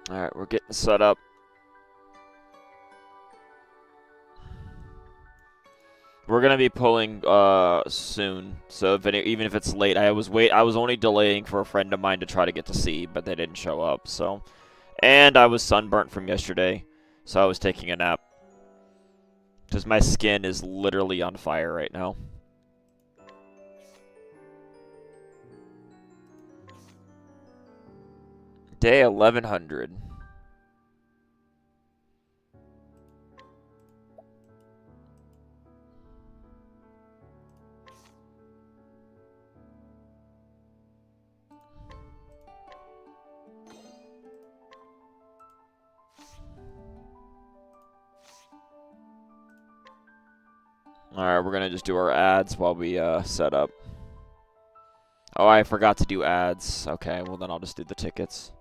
Alright, we're getting set up. We're gonna be pulling soon, so even if it's late, I was only delaying for a friend of mine to try to get to sea, but they didn't show up. So, and I was sunburnt from yesterday, so I was taking a nap because my skin is literally on fire right now. Day 1100. Alright, we're gonna just do our ads while we set up. Oh, I forgot to do ads. Okay, well then I'll just do the tickets.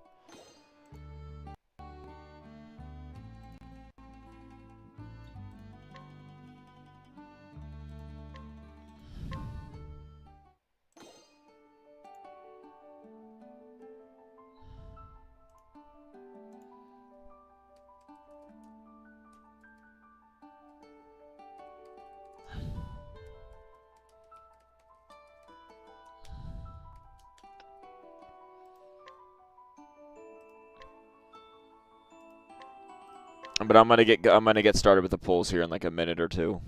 But I'm gonna get started with the pulls here in like a minute or two.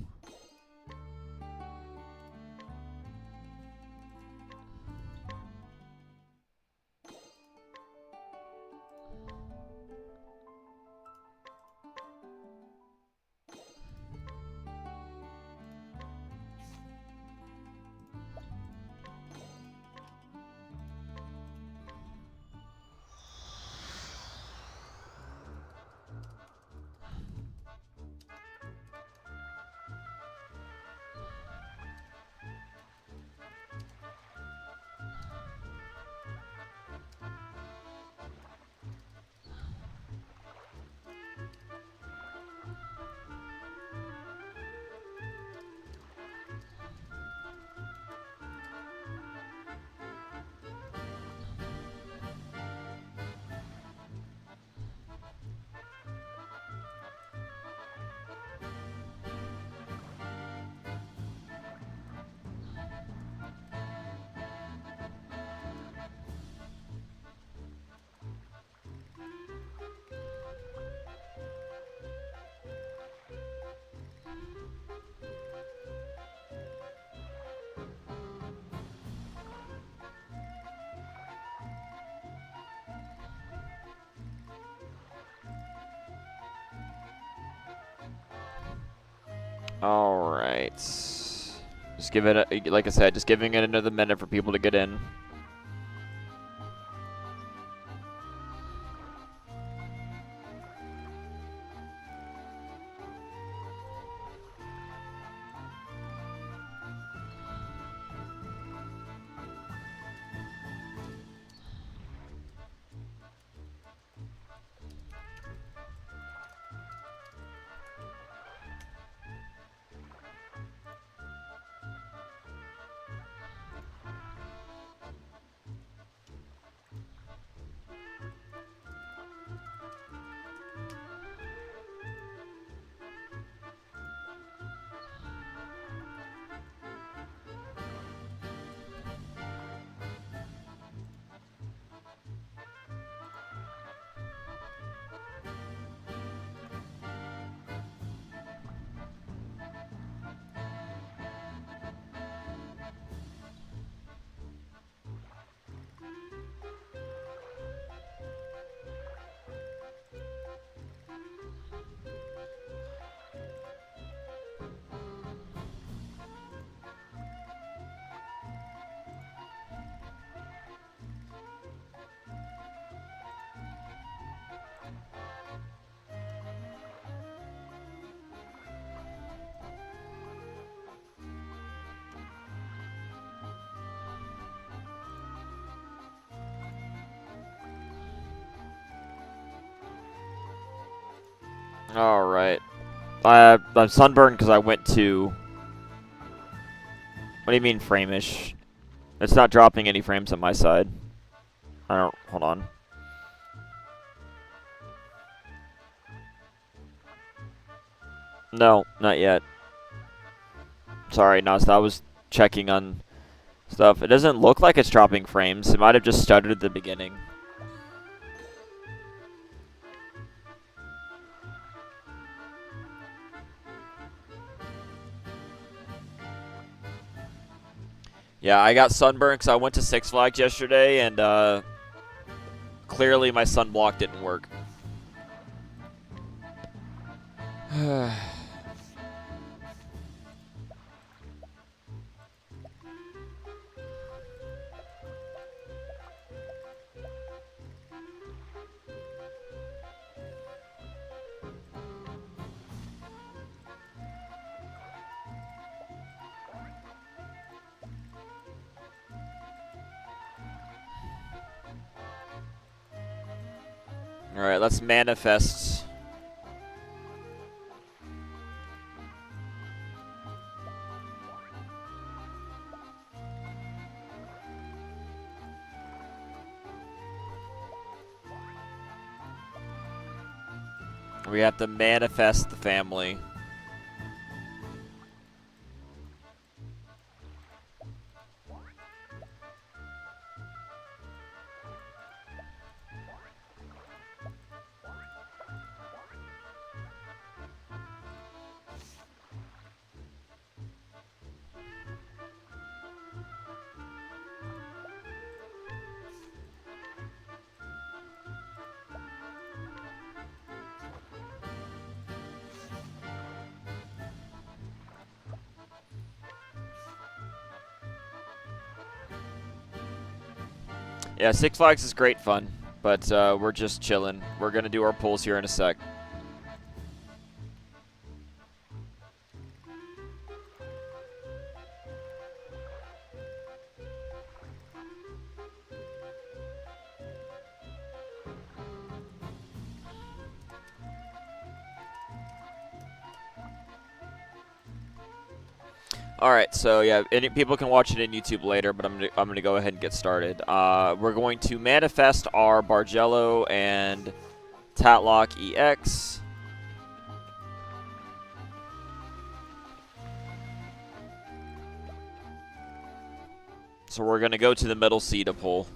Alright. Just give it, like I said, just giving it another minute for people to get in. Alright. I'm sunburned because I went to... What do you mean frame-ish? It's not dropping any frames on my side. I don't... Hold on. No, not yet. Sorry, Nasta. I was checking on stuff. It doesn't look like it's dropping frames. It might have just stuttered at the beginning. Yeah, I got sunburned because I went to Six Flags yesterday, and clearly my sunblock didn't work. Alright, let's manifest. We have to manifest the family. Yeah, Six Flags is great fun, but we're just chilling. We're going to do our pulls here in a sec. All right, so yeah, people can watch it in YouTube later, but I'm gonna go ahead and get started. We're going to manifest our Bargello and Tatloch EX. So we're gonna go to the middle C to pull.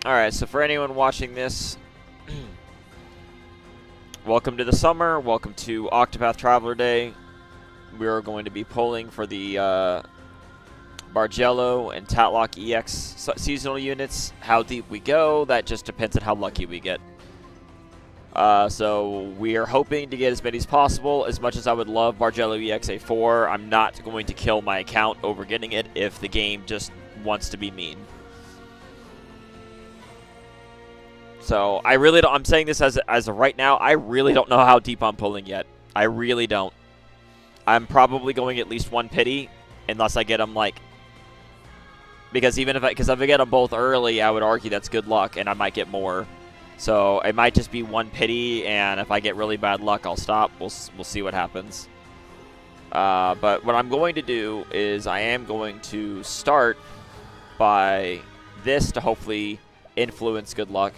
Alright, so for anyone watching this, welcome to the summer, welcome to Octopath Traveler Day. We are going to be pulling for the Bargello and Tatloch EX seasonal units. How deep we go, that just depends on how lucky we get. So we are hoping to get as many as possible. As much as I would love Bargello EX A4, I'm not going to kill my account over getting it if the game just wants to be mean. So I really don't. I'm saying this as of right now. I really don't know how deep I'm pulling yet. I really don't. I'm probably going at least one pity, unless I get them like. Because if I get them both early, I would argue that's good luck, and I might get more. So it might just be one pity, and if I get really bad luck, I'll stop. We'll see what happens. But what I'm going to do is I am going to start by this to hopefully influence good luck.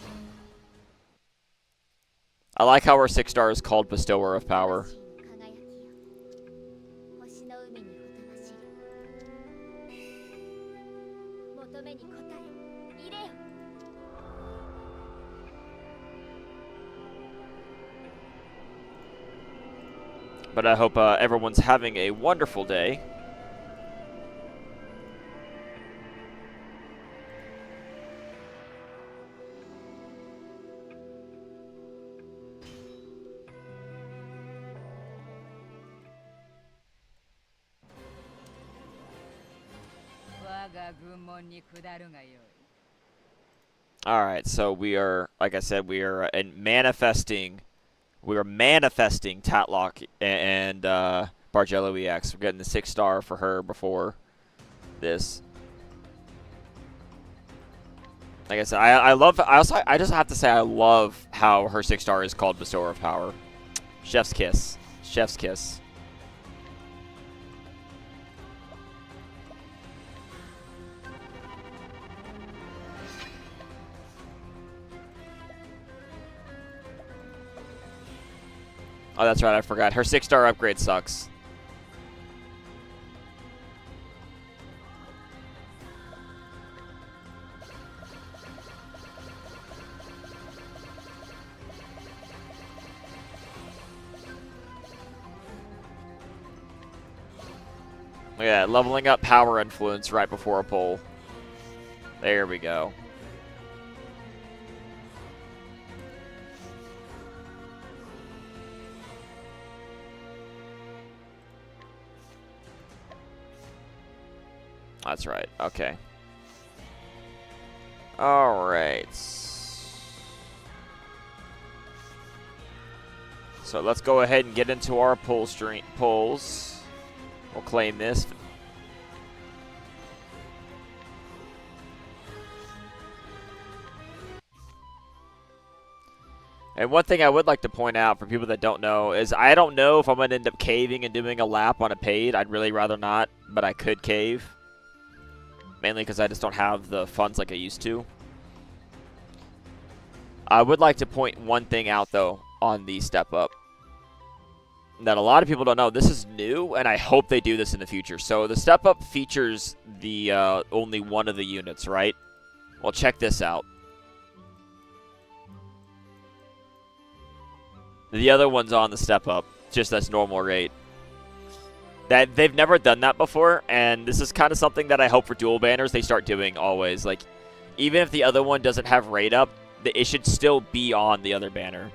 I like how our 6-star is called Bestower of Power. But I hope everyone's having a wonderful day. Alright, so we are, like I said, we are manifesting. We are manifesting Tatloch and Bargello EX. We're getting the 6-star for her before this. Like I said, I love. I just have to say I love how her 6-star is called Bestower of Power. Chef's kiss. Chef's kiss. Oh, that's right. I forgot. Her 6-star upgrade sucks. Yeah, leveling up power influence right before a pull. There we go. That's right. Okay. All right. So let's go ahead and get into our pulls. We'll claim this. And one thing I would like to point out for people that don't know is I don't know if I'm going to end up caving and doing a lap on a paid. I'd really rather not, but I could cave. Mainly because I just don't have the funds like I used to. I would like to point one thing out, though, on the step up. That a lot of people don't know. This is new, and I hope they do this in the future. So the step up features the only one of the units, right? Well, check this out. The other one's on the step up, just as normal rate. That they've never done that before, and this is kind of something that I hope for dual banners they start doing always. Like, even if the other one doesn't have rate up, it should still be on the other banner.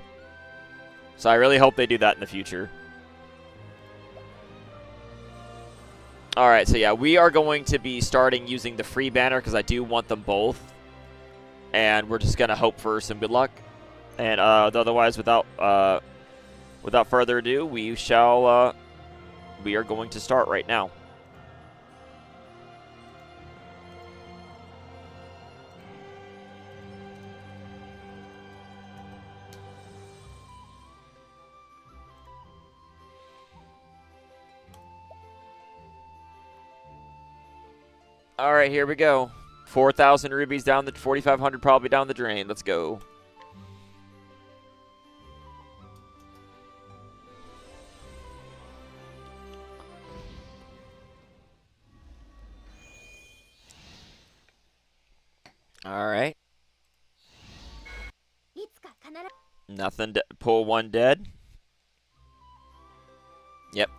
So I really hope they do that in the future. Alright, so yeah, we are going to be starting using the free banner because I do want them both. And we're just going to hope for some good luck. And otherwise, without further ado, we are going to start right now. All right, here we go. 4,000 rubies down the 4,500 probably down the drain. Let's go. All right. Nothing. Pull one dead. Yep.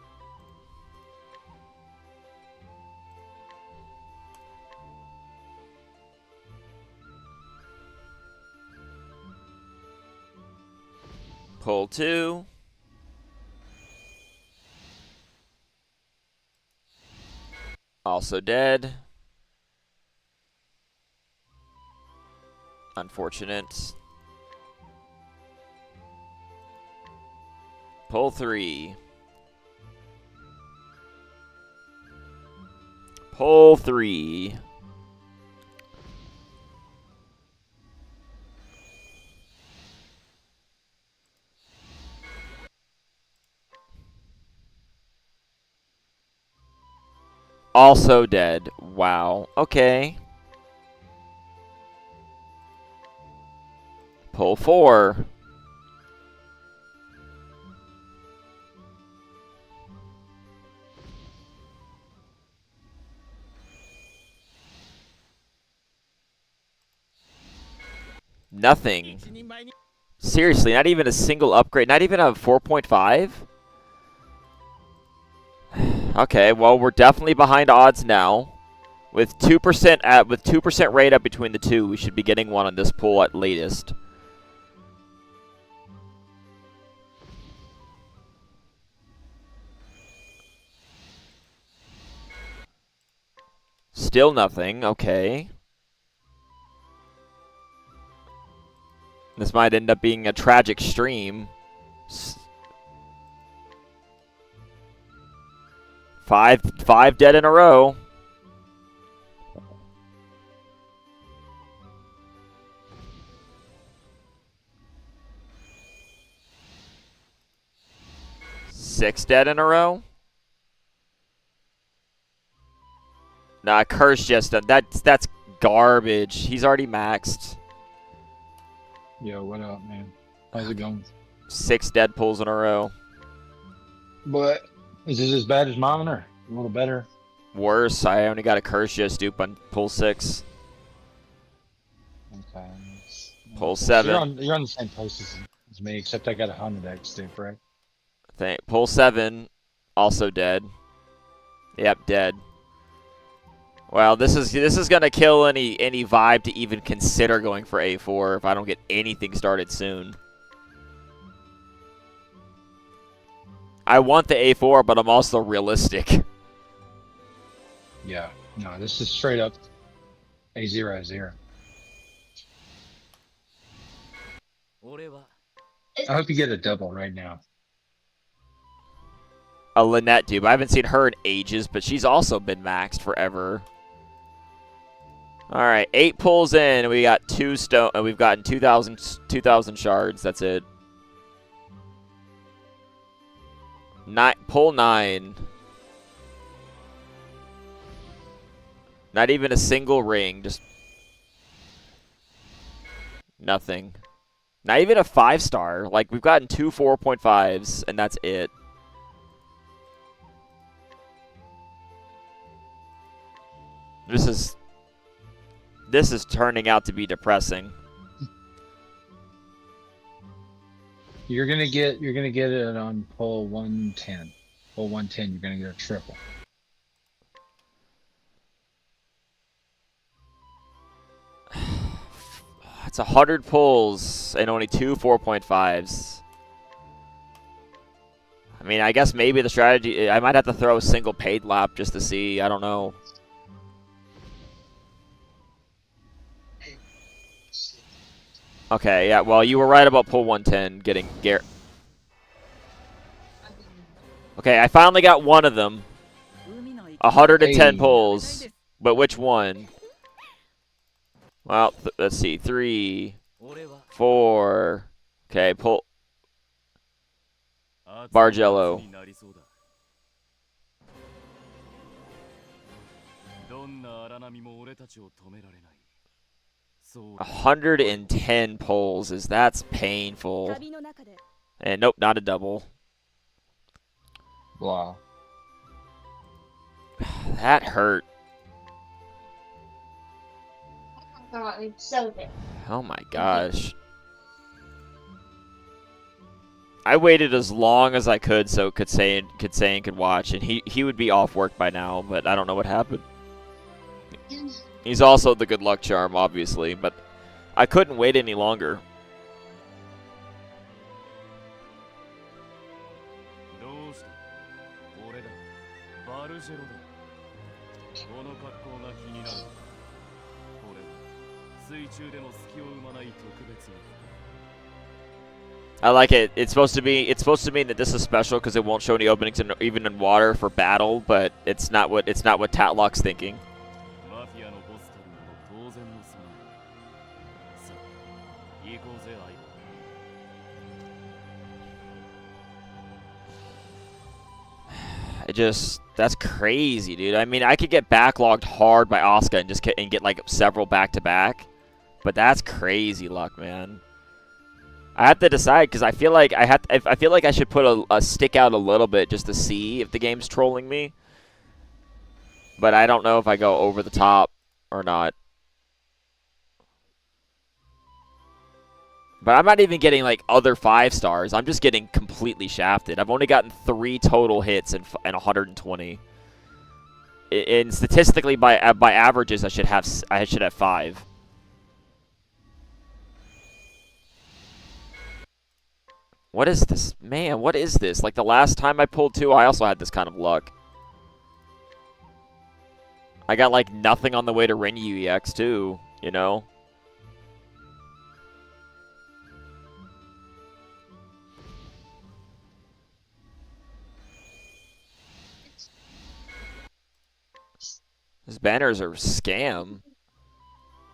Pull two. Also dead. Unfortunate. Pull three. Pull three. Also dead. Wow. Okay. Pull four. Nothing. Seriously, not even a single upgrade. Not even a 4.5? Okay, well, we're definitely behind odds now. With 2% rate up between the two, we should be getting one on this pull at latest. Still nothing. Okay. This might end up being a tragic stream. Five dead in a row. 6 dead in a row? Nah, Curse just done. That's garbage. He's already maxed. Yo, what up, man? How's it going? 6 dead pulls in a row. But is this as bad as mine or a little better? Worse, I only got a Curse just dupe on pull 6. Okay. Pull So 7. you're on the same place as me, except I got a 100x dupe, right? Pull 7, also dead. Yep, dead. Well, this is gonna kill any vibe to even consider going for A4 if I don't get anything started soon. I want the A4, but I'm also realistic. Yeah. No, this is straight up A0 A0. I hope you get a double right now. A Lynette dude. I haven't seen her in ages, but she's also been maxed forever. All right, 8 pulls in, and we got 2 stone. We've gotten 2,000 shards. That's it. Pull 9. Not even a single ring. Just nothing. Not even a 5-star. Like, we've gotten 2 4.5s, and that's it. This is turning out to be depressing. You're gonna get it on pull 110. Pull 110, you're gonna get a triple. It's 100 pulls and only 2 4.5s. I mean, I guess maybe the strategy... I might have to throw a single paid lap just to see. I don't know. Okay, yeah, well, you were right about pull 110 getting Garrett. Okay, I finally got one of them. 110 pulls. But which one? Well, let's see. 3, 4. Okay, pull. Bargello. 110 pulls. That's painful. And nope, not a double. Wow. That hurt. Oh my gosh. I waited as long as I could so CotC could watch, and he would be off work by now, but I don't know what happened. He's also the good luck charm, obviously, but I couldn't wait any longer. I like it. It's supposed to mean that this is special because it won't show any openings even in water for battle, but it's not what Tatloch's thinking. That's crazy, dude. I mean, I could get backlogged hard by Oscar and get like several back to back, but that's crazy luck, man. I have to decide because I feel like I should put a stick out a little bit just to see if the game's trolling me, but I don't know if I go over the top or not. But I'm not even getting like other 5-stars. I'm just getting completely shafted. I've only gotten 3 total hits and 120. And statistically, by averages, I should have 5. What is this, man? What is this? Like the last time I pulled 2, I also had this kind of luck. I got like nothing on the way to Ring UEX too, you know. These banners are a scam.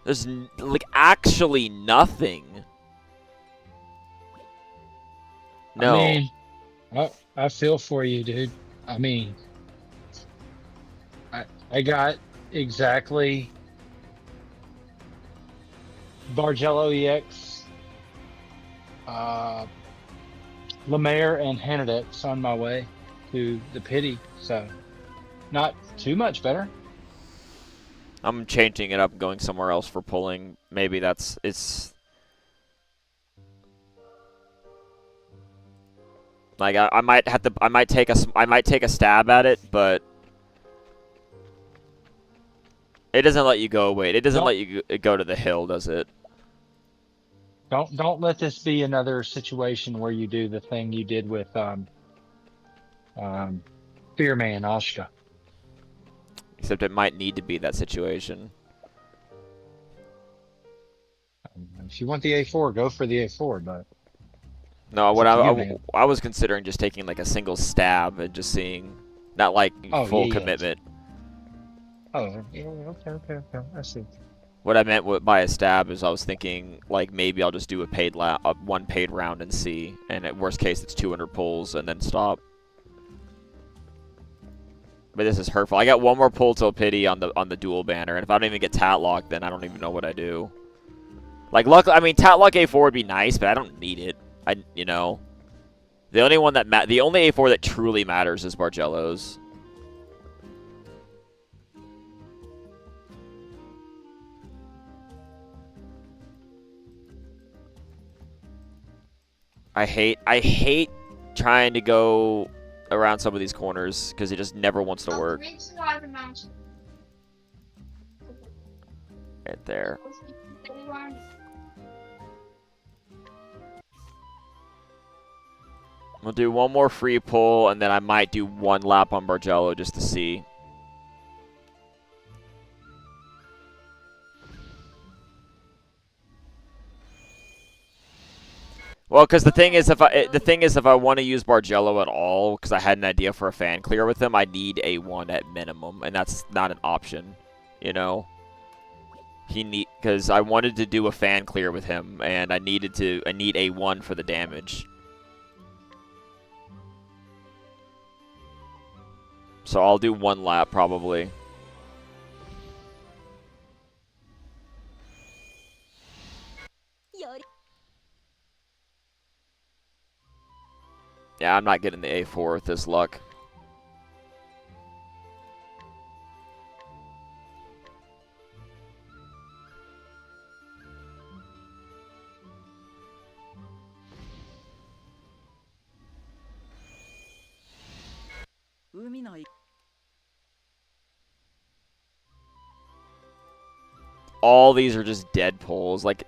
There's like actually nothing. No. I mean, I feel for you, dude. I mean, I got exactly Bargello EX, uh, Lemaire, and Hanadex on my way to the pity. So not too much better. I'm changing it up and going somewhere else for pulling. Maybe it's like I might have to I might take a stab at it, but it doesn't let you go away. It doesn't Don't let you go to the hill, does it? don't let this be another situation where you do the thing you did with um Fearman Ashka. Except it might need to be that situation. If you want the A4, go for the A4, but No, it's what up to you, man. I was considering just taking like a single stab and just seeing, not like Oh full yeah, yeah. commitment. Oh yeah, okay. I see. What I meant by a stab is I was thinking like maybe I'll just do one paid round and see, and at worst case it's 200 pulls and then stop. But this is hurtful. I got one more pull till pity on the dual banner, and if I don't even get Tatlock, then I don't even know what I do. Like luckily, I mean Tatlock A4 would be nice, but I don't need it. The only one that the only A4 that truly matters is Bargello's. I hate trying to go around some of these corners because it just never wants to work. Right there. We'll do one more free pull, and then I might do one lap on Bargello just to see. Well, because the thing is, if I want to use Bargello at all, because I had an idea for a fan clear with him, I need A1 at minimum, and that's not an option, you know. Because I wanted to do a fan clear with him, and I need A1 for the damage. So I'll do one lap probably. Yeah, I'm not getting the A4 with this luck. All these are just dead pulls. Like,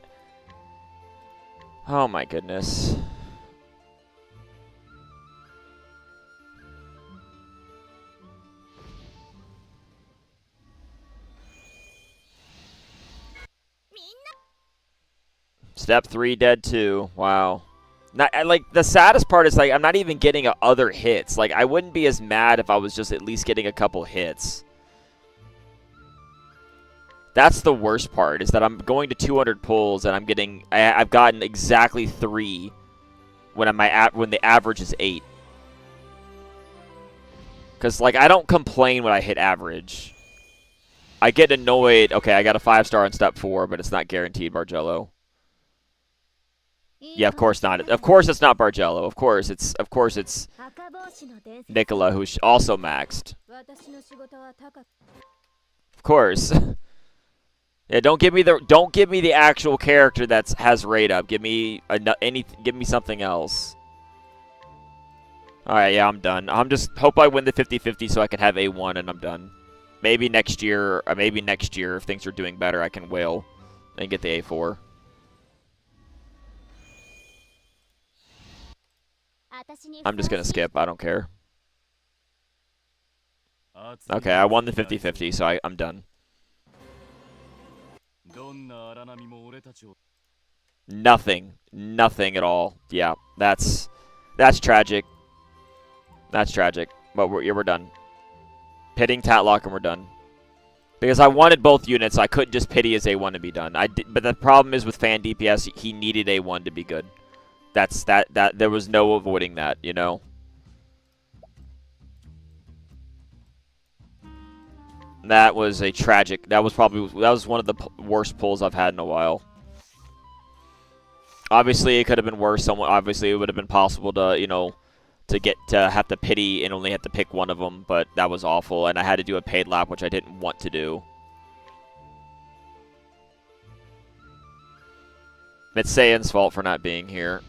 oh my goodness. Step 3, dead 2. Wow. Like, the saddest part is, like, I'm not even getting other hits. Like, I wouldn't be as mad if I was just at least getting a couple hits. That's the worst part, is that I'm going to 200 pulls and I've gotten exactly 3 when the average is 8. Because, like, I don't complain when I hit average. I get annoyed. Okay, I got a 5-star on step 4, but it's not guaranteed Bargello. Yeah, of course not. Of course it's not Bargello. Of course it's Nicola, who's also maxed. Of course. Yeah, don't give me the actual character that has rate up. Give me something else. All right, yeah, I'm done. Hope I win the 50-50 so I can have A1 and I'm done. Maybe next year if things are doing better, I can whale and get the A4. I'm just going to skip. I don't care. Okay, I won the 50-50, so I'm done. Nothing. Nothing at all. Yeah, that's tragic. That's tragic. But we're done. Pitting Tatlock and we're done. Because I wanted both units, I couldn't just pity his A1 to be done. But the problem is with fan DPS, he needed A1 to be good. There was no avoiding that, you know? That was a tragic. That was one of the worst pulls I've had in a while. Obviously, it could have been worse. Obviously, it would have been possible to, to have to pity and only have to pick one of them, but that was awful, and I had to do a paid lap, which I didn't want to do. It's Saiyan's fault for not being here.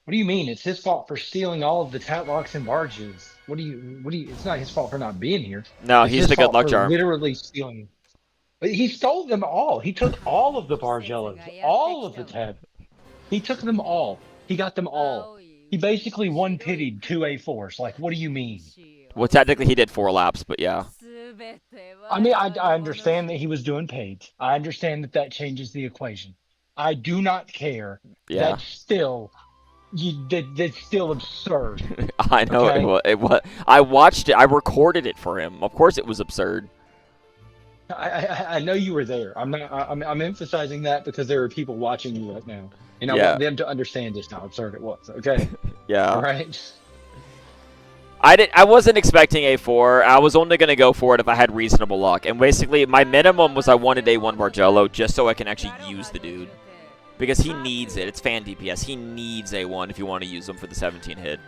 What do you mean? It's his fault for stealing all of the Tatlocks and barges. It's not his fault for not being here. No, It's he's his the good fault luck for charm. literally stealing. But he stole them all. He took all of the Bargellos, all of the Ted. He took them all. He got them all. He basically one-pitied 2 A4s. Like, what do you mean? Well, technically he did 4 laps, but yeah. I mean, I understand that he was doing paids. I understand that that changes the equation. I do not care. Yeah. That's still, that's still absurd. I know Okay? it was. I watched it. I recorded it for him. Of course, it was absurd. I know you were there. I'm emphasizing that because there are people watching you right now, and I Yeah. want them to understand just how absurd it was. Okay? Yeah. All right. I wasn't expecting A4. I was only going to go for it if I had reasonable luck. And basically, my minimum was I wanted A1 Bargello just so I can actually use the dude. Because he needs it. It's fan DPS. He needs A1 if you want to use him for the 17 hit.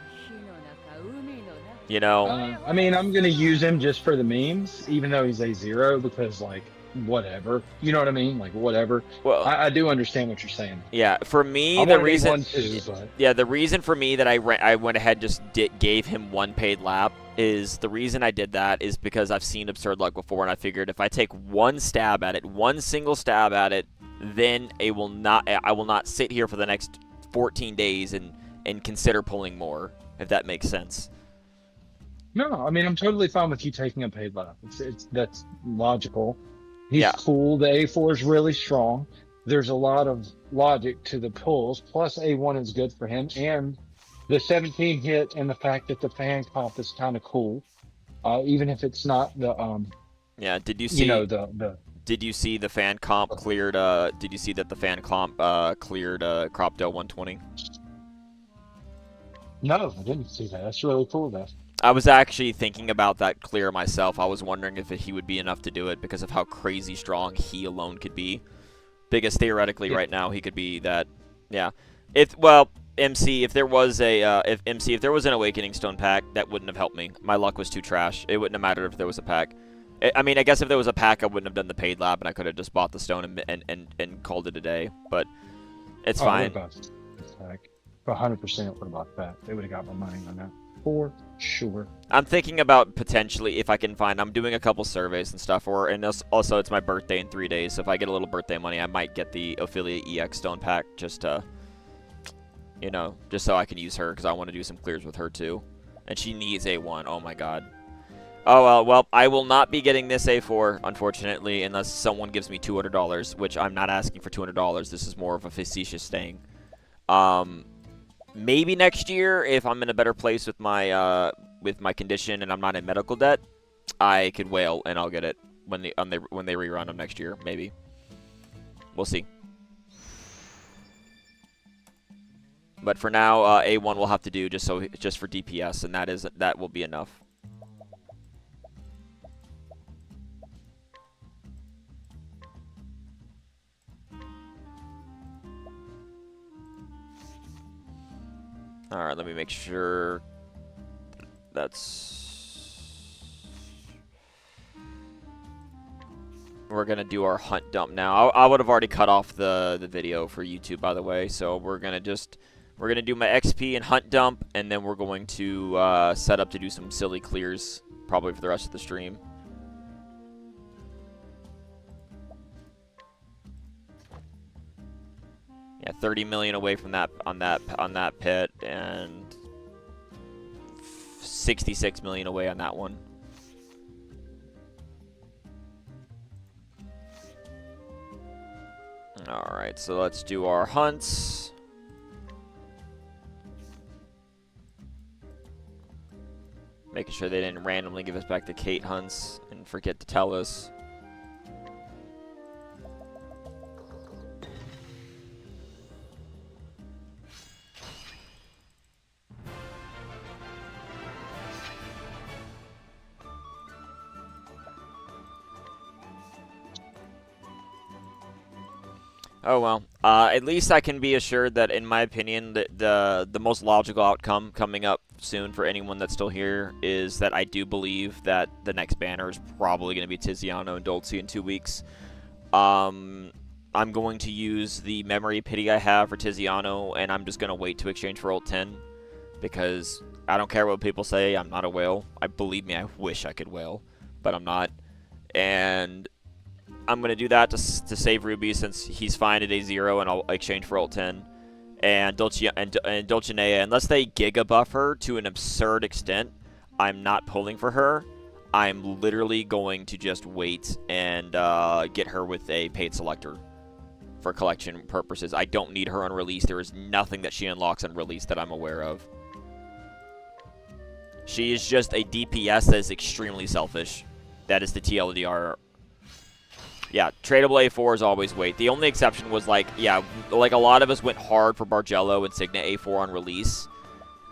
You know? I mean, I'm gonna use him just for the memes, even though he's A0, because like whatever. You know what I mean? Like whatever. Well, I do understand what you're saying. yeah. For me, I the wanted reason. A1 too, but Yeah, the reason for me that I went ahead and just gave him 1 paid lap is the reason I did that is because I've seen absurd luck before, and I figured if I take one stab at it, one single stab at it, then I will not sit here for the next 14 days and consider pulling more, if that makes sense. no, I mean I'm totally fine with you taking a paid lap. That's logical. He's Yeah. cool. The A4 is really strong. There's a lot of logic to the pulls. Plus A1 is good for him, and the 17 hit and the fact that the fan comp is kind of cool, even if it's not the Yeah. Did you see? the Did you see the fan comp cleared? Did you see that the fan comp cleared Cropdo 120? No, I didn't see that. That's really cool though. I was actually thinking about that clear myself. I was wondering if he would be enough to do it because of how crazy strong he alone could be. Because theoretically, Yeah. right now he could be that. Yeah. MC, if there was if there was an Awakening Stone pack, that wouldn't have helped me. My luck was too trash. It wouldn't have mattered if there was a pack. I mean, I guess if there was a pack, I wouldn't have done the paid lab, and I could have just bought the stone and called it a day. But it's fine. 100% what about that? They would have got my money on that for sure. I'm thinking about potentially if I can find. I'm doing a couple surveys and stuff, and also it's my birthday in 3 days. So if I get a little birthday money, I might get the Affiliate EX Stone pack just to, just so I can use her because I want to do some clears with her too, and she needs A1. Oh my god. Oh well, I will not be getting this A4 unfortunately unless someone gives me $200, which I'm not asking for $200. This is more of a facetious thing. Maybe next year, if I'm in a better place with my condition and I'm not in medical debt, I could wail and I'll get it when they rerun them next year. Maybe we'll see. But for now, A1 will have to do just for DPS, and that will be enough. Alright, let me make sure we're gonna do our hunt dump now. I would have already cut off the video for YouTube, by the way, so we're gonna do my XP and hunt dump, and then we're going to set up to do some silly clears probably for the rest of the stream. Yeah, 30 million away from that on that pit, and 66 million away on that one. All right, so let's do our hunts. Making sure they didn't randomly give us back the Kate hunts and forget to tell us. Oh well. At least I can be assured that, in my opinion, the most logical outcome coming up soon for anyone that's still here is that I do believe that the next banner is probably going to be Tiziano and Dolce in 2 weeks. I'm going to use the memory pity I have for Tiziano, and I'm just going to wait to exchange for ult 10 because I don't care what people say. I'm not a whale. Believe me, I wish I could whale, but I'm not. And I'm going to do that to save Ruby since he's fine at A0, and I'll exchange for ult 10. And Dulcinea, unless they Giga buff her to an absurd extent, I'm not pulling for her. I'm literally going to just wait and get her with a paid selector for collection purposes. I don't need her on release. There is nothing that she unlocks on release that I'm aware of. She is just a DPS that is extremely selfish. That is the TLDR. Yeah, tradable A4 is always wait. The only exception was like a lot of us went hard for Bargello and Signet A4 on release.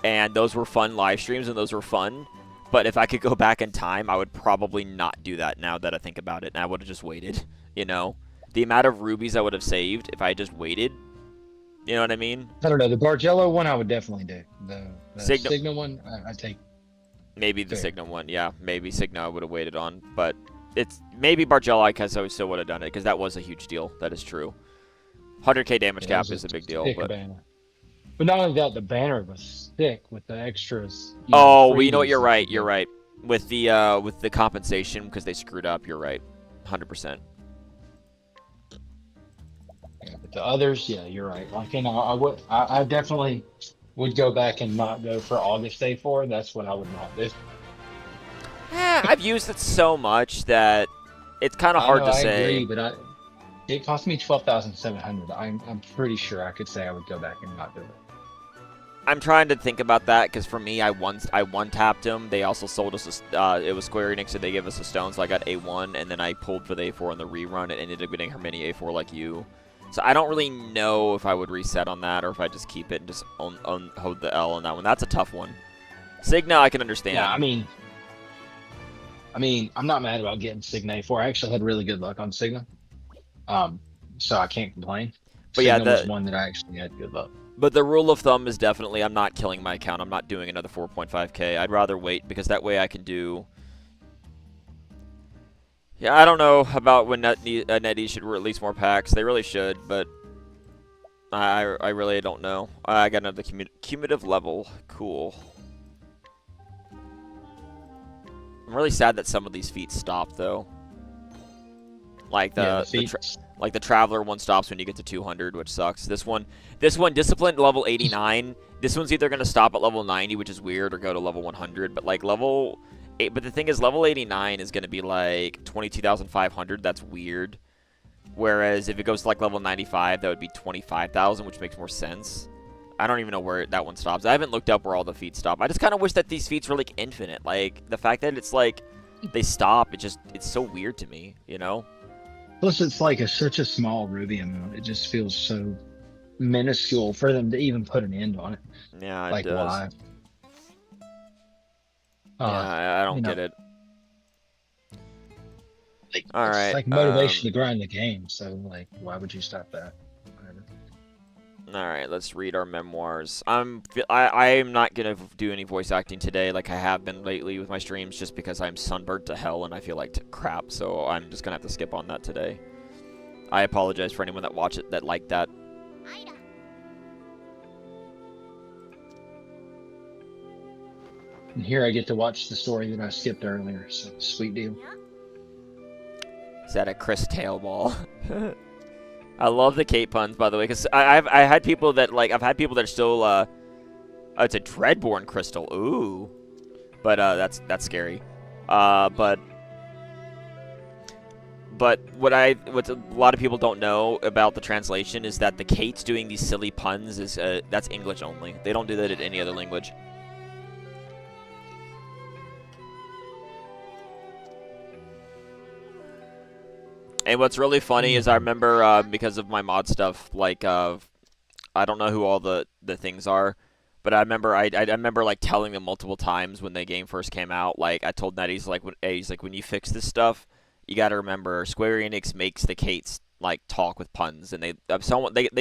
And those were fun live streams and those were fun. But if I could go back in time, I would probably not do that now that I think about it. And I would have just waited, you know? The amount of rubies I would have saved if I just waited. You know what I mean? I don't know. The Bargello one I would definitely do. The Signa one, I take. Maybe the Signa one, yeah. Maybe Signa I would have waited on. But it's maybe Bargello because I still would have done it because that was a huge deal. That is true. 100k damage cap is a big deal. But not only that, the banner was thick with the extras. Well, you know what? You're right. You're right. With the compensation because they screwed up. You're right. 100%. Yeah, but the others, yeah, you're right. Like, you know, I definitely would go back and not go for August A4. That's what I would not do. I've used it so much that it's kind of hard to say. I agree, but it cost me 12,700. I'm pretty sure I could say I would go back and not do it. I'm trying to think about that because for me, I one tapped them. They also sold us it was Square Enix, and they gave us a stone, so I got A1, and then I pulled for the A4 in the rerun, and ended up getting her mini A4 like you. So I don't really know if I would reset on that or if I just keep it and just hold the L on that one. That's a tough one. Signa, I can understand. Yeah, I mean, I'm not mad about getting Signa A4. I actually had really good luck on Signa, so I can't complain. But Signa was one that I actually had good luck. But the rule of thumb is definitely I'm not killing my account. I'm not doing another 4.5k. I'd rather wait because that way I can do... Yeah, I don't know about when NetEase should release more packs. They really should, but I really don't know. I got another cumulative level. Cool. I'm really sad that some of these feats stop, though. Like the Traveler one stops when you get to 200, which sucks. This one, Discipline level 89. This one's either going to stop at level 90, which is weird, or go to level 100. But like level 8, but the thing is, level 89 is going to be like 22,500. That's weird. Whereas if it goes to like level 95, that would be 25,000, which makes more sense. I don't even know where that one stops. I haven't looked up where all the feats stop. I just kind of wish that these feats were like infinite. Like the fact that it's like they stop, it's so weird to me, you know? Plus, it's like such a small ruby amount. It just feels so minuscule for them to even put an end on it. Yeah, like, it does. why? Yeah, I don't get it. Like, all right. It's like motivation to grind the game. So, like, why would you stop that? Whatever. All right, let's read our memoirs. I am not gonna do any voice acting today, like I have been lately with my streams, just because I'm sunburnt to hell and I feel like crap. So I'm just gonna have to skip on that today. I apologize for anyone that watched it that liked that. And here I get to watch the story that I skipped earlier. So sweet deal. Is that a Chris Tailball? I love the Kate puns, by the way, because I've had people that are still oh, it's a Dreadborn crystal, ooh, but that's scary. But what a lot of people don't know about the translation is that the Kate's doing these silly puns is that's English only. They don't do that in any other language. And what's really funny is I remember because of my mod stuff, like I don't know who all the things are, but I remember like telling them multiple times when the game first came out. Like I told Ned, he's like when you fix this stuff, you got to remember Square Enix makes the Kates like talk with puns, and they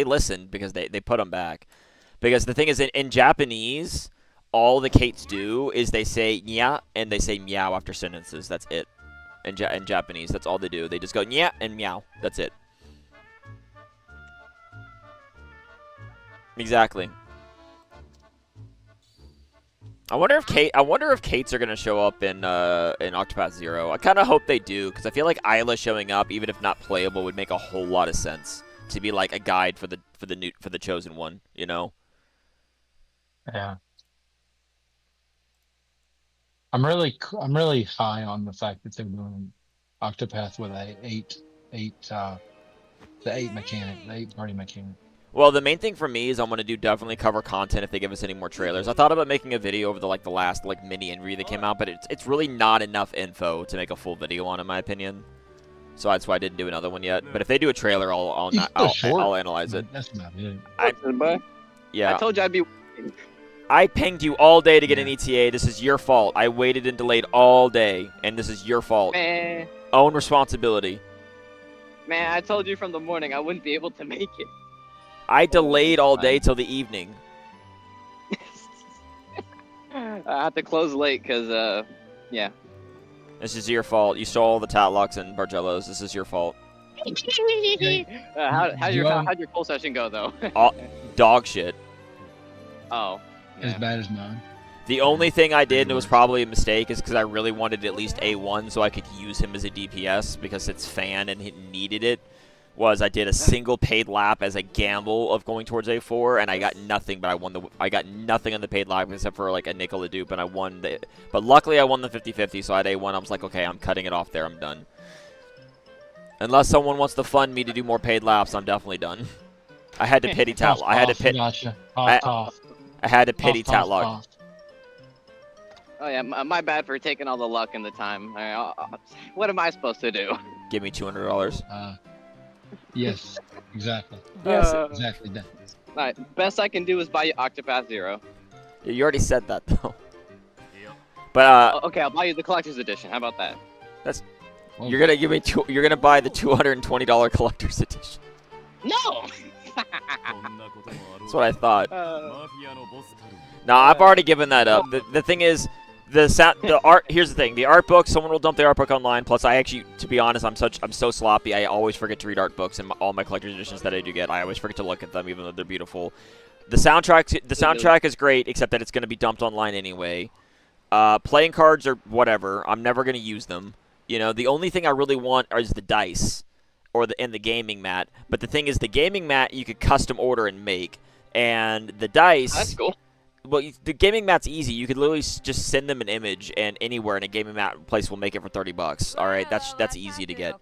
listen because they put them back. Because the thing is, in Japanese, all the Kates do is they say nya and they say meow after sentences. That's it. In Japanese, that's all they do. They just go nya and meow. That's it. Exactly. I wonder if Kates are gonna show up in Octopath 0. I kind of hope they do, because I feel like Isla showing up, even if not playable, would make a whole lot of sense to be like a guide for the chosen one. You know? Yeah. I'm really high on the fact that they're doing Octopath with the eight mechanic, the 8-party mechanic. Well, the main thing for me is I'm gonna do definitely cover content if they give us any more trailers. I thought about making a video over the last mini interview that came out, but it's really not enough info to make a full video on, in my opinion. So that's why I didn't do another one yet. But if they do a trailer, I'll analyze it. That's about it. Yeah. I told you I'd be. I pinged you all day to get an ETA. This is your fault. I waited and delayed all day, and this is your fault. Man, Own responsibility. I told you from the morning I wouldn't be able to make it. I delayed all day till the evening. I have to close late because, yeah. This is your fault. You stole all the Tatlochs and Bargellos. This is your fault. How'd your full session go though? Dog shit. Oh. As bad as mine. The only thing I did, and it was probably a mistake, is because I really wanted at least A1 so I could use him as a DPS because it's fan and he needed it. Was I did a single paid lap as a gamble of going towards A4, and I got nothing, but I got nothing on the paid lap except for like a nickel a dupe, and I won but luckily I won the 50-50, so I had A1. I was like, okay, I'm cutting it off there. I'm done. Unless someone wants to fund me to do more paid laps, I'm definitely done. I had to pity Tatloch. I had to pity. Gotcha. I had to pity Tatloch. Oh yeah, my bad for taking all the luck and the time. What am I supposed to do? Give me $200. Yes, exactly. Yes, exactly that. Alright, best I can do is buy you Octopath 0. Yeah, you already said that though. But okay, I'll buy you the collector's edition. How about that? That's you're gonna give me you're gonna buy the $220 collector's edition. No. That's what I thought. No, I've already given that up. The thing is, the art. Here's the thing: the art book. Someone will dump the art book online. Plus, I actually, to be honest, I'm so sloppy. I always forget to read art books and all my collector's editions that I do get. I always forget to look at them, even though they're beautiful. The soundtrack is great, except that it's going to be dumped online anyway. Playing cards or whatever. I'm never going to use them. You know, the only thing I really want is the dice, and the gaming mat. But the thing is, the gaming mat you could custom order and make, and the dice. That's cool. Well, the gaming mat's easy. You could literally just send them an image, and anywhere in a gaming mat place will make it for $30. All right, that's easy to get.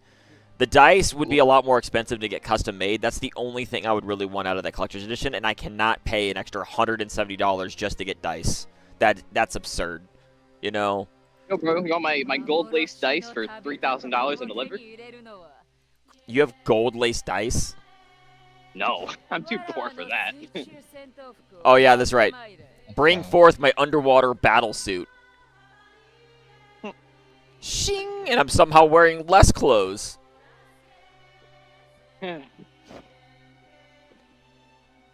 The dice would be a lot more expensive to get custom made. That's the only thing I would really want out of that collector's edition, and I cannot pay an extra $170 just to get dice. That's absurd, you know. Yo, bro, you want my gold lace dice for $3,000 and delivered? You have gold lace dice? No, I'm too poor for that. Oh yeah, that's right. Bring forth my underwater battle suit. Shing! And I'm somehow wearing less clothes. Yeah,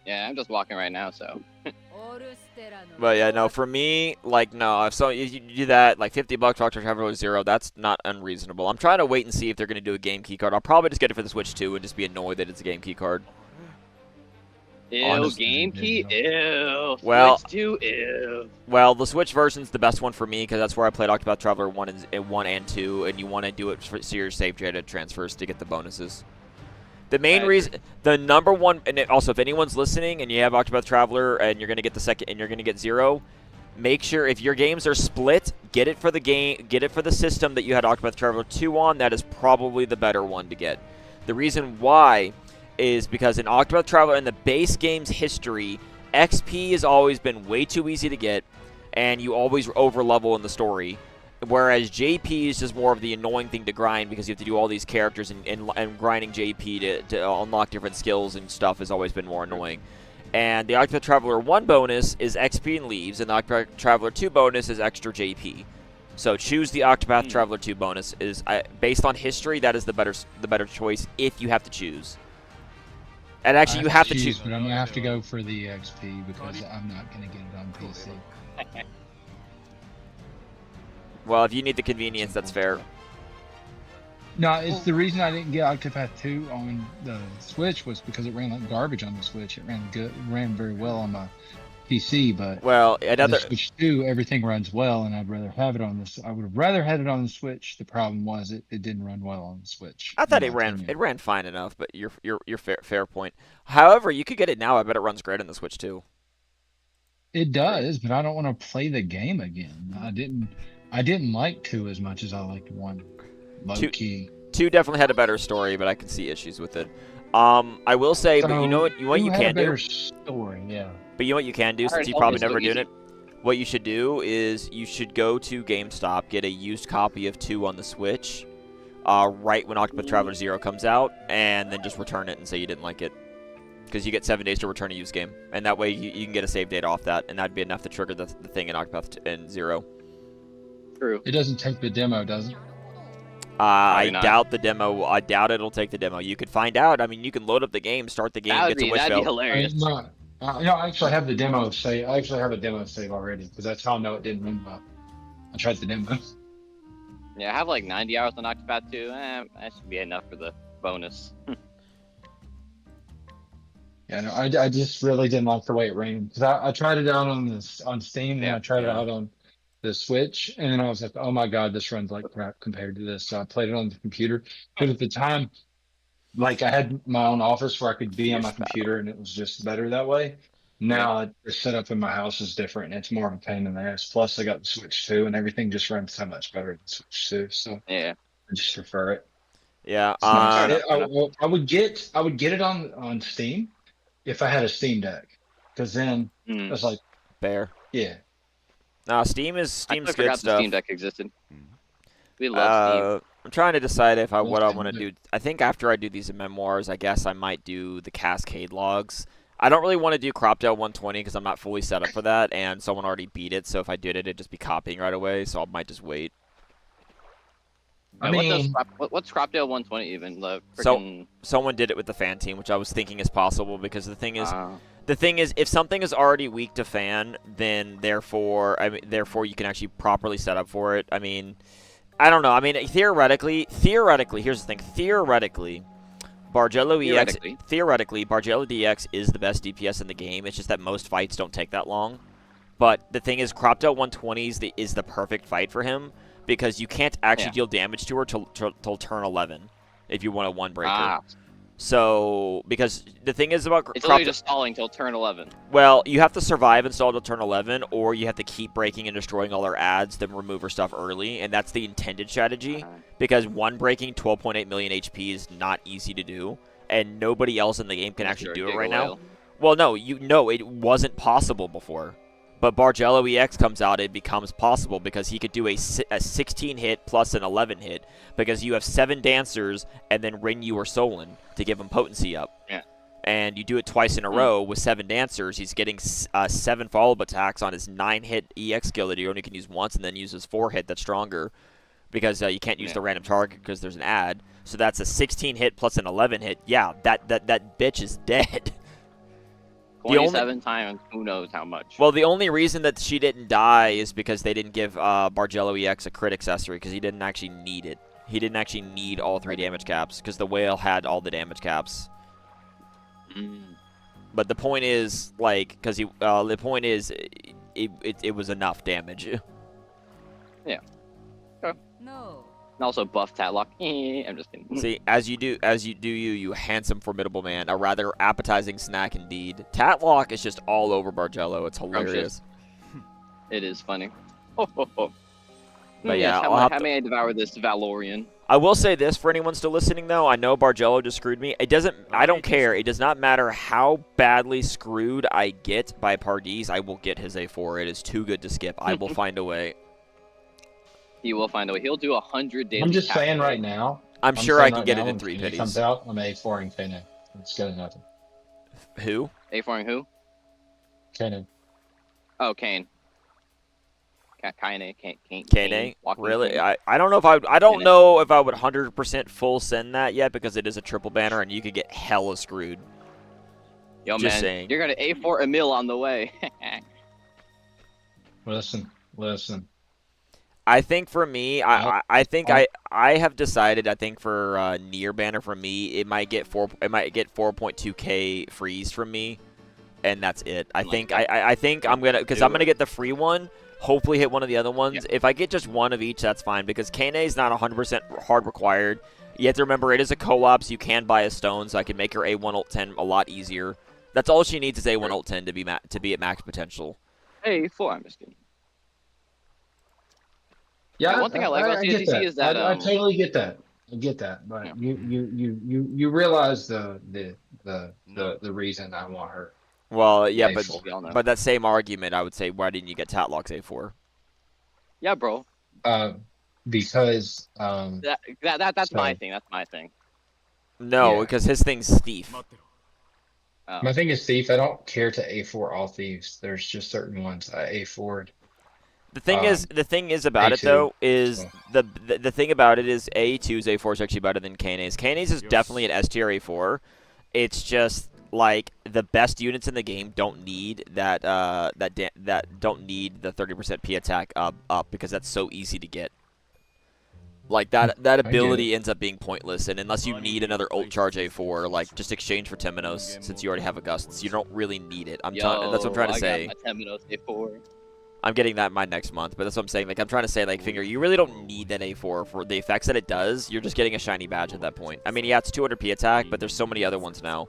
I'm just walking right now, so. But yeah, no, for me, like, no, if you do that, like $50 Octopath Traveler 0, that's not unreasonable. I'm trying to wait and see if they're going to do a game key card. I'll probably just get it for the Switch 2 and just be annoyed that it's a game key card. Ew, Honestly, game key, ew. Well, Switch 2, ew. Well, the Switch version's the best one for me because that's where I played Octopath Traveler 1 and 2, and you want to do it so your save data transfers to get the bonuses. The main reason, the number one, and also if anyone's listening and you have Octopath Traveler and you're gonna get the second and you're gonna get 0, make sure if your games are split, get it for the system that you had Octopath Traveler 2 on. That is probably the better one to get. The reason why is because in Octopath Traveler, in the base game's history, XP has always been way too easy to get, and you always over-level in the story. Whereas JP is just more of the annoying thing to grind because you have to do all these characters and grinding JP to unlock different skills and stuff has always been more annoying. And the Octopath Traveler 1 bonus is XP and leaves, and the Octopath Traveler 2 bonus is extra JP. So choose the Octopath Traveler 2 bonus. Is based on history, that is the better choice if you have to choose. And actually, you have to choose. But I'm gonna have to go for the XP because I'm not gonna get it on PC. Well, if you need the convenience, that's fair. No, it's the reason I didn't get Octopath 2 on the Switch was because it ran like garbage on the Switch. It ran good, ran very well on my PC, but Well, the Switch 2, everything runs well, and I'd rather have it on this. I would have rather had it on the Switch. The problem was it didn't run well on the Switch. I thought it ran fine enough, but your fair point. However, you could get it now. I bet it runs great on the Switch too. It does, but I don't want to play the game again. I didn't like 2 as much as I liked 1. Low key. 2 definitely had a better story, but I can see issues with it. I will say, but you know what you can do. Story, yeah. But you know what you can do, since you probably never did it. What you should do is you should go to GameStop, get a used copy of 2 on the Switch, right when Octopath Traveler 0 comes out, and then just return it and say you didn't like it. Because you get 7 days to return a used game, and that way you can get a save date off that, and that'd be enough to trigger the thing in Octopath and 0. True. It doesn't take the demo, does it? I doubt the demo. I doubt it'll take the demo. You could find out. I mean, you can load up the game, start the game, get to that'd be Wishville. hilarious. I actually have the demo save. I actually have a demo save already because that's how I know it didn't run well. I tried the demo. Yeah, I have like 90 hours on Octopath 2. That should be enough for the bonus. Yeah, no, I just really didn't like the way it ran because I tried it out on Steam and I tried it out on the Switch, and then I was like, oh my god, this runs like crap compared to this. So I played it on the computer. But at the time, like I had my own office where I could be on my computer, and it was just better that way. Now the setup in my house is different, and it's more of a pain in the ass. Plus, I got the Switch 2, and everything just runs so much better than Switch 2. So Yeah. I just prefer it. Yeah. I would get it on Steam if I had a Steam Deck, because then it's like Fair. yeah. No, Steam's I good forgot the stuff. Steam Deck existed. We love Steam. I'm trying to decide if what I Steam want to Deck. do. I think after I do these memoirs, I guess I might do the Cascade logs. I don't really want to do Cropdale 120 because I'm not fully set up for that, and someone already beat it. So if I did it, it'd just be copying right away. So I might just wait. I Yeah, mean, what's Cropdale 120 even? The So- freaking. Someone did it with the fan team, which I was thinking is possible because the thing is, if something is already weak to fan, then therefore you can actually properly set up for it. I mean, I don't know. I mean, theoretically, here's the thing. Theoretically, Bargello EX, Bargello DX is the best DPS in the game. It's just that most fights don't take that long. But the thing is, Cropdale 120 is the perfect fight for him because you can't actually deal damage to her till turn 11 if you want a one breaker. So, because the thing is about It's literally just stalling till turn 11. well, you have to survive and stall till turn 11, or you have to keep breaking and destroying all her ads, then remove her stuff early, and that's the intended strategy. Because one breaking 12.8 million HP is not easy to do, and nobody else in the game can actually do it right now. Well, no, it wasn't possible before. But Bargello EX comes out, it becomes possible because he could do a 16 hit plus an 11 hit because you have 7 dancers and then Rinyu or Solon to give him potency up. Yeah. And you do it twice in a row with 7 dancers. He's getting 7 follow-up attacks on his 9-hit EX skill that he only can use once and then uses 4-hit that's stronger because you can't use the random target because there's an ad. So that's a 16 hit plus an 11 hit. Yeah, that bitch is dead. 27 times, who knows how much. Well, the only reason that she didn't die is because they didn't give Bargello EX a crit accessory because he didn't actually need it. He didn't actually need all 3 damage caps because the whale had all the damage caps. But the point is, like, because the point is, it was enough damage. Yeah. Okay. No. And also buff Tatloch. I'm just kidding. See, as you do, you handsome, formidable man. A rather appetizing snack indeed. Tatloch is just all over Bargello. It's hilarious. It is funny. But yeah, how may I devour this Valorian? I will say this for anyone still listening, though. I know Bargello just screwed me. I don't care. It does not matter how badly screwed I get by Pardis. I will get his A4. It is too good to skip. I will find a way. He will find a way. He'll do 100 daily. I'm just caps saying a right day. now. I'm I'm sure I saying can right get now it in when 3 Kenny comes pitties. out, I'm A4ing Kenny. It's good enough. Who? A4ing who? Kenny. Oh, Kane. Kane. Kane? Walking Really? Kane. I don't know if I don't Kane. know if I would 100% full send that yet because it is a triple banner and you could get hella screwed. Yo, Just man, saying. you're gonna A4 Emil on the way. Listen. I think for me, I think I have decided. I think for near banner for me, it might get 4.2k freeze from me, and that's it. I think I think I'm gonna because I'm gonna get the free one. Hopefully hit one of the other ones. Yeah. If I get just one of each, that's fine because Kane is not 100% hard required. You have to remember it is a co-op, so you can buy a stone, so I can make her A1 ult 10 a lot easier. That's all she needs is A1 ult 10 to be at max potential. A4, I'm just kidding. Yeah, One thing I like about get CSGC that. is that I totally get that. I get that, but Yeah. you realize the reason I want her. Well, yeah, A4. We all know. but that same argument, I would say, why didn't you get Tatloch's A4? Yeah, bro. Because That's So- my thing. That's my thing. No, Yeah. because his thing's thief. my thing is thief. I don't care to A4 all thieves. There's just certain ones I A4'd. The thing is about it A2, though is so. the thing about it is A2's A4 is actually better than Kane's. Kane's is definitely an STR A4. It's just like the best units in the game don't need that don't need the 30% P attack up because that's so easy to get. Like that ability ends up being pointless, and unless you need another ult charge A4, like just exchange for Temenos since you already have Augustus, you don't really need it. That's what I'm trying to say. I got my Temenos A4. I'm getting that in my next month, but that's what I'm saying. Like, I'm trying to say, like, Finger, you really don't need that A4 for the effects that it does. You're just getting a shiny badge at that point. I mean, yeah, it's 200 P attack, but there's so many other ones now.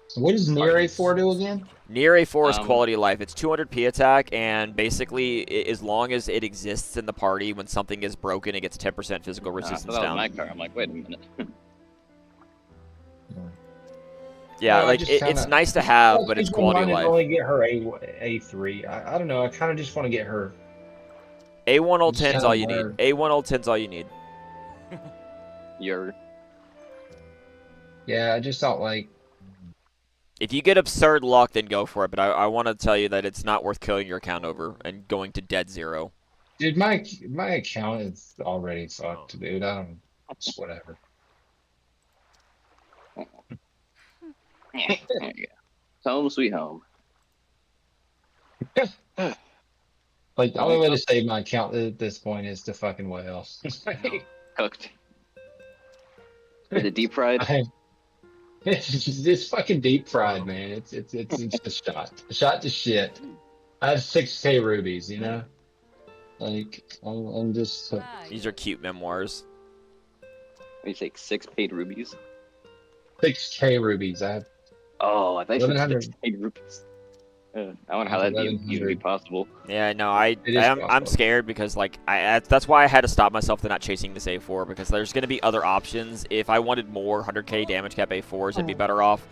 So what does near A4 do again? Near A4 is quality of life. It's 200 P attack, and basically, as long as it exists in the party, when something is broken, it gets 10% physical resistance that was down. my car. I'm like, wait a minute. Yeah, Well, like, it's nice to have, but it's quality of life. Only get her A3. I don't know. I kind of just want to get her. A1 ult Just 10's kinda all you need. where- A1 ult 10's all you need. You're Yeah, I just don't like. If you get absurd luck, then go for it, but I want to tell you that it's not worth killing your account over and going to dead zero. Dude, my account is already fucked, dude. I don't. It's whatever. there you go. Home sweet home. Like the only way to save my account at this point is to fucking whale. Cooked. The deep fried. It's fucking deep fried, man. It's a shot to shit. I have 6k rubies, you know. Like I'm just These are cute memoirs. You take 6 paid rubies. 6k rubies. I have Oh, I thought you said 1100. 6 paid rupees. I wonder how that'd even be 1100. possible. Yeah, no, It is I'm possible. scared because like that's why I had to stop myself to not chasing this A4 because there's gonna be other options. If I wanted more 100k damage cap A4s, I'd be better off.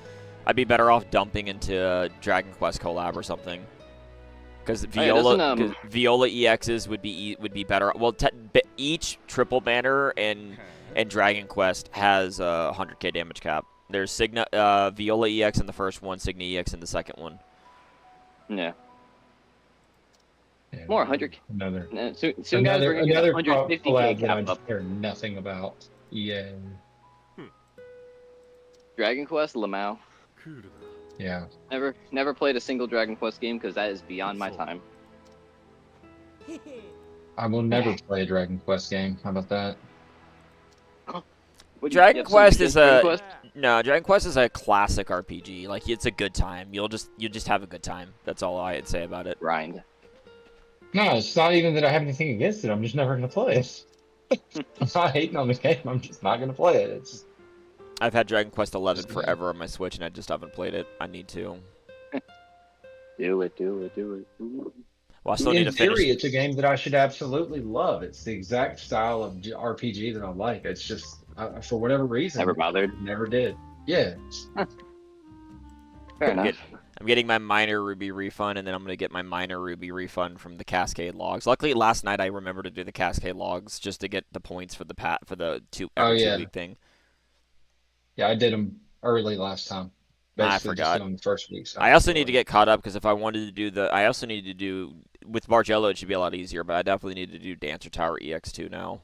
I'd be better off dumping into Dragon Quest collab or something. Because Viola EXs would be better. Well, each triple banner and Dragon Quest has a 100k damage cap. There's Viola EX in the first one, Signa EX in the second one. Yeah. Yeah, More 100. Another Soon guys, we're gonna get another 150k collab that I cap just up. care nothing about. Yeah, Dragon Quest, Lamau. yeah. Never played a single Dragon Quest game because that is beyond my time. I will never play a Dragon Quest game. How about that? Dragon Quest is Dragon a Quest? no. Dragon Quest is a classic RPG. Like it's a good time. You'll just have a good time. That's all I'd say about it. Grind. No, it's not even that I have anything against it. I'm just never gonna play it. I'm not hating on the game. I'm just not gonna play it. It's I've had Dragon Quest 11 forever on my Switch, and I just haven't played it. I need to. Do it. Well, I still need in to finish. theory, it's a game that I should absolutely love. It's the exact style of RPG that I like. It's just for whatever reason, Never bothered. Never did. Yeah. Fair enough. I'm getting my minor ruby refund, and then I'm gonna get my minor ruby refund from the Cascade logs. Luckily, last night I remembered to do the Cascade logs just to get the points for the Oh every yeah, 2 week thing. yeah. I did them early last time. I Basically, just forgot. doing the first week. So I also need to get caught up because if I wanted to do I also need to do with Bargello, it should be a lot easier. But I definitely need to do Dancer Tower EX2 now.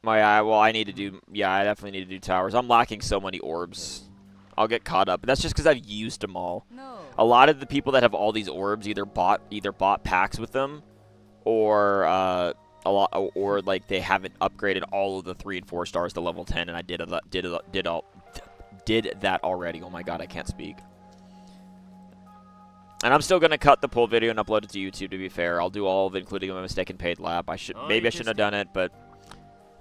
Oh, yeah, well, I need to do. Yeah, I definitely need to do towers. I'm lacking so many orbs. I'll get caught up. But that's just because I've used them all. A lot of the people that have all these orbs either bought packs with them, or or like they haven't upgraded all of the 3 and 4 stars to level 10. And I did that already. Oh my god, I can't speak. And I'm still gonna cut the pull video and upload it to YouTube. To be fair, I'll do all of it, including a mistaken paid lap. Maybe I shouldn't have done it, but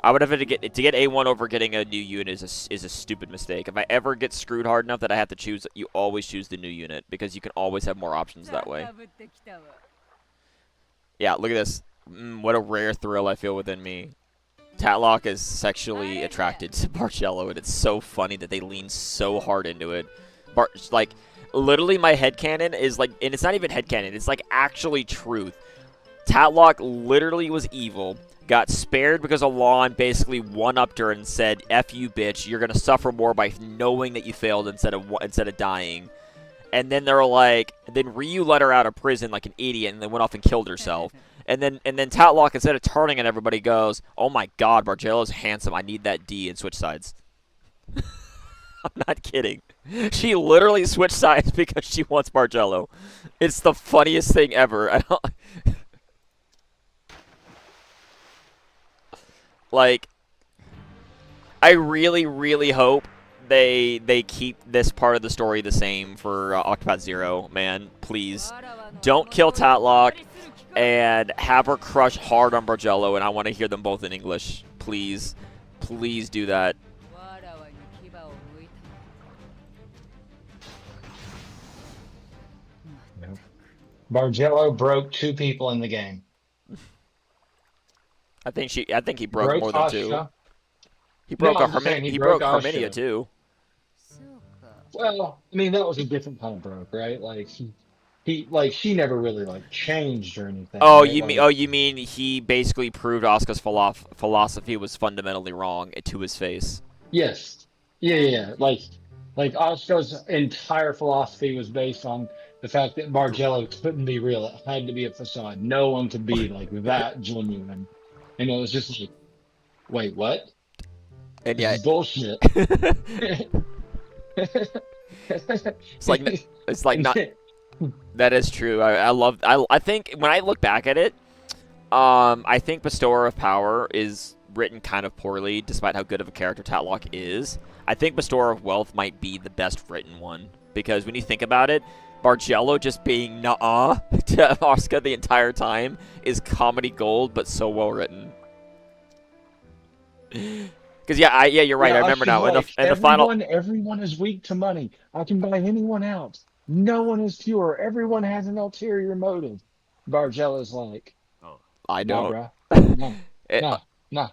I would have to get A1 over getting a new unit is a stupid mistake. If I ever get screwed hard enough that I have to choose, you always choose the new unit because you can always have more options that way. Yeah, look at this. What a rare thrill I feel within me. Tatloch is sexually attracted to Bargello, and it's so funny that they lean so hard into it. Like, literally my headcanon is like, and it's not even headcanon, it's like actually truth. Tatloch literally was evil, got spared because of law, and basically one-upped her and said, F you, bitch, you're going to suffer more by knowing that you failed instead of dying. And then they're like, then Ryu let her out of prison like an idiot and then went off and killed herself. And then Tatloch, instead of turning on everybody, goes, oh my god, Bargello's handsome, I need that D, and switch sides. I'm not kidding. She literally switched sides because she wants Bargello. It's the funniest thing ever. Like, I really, really hope they keep this part of the story the same for Octopath Zero, man. Please. Don't kill Tatloch and have her crush hard on Bargello, and I want to hear them both in English. Please. Please do that. Bargello broke 2 people in the game. I think he broke more than 2. Asha. He broke He broke broke Harmonia Asha. too. Well, I mean, that was a different kind of broke, right? Like she never really like changed or anything. Oh, right? you mean he basically proved Asuka's philosophy was fundamentally wrong to his face. Yes. Yeah. Like Asuka's entire philosophy was based on the fact that Bargello couldn't be real. It had to be a facade. No one could be like that genuine. And it was just like, wait, what? And This yeah, is bullshit. it's like not. That is true. I think when I look back at it, I think Bestower of Power is written kind of poorly, despite how good of a character Tatloch is. I think Bestower of Wealth might be the best written one because when you think about it, Bargello just being nuh-uh to Asuka the entire time is comedy gold, but so well written. Because yeah, you're right. I remember now. Like, in the final, everyone is weak to money. I can buy anyone out. No one is pure. Everyone has an ulterior motive. Bargello's like, I nah, don't. bruh. Nah.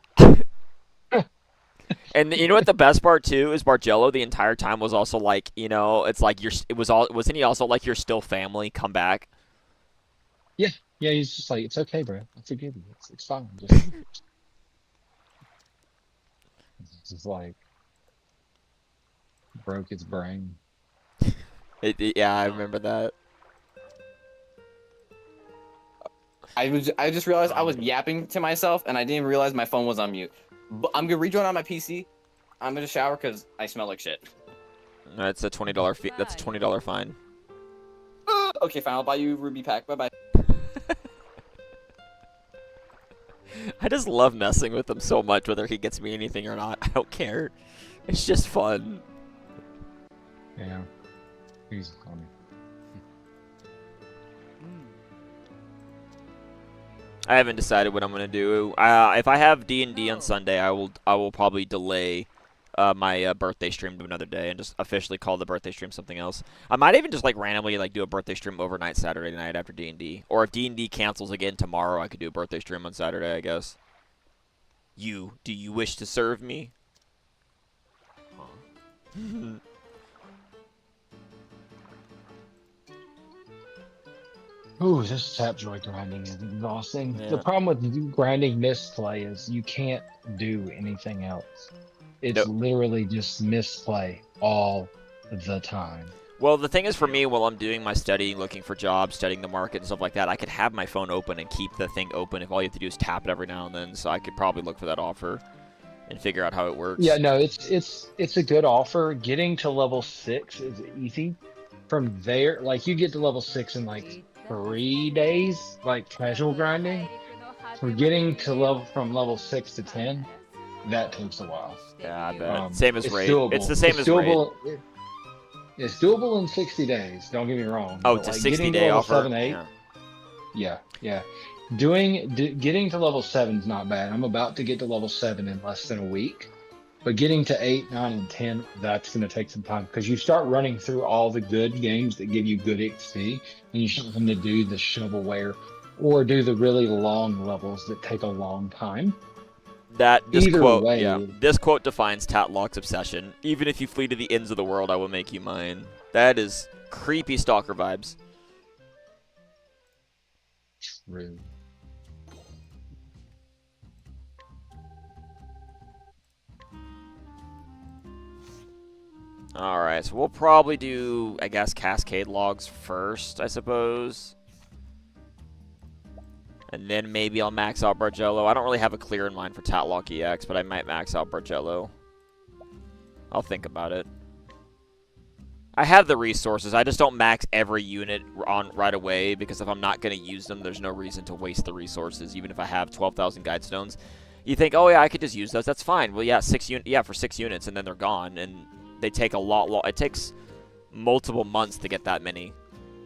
And you know what the best part too is Bargello the entire time was also like, you know, it's like wasn't he also like you're still family, come back? Yeah, he's just like, it's okay, bro. I forgive you. It's fine. Just it's just like broke his brain. Yeah, I remember that. I just realized I was yapping to myself and I didn't realize my phone was on mute. But I'm gonna rejoin on my PC. I'm gonna shower because I smell like shit. That's a $20 fee. That's a $20 fine. Okay, fine. I'll buy you a Ruby pack. Bye bye. I just love messing with him so much, whether he gets me anything or not. I don't care. It's just fun. Yeah, he's funny. I haven't decided what I'm gonna do. If I have D&D on Sunday, I will probably delay my birthday stream to another day and just officially call the birthday stream something else. I might even just like randomly like do a birthday stream overnight Saturday night after D&D. Or if D&D cancels again tomorrow, I could do a birthday stream on Saturday, I guess. Do you wish to serve me? Huh. Ooh, this Tapjoy grinding is exhausting. Yeah. The problem with grinding misplay is you can't do anything else. It's Nope. literally just misplay all the time. Well, the thing is for me, while I'm doing my studying, looking for jobs, studying the market and stuff like that, I could have my phone open and keep the thing open if all you have to do is tap it every now and then. So I could probably look for that offer and figure out how it works. Yeah, no, it's a good offer. Getting to level 6 is easy. From there, like you get to level 6 in like 3 days, like casual grinding. From getting to from level 6 to 10, that takes a while. Yeah, I bet. Same as It's raid. doable. It's the same as raid. It's doable in 60 days. Don't get me wrong. Oh, but, it's a like, getting to 60-day level offer? 7, 8, yeah. Getting to level 7 is not bad. I'm about to get to level 7 in less than a week. But getting to 8, 9, and 10, that's going to take some time because you start running through all the good games that give you good XP, and you start having to do the shovelware or do the really long levels that take a long time. This Either quote, way- yeah, this quote defines Tatloch's obsession. Even if you flee to the ends of the world, I will make you mine. That is creepy stalker vibes. True. Alright, so we'll probably do, I guess, Cascade Logs first, I suppose. And then maybe I'll max out Bargello. I don't really have a clear in mind for Tatloch EX, but I might max out Bargello. I'll think about it. I have the resources. I just don't max every unit on right away, because if I'm not going to use them, there's no reason to waste the resources, even if I have 12,000 guide stones. You think, oh yeah, I could just use those. That's fine. Well, yeah, for 6 units, and then they're gone, and they take a lot. It takes multiple months to get that many.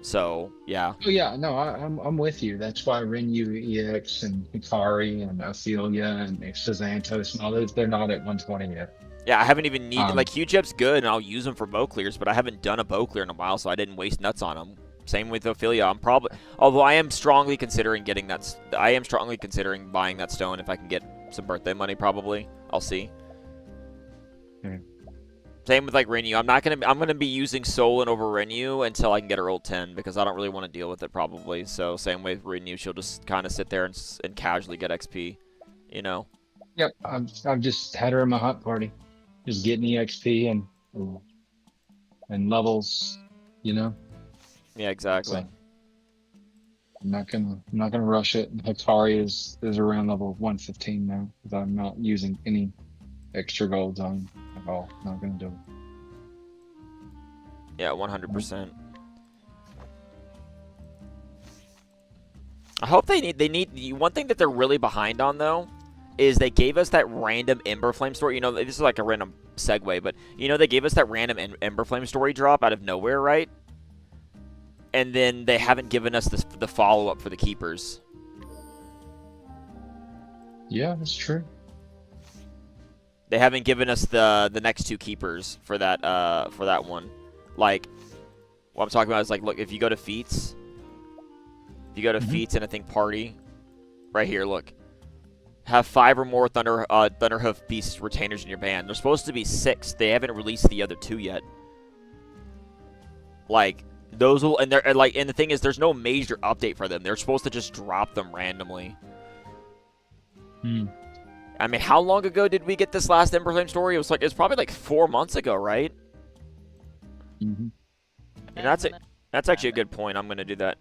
So yeah. Oh yeah, no, I'm with you. That's why Renu EX and Hikari and Ophelia and Xanthos and all those, they're not at 120 yet. Yeah, I haven't even needed like Q-Chip's good, and I'll use them for bow clears, but I haven't done a bow clear in a while, so I didn't waste nuts on them. Same with Ophelia. I'm probably, although I am strongly considering getting that. I am strongly considering buying that stone if I can get some birthday money. Probably, I'll see. Same with like Renu. I'm gonna be using Solon over Renu until I can get her ult 10 because I don't really want to deal with it probably. So same with Renu, she'll just kind of sit there and casually get XP, you know. Yep, I've just had her in my hunt party, just getting EXP and levels, you know. Yeah, exactly. So, I'm not gonna rush it. Hikari is around level 115 now because I'm not using any extra golds on at all. Not gonna do it. Yeah, 100%. I hope they need one thing that they're really behind on though is they gave us that random Ember Flame story. You know, this is like a random segue, but you know they gave us that random Ember Flame story drop out of nowhere, right? And then they haven't given us the follow-up for the keepers. Yeah, that's true. They haven't given us the next 2 keepers for that one. Like, what I'm talking about is like, look, if you go to feats, and I think party, right here, look, have 5 or more Thunderhoof Beast retainers in your band. There's supposed to be 6. They haven't released the other 2 yet. Like, those will, and they're like, and the thing is, there's no major update for them. They're supposed to just drop them randomly. I mean, how long ago did we get this last Ember Flame story? It's probably like 4 months ago, right? And that's actually a good point. I'm gonna do that.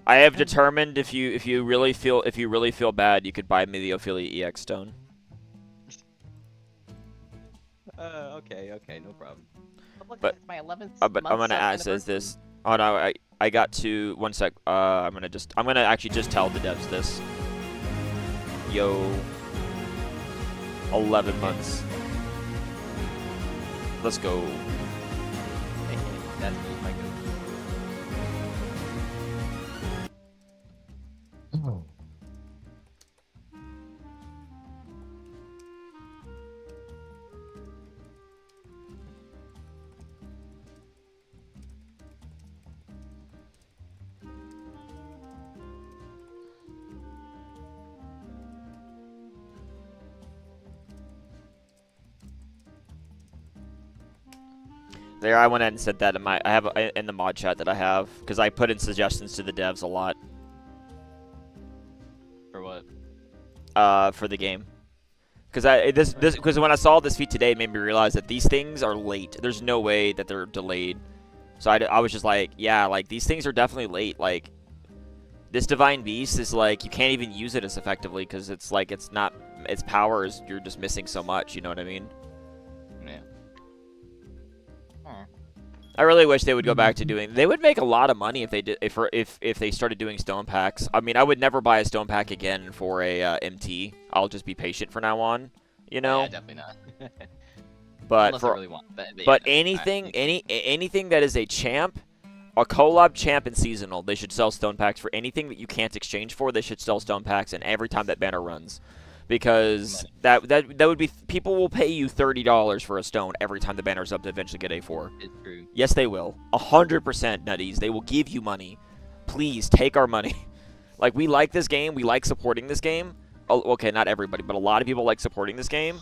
I have determined if you really feel bad, you could buy me the Ophelia EX stone. Okay, no problem. But my 11th but I'm gonna ask this. Oh no, I got to 1 sec. I'm gonna actually just tell the devs this. Yo, 11 months. Let's go. That's my go. Oh. There, I went ahead and said that in my. I have in the mod chat that I have because I put in suggestions to the devs a lot. For what? For the game. Because when I saw this feat today, it made me realize that these things are late. There's no way that they're delayed. So I was just like, yeah, like these things are definitely late. Like this Divine Beast is like you can't even use it as effectively because it's like its power is you're just missing so much. You know what I mean? Yeah. I really wish they would go back to doing. They would make a lot of money if they did if they started doing stone packs. I mean, I would never buy a stone pack again for a MT. I'll just be patient from now on. You know. Yeah, definitely not. But Unless I really want. But yeah, anything anything that is a champ, a collab champ and seasonal, they should sell stone packs for anything that you can't exchange for. They should sell stone packs, and every time that banner runs. Because that would be people will pay you $30 for a stone every time the banner's up to eventually get A4. It's true. Yes, they will. 100% nutties. They will give you money. Please take our money. Like we like this game. We like supporting this game. Oh, okay, not everybody, but a lot of people like supporting this game.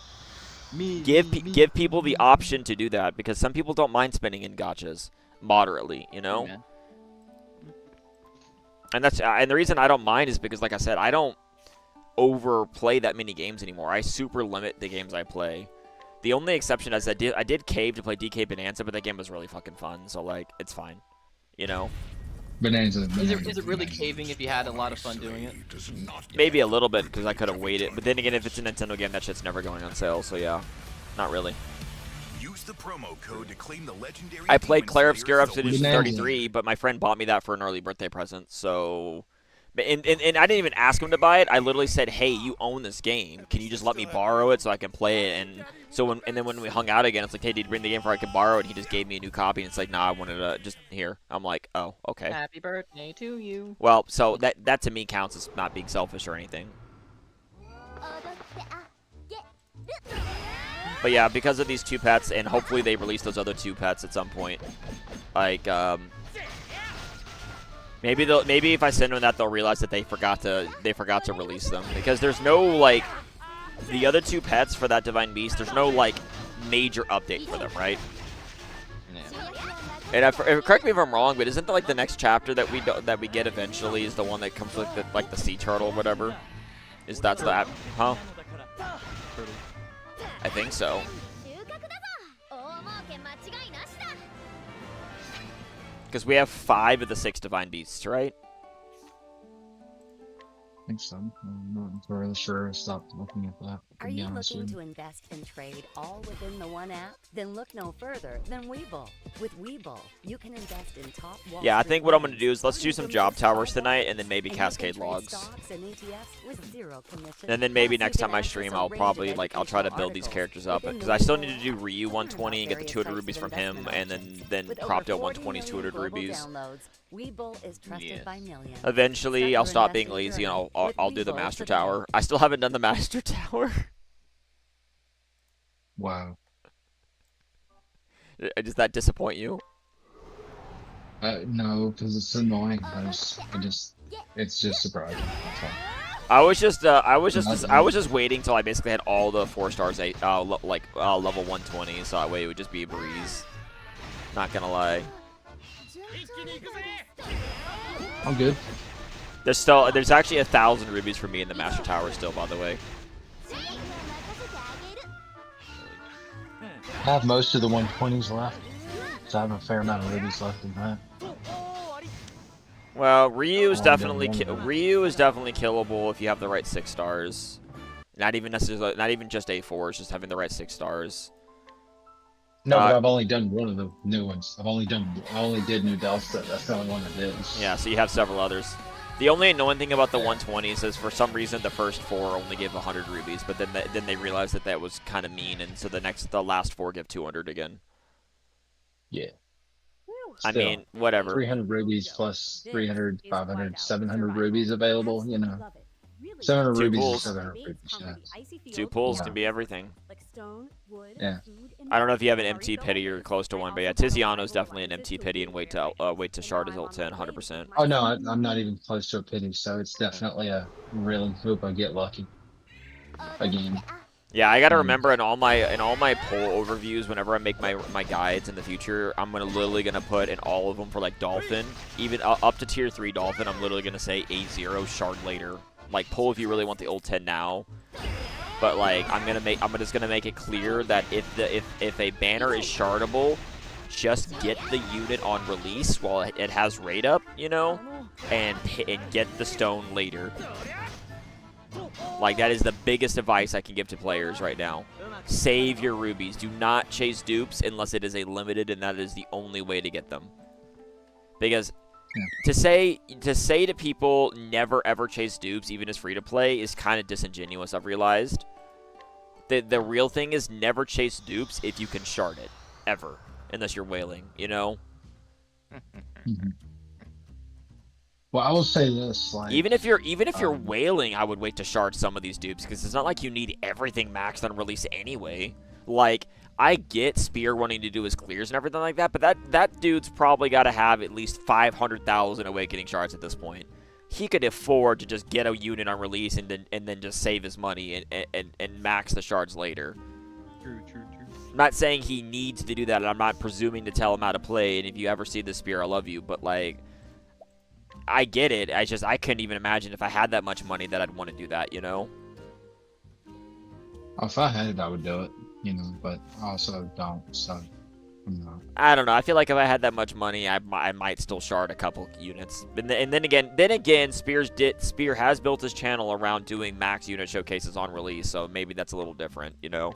Give people the option to do that because some people don't mind spending in gachas moderately. You know. Yeah. And the reason I don't mind is because, like I said, I don't overplay that many games anymore. I super limit the games I play. The only exception is I did Cave to play DK Bonanza, but that game was really fucking fun, so like it's fine. You know? Bonanza. Is it really caving if you had a lot of fun doing it? Maybe a little bit because I could have waited. But then again, if it's a Nintendo game, that shit's never going on sale, so yeah. Not really. Use the promo code to claim the legendary I played Demon Clair of Slayer Scarabs Edition Bonanza. 33, but my friend bought me that for an early birthday present, so and I didn't even ask him to buy it. I literally said, "Hey, you own this game. Can you just let me borrow it so I can play it?" And so then when we hung out again, it's like, "Hey, did you bring the game for I can borrow it?" And he just gave me a new copy, and it's like, "Nah, I wanted to just here." I'm like, "Oh, okay." Happy birthday to you. Well, so that to me counts as not being selfish or anything. But yeah, because of these two pets, and hopefully they release those other two pets at some point. Like, maybe if I send them that, they'll realize that they forgot to release them because there's no like the other two pets for that Divine Beast. There's no like major update for them, right? Yeah. And correct me if I'm wrong, but isn't like the next chapter that we get eventually is the one that comes with the sea turtle or whatever? That's the huh? I think so. Because we have 5 of the 6 Divine Beasts, right? I think so. I'm not really sure. I stopped looking at that. Are you looking to invest and trade all within the one app? Then look no further than Webull. With Webull, you can invest in top Wall Yeah, I Street think what I'm going to names, do is let's do some job towers tonight and then maybe and you can Cascade trade Logs. stocks and ETFs with zero commission. And then maybe Plus, next you can time I access stream, a I'll range probably of I'll try to educational build these articles characters up within because the I still Webull need to do Ryu 120 and get the 200 rubies from him, and then With Croptail over 40 120's 200 million global rubies. downloads, Webull is trusted Yes. by millions. Eventually, Start I'll your stop being investing lazy and journey I'll with do the Webull Master today. Tower. I still haven't done the Master Tower. Wow. Does that disappoint you? No, because it's annoying. It's just surprising. That's all. I was just waiting till I basically had all the 4 stars level 120, so that way it would just be a breeze. Not gonna lie. I'm good. There's actually 1,000 rubies for me in the Master Tower still, by the way. I have most of the 120s left, so I have a fair amount of rubies left in that. Well, Ryu is Oh, definitely no, no, no. killable if you have the right 6 stars. Not even necessarily, not even just A4s, just having the right 6 stars. No, but I've only done one of the new ones. I only did New Delta. That's the only one I did. Yeah, so you have several others. The only annoying thing about the 120s is for some reason the first 4 only give 100 rubies, but then they realized that was kind of mean, and so the last 4 give 200 again. Yeah. I Still, mean, whatever. 300 rubies plus 300, 500, 700 rubies available, you know. 700 Two rubies pulls. is 700 rubies, yeah. 2 pulls Yeah. can be everything. Yeah. I don't know if you have an MT pity or you're close to one, but yeah, Tiziano's definitely an MT pity and wait to shard his ult 10, 100%. Oh no, I'm not even close to a pity, so it's definitely a really hope I get lucky again. Yeah, I gotta remember in all my poll overviews, whenever I make my guides in the future, I'm literally gonna put in all of them for like Dolphin, even up to tier 3 Dolphin. I'm literally gonna say A0 shard later. Like pull if you really want the ult 10 now, but like I'm just gonna make it clear that if a banner is shardable, just get the unit on release while it has raid up, you know, and get the stone later. Like, that is the biggest advice I can give to players right now. Save your rubies. Do not chase dupes unless it is a limited, and that is the only way to get them. Because to say to people, never ever chase dupes, even as free-to-play, is kind of disingenuous, I've realized. The real thing is never chase dupes if you can shard it. Ever. Unless you're whaling, you know? Well, I will say this, like Even if you're whaling, I would wait to shard some of these dupes because it's not like you need everything maxed on release anyway. Like, I get Spear wanting to do his clears and everything like that, but that dude's probably got to have at least 500,000 awakening shards at this point. He could afford to just get a unit on release and then just save his money and max the shards later. True. I'm not saying he needs to do that, and I'm not presuming to tell him how to play. And if you ever see the Spear, I love you, but like, I get it. I couldn't even imagine if I had that much money that I'd want to do that, you know? if I had it, I would do it, you know, but I also don't, so I'm not. I don't know. I feel like if I had that much money, I might still shard a couple units. And then again, Spear has built his channel around doing max unit showcases on release, so maybe that's a little different, you know?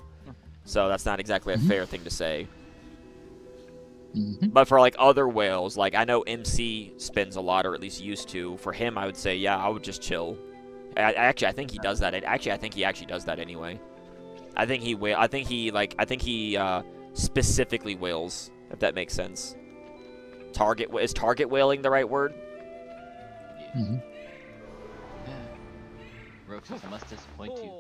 So that's not exactly a fair thing to say. But for like other whales, like I know MC spends a lot, or at least used to. For him, I would say, yeah, I would just chill. I think he does that. Actually, I think he actually does that anyway. I think he specifically whales, if that makes sense. Is target whaling the right word? Roach, I must disappoint you.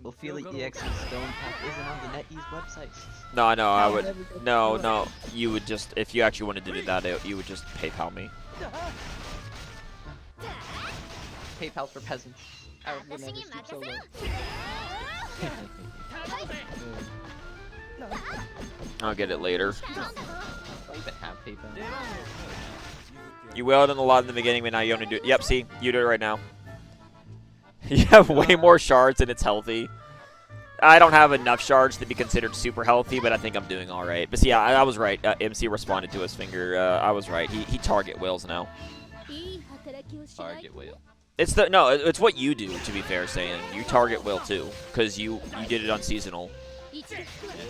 Ophelia EX's Stone Pack isn't on the NetEase website. No, I know. I would. No. You would just, if you actually wanted to do that, you would just PayPal me. PayPal for peasants. I would never sleep so low. I'll get it later. Don't even have PayPal. You wailed in a lot in the beginning, but now you only do it. Yep, see? You do it right now. You have way more shards and it's healthy. I don't have enough shards to be considered super healthy, but I think I'm doing all right. But see, I was right. MC responded to his finger. I was right. He target whales now. Target whale. It's what you do, to be fair, saying. You target whale too, because you did it on seasonal.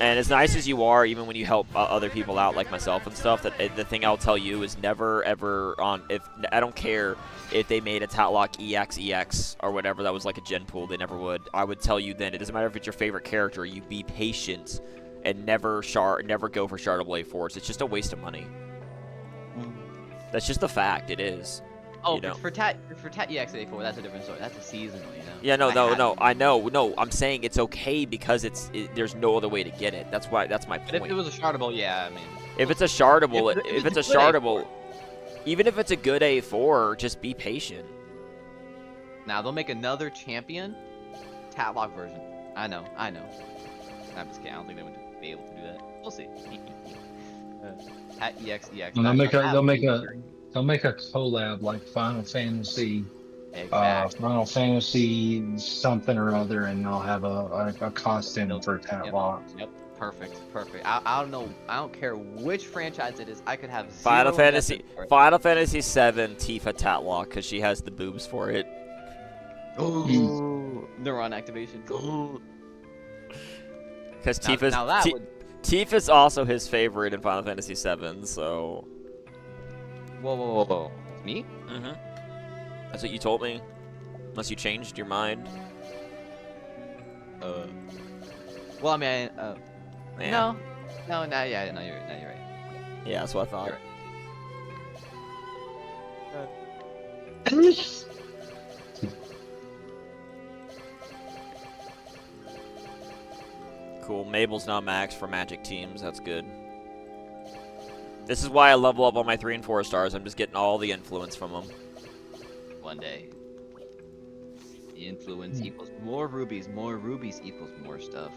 And as nice as you are, even when you help other people out like myself and stuff, the thing I'll tell you is never ever I don't care if they made a Tatloch EX or whatever that was like a gen pool, they never would. I would tell you then, it doesn't matter if it's your favorite character, you be patient and never go for shardable A4s. It's just a waste of money. That's just the fact. It is. Oh, you know? for Tat EX84, that's a different story. That's a seasonal, you know. Yeah, I know. No, I'm saying it's okay because there's no other way to get it. That's my point. But if it was a shardable, yeah, I mean. If it's a shardable, even if it's a good A4, just be patient. Now they'll make another champion Tatloch version. I know. I'm just kidding. I don't think they would be able to do that. We'll see. Tat EX. And they'll make a collab like Final Fantasy, Final Fantasy something or other, and they'll have a costume for Tatloch. Yep. Perfect. I don't know. I don't care which franchise it is. I could have Final Fantasy VII Tifa Tatloch because she has the boobs for it. Ooh, neuron activation. Because Tifa's also his favorite in Final Fantasy VII, so. Whoa. It's me? Mm-hmm. That's what you told me. Unless you changed your mind. Well, I mean, yeah. No, you're right. Yeah, that's what I thought. Cool. Mabel's now max for Magic teams. That's good. This is why I level up on my 3 and 4 stars. I'm just getting all the influence from them. One day. Influence equals more rubies. More rubies equals more stuff.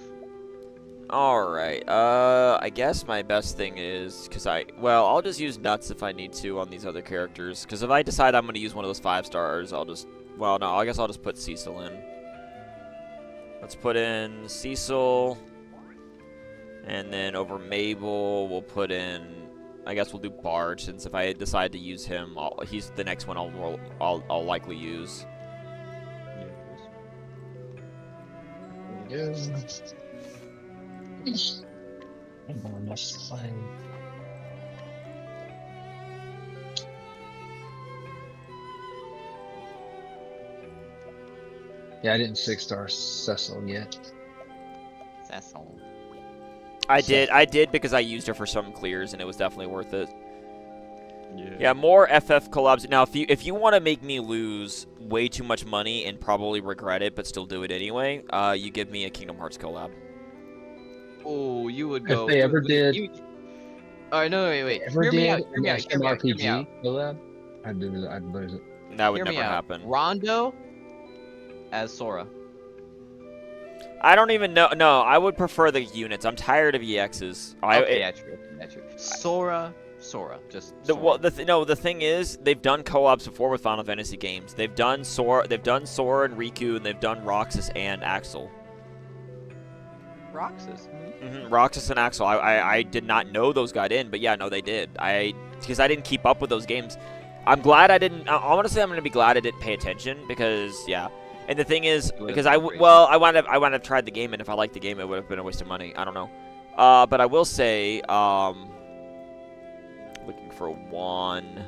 Alright, I guess my best thing is, well, I'll just use nuts if I need to on these other characters, because if I decide I'm going to use one of those 5 stars, well, no, I guess I'll just put Cecil in. Let's put in Cecil, and then over Mabel, we'll put in, I guess we'll do Bard, since if I decide to use him, he's the next one I'll likely use. Yeah, I didn't 6-star Cecil yet. Cecil. I did because I used her for some clears, and it was definitely worth it. Yeah, more FF collabs. Now, if you want to make me lose way too much money and probably regret it, but still do it anyway, you give me a Kingdom Hearts collab. Oh, you would go. If they ever did. Alright, no, wait. Ever Hear me did out. an RPG Hear me out. collab, I'd lose it. That would Hear me never out. happen. Rondo as Sora. I don't even know. No, I would prefer the units. I'm tired of EXs. Yeah, true. Sora. Just Sora. The thing is, they've done co-ops before with Final Fantasy games. They've done Sora and Riku, and they've done Roxas and Axel. Roxas. Roxas and Axel. I did not know those got in, but yeah, no, they did. Because I didn't keep up with those games. I'm glad I didn't. Honestly, I'm gonna be glad I didn't pay attention because yeah. And the thing is, because I wound up tried the game, and if I liked the game, it would have been a waste of money. I don't know. But I will say, looking for one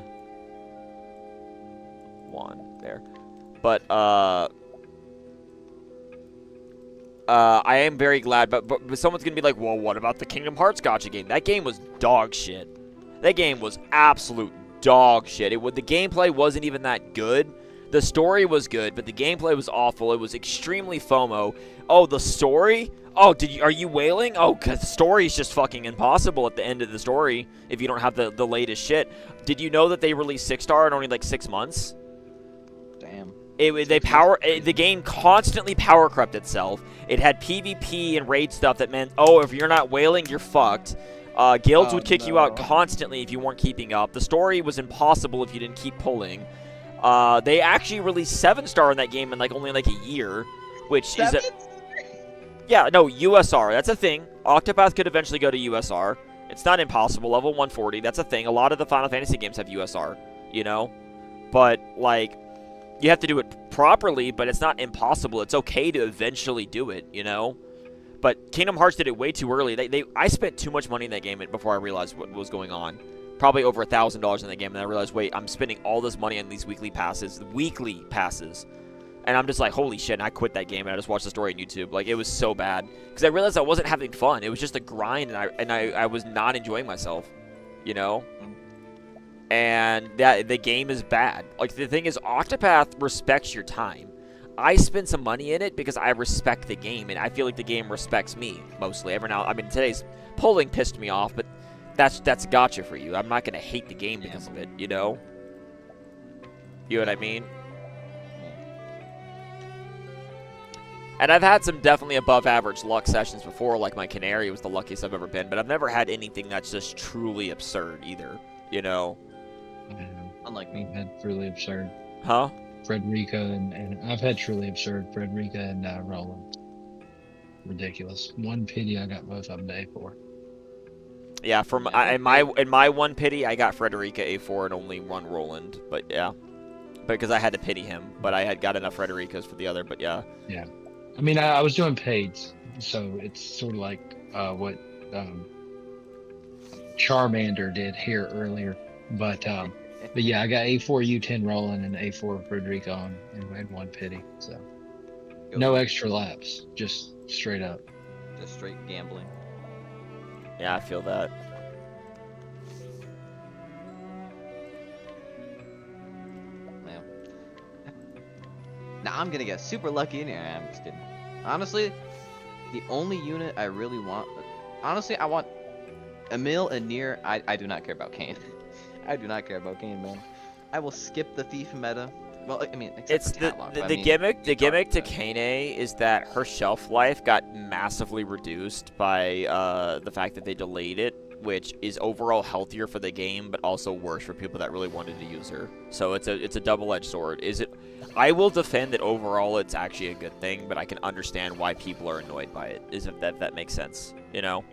there. But I am very glad. But someone's gonna be like, well, what about the Kingdom Hearts gacha game? That game was dog shit. That game was absolute dog shit. The gameplay wasn't even that good. The story was good, but the gameplay was awful. It was extremely FOMO. Oh, the story? Oh, are you wailing? Oh, because the story is just fucking impossible at the end of the story if you don't have the latest shit. Did you know that they released 6-star in only like 6 months? Damn. The game constantly power crept itself. It had PvP and raid stuff that meant, oh, if you're not wailing, you're fucked. Guilds would kick you out constantly if you weren't keeping up. The story was impossible if you didn't keep pulling. They actually released 7-star in that game in only a year, which is yeah, no, USR, that's a thing. Octopath could eventually go to USR. It's not impossible. Level 140, that's a thing. A lot of the Final Fantasy games have USR, you know? But, you have to do it properly, but it's not impossible. It's okay to eventually do it, you know? But Kingdom Hearts did it way too early. I spent too much money in that game before I realized what was going on. Probably over $1,000 in the game, and I realized, wait, I'm spending all this money on these weekly passes, and I'm just like, holy shit, and I quit that game, and I just watched the story on YouTube. It was so bad, because I realized I wasn't having fun. It was just a grind, and I was not enjoying myself, you know? And the game is bad. The thing is, Octopath respects your time. I spend some money in it because I respect the game, and I feel like the game respects me, mostly. Today's polling pissed me off, but that's gotcha for you. I'm not going to hate the game because of it, you know? You know what I mean? And I've had some definitely above average luck sessions before, like my Canary was the luckiest I've ever been, but I've never had anything that's just truly absurd either, you know? Unlike me. I've had truly absurd. Huh? Frederica and I've had truly absurd Frederica and Roland. Ridiculous. One pity I got both of them to A4. Yeah, in my one pity, I got Frederica A4 and only one Roland, but yeah. Because I had to pity him, but I had got enough Fredericas for the other, but yeah. Yeah. I was doing paids, so it's sort of like what Charmander did here earlier. But yeah, I got A4 U10 Roland and A4 Frederica on, and I had one pity, so. No extra laps, just straight up. Just straight gambling. Yeah, I feel that. Well. Now I'm gonna get super lucky in here. I'm just kidding. Honestly, the only unit I really want... Honestly, I want Emil and Nier. I do not care about Kane. I do not care about Kane, man. I will skip the Thief meta. Well, I mean, except It's for the Tatloch, the, but I the mean, gimmick. The it's dark, gimmick to but- Kane is that her shelf life got massively reduced by the fact that they delayed it, which is overall healthier for the game, but also worse for people that really wanted to use her. So it's a double-edged sword. Is it? I will defend that overall it's actually a good thing, but I can understand why people are annoyed by it. Is if that makes sense, you know?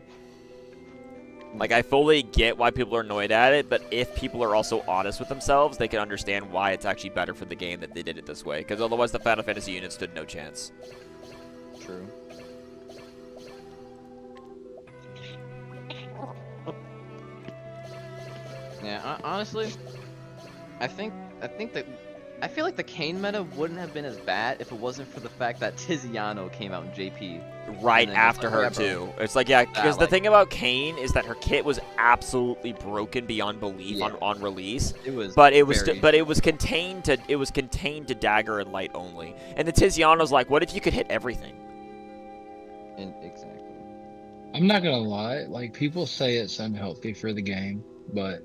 Like, I fully get why people are annoyed at it, but if people are also honest with themselves, they can understand why it's actually better for the game that they did it this way. Because otherwise, the Final Fantasy unit stood no chance. True. Yeah, honestly, I feel like the Kane meta wouldn't have been as bad if it wasn't for the fact that Tiziano came out in JP. Right And then after just her, like, too. It's like, yeah, because the like- thing about Kane is that her kit was absolutely broken beyond belief Yeah. on release. It was, But it was very- but it was contained to dagger and light only. And the Tiziano's like, what if you could hit everything? exactly. I'm not gonna lie, like people say it's unhealthy for the game, but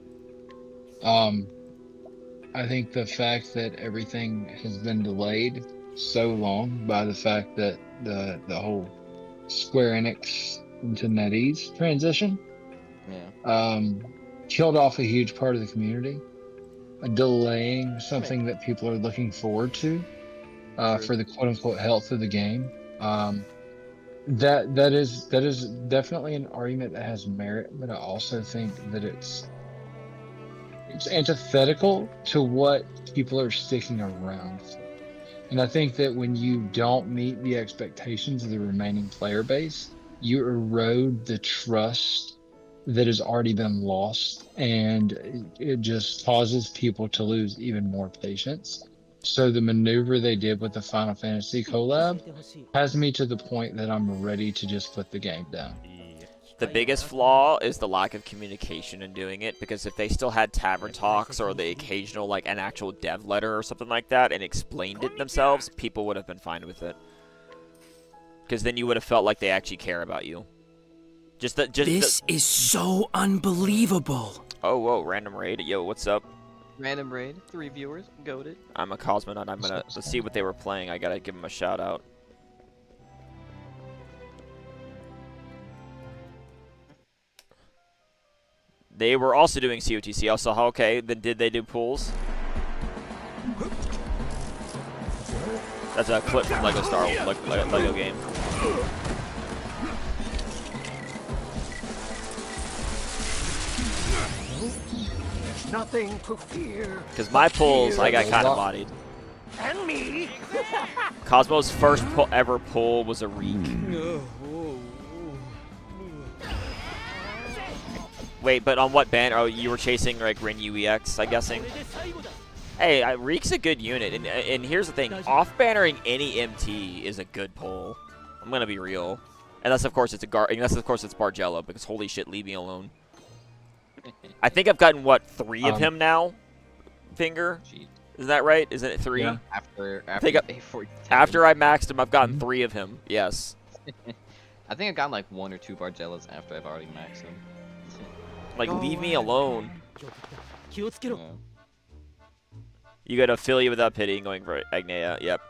I think the fact that everything has been delayed so long by the fact that the whole Square Enix into NetEase transition Yeah. killed off a huge part of the community, delaying something that people are looking forward to for the quote unquote health of the game. That is definitely an argument that has merit, but I also think that it's antithetical to what people are sticking around for. And I think that when you don't meet the expectations of the remaining player base, you erode the trust that has already been lost, and it just causes people to lose even more patience. So the maneuver they did with the Final Fantasy collab has me to the point that I'm ready to just put the game down. The biggest flaw is the lack of communication in doing it, because if they still had tavern talks or the occasional, like, an actual dev letter or something like that and explained it themselves, people would have been fine with it. Because then you would have felt like they actually care about you. This is so unbelievable. Oh, whoa, random raid. Yo, what's up? Random raid, 3 viewers, goated. I'm a Cosmonaut. I'm gonna, let's see what they were playing. I gotta give them a shout out. They were also doing COTC. Also, okay, then did they do pools? That's a clip from Lego Star Lego game. Nothing to fear. Because my pulls, I got kind of bodied. And me. Cosmo's first ever pull was a reek. Wait, but on what banner? Oh, you were chasing like Rin UEX, I'm guessing. Hey, Reek's a good unit, and here's the thing: off-bannering any MT is a good pull. I'm gonna be real, unless of course it's Bargello, because holy shit, leave me alone. I think I've gotten what 3 of him now. Finger, Jeez. is that right? Isn't it 3? Yeah. After A4, After I maxed him, I've gotten 3 of him. Yes. I think I've gotten like 1 or 2 Bargellos after I've already maxed them. Like, leave me alone. Yeah. You got Ophelia without pity going for Agnea. Yep.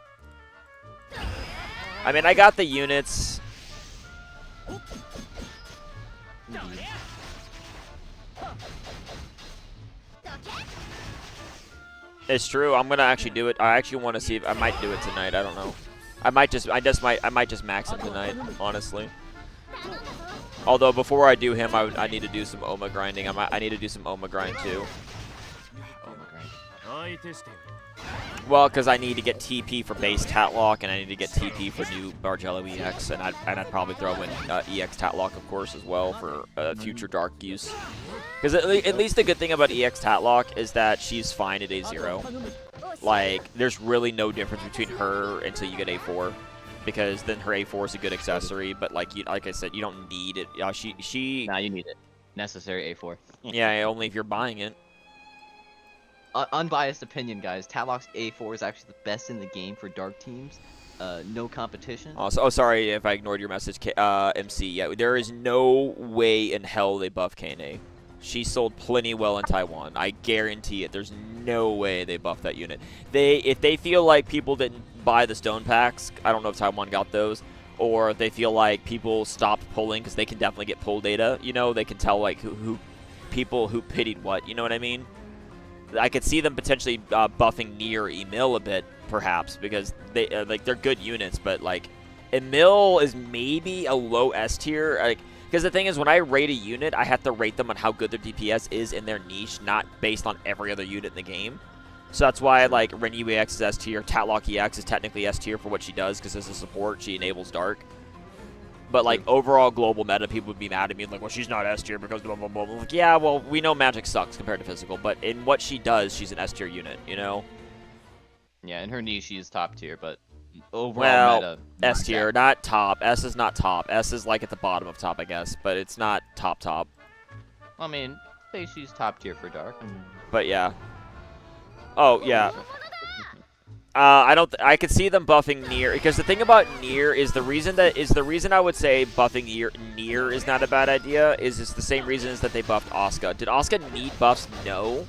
I mean, I got the units. It's true. I'm gonna actually do it. I actually want to see if I might do it tonight. I don't know. I might just max him tonight, honestly. Although before I do him, I need to do some Oma grinding. I need to do some Oma grind too. Oh my god. Well, because I need to get TP for base Tatloch, and I need to get TP for new Bargello EX, and I'd probably throw in EX Tatloch, of course, as well for future dark use. Because at least the good thing about EX Tatloch is that she's fine at A0. Like, there's really no difference between her until you get A4. Because then her A4 is a good accessory, but like I said, you don't need it. She. Nah, you need it. Necessary A4. Yeah, only if you're buying it. Unbiased opinion, guys. Tatloch's A4 is actually the best in the game for dark teams. No competition. Oh, sorry if I ignored your message, MC. Yeah, there is no way in hell they buff KNA. She sold plenty well in Taiwan. I guarantee it. There's no way they buffed that unit. If they feel like people didn't buy the stone packs, I don't know if Taiwan got those, or if they feel like people stopped pulling because they can definitely get pull data. You know, they can tell like who people who pitied what. You know what I mean? I could see them potentially buffing Nier Emil a bit, perhaps, because they they're good units, but like Emil is maybe a low S tier. Like, because the thing is, when I rate a unit, I have to rate them on how good their DPS is in their niche, not based on every other unit in the game. So that's why, like, Renyu EX is S tier, Tatloch EX is technically S tier for what she does, because as a support, she enables Dark. But, like, overall global meta, people would be mad at me, like, well, she's not S tier because blah, blah, blah. I'm like, yeah, well, we know magic sucks compared to physical, but in what she does, she's an S tier unit, you know? Yeah, in her niche, she is top tier, but overall meta, S tier, not top. S is not top. S is like at the bottom of top, I guess, but it's not top. I mean, say she's top tier for Dark. But yeah. Oh yeah. I could see them buffing Nier, because the thing about Nier is the reason I would say buffing Nier is not a bad idea is it's the same reason as that they buffed Asuka. Did Asuka need buffs? No.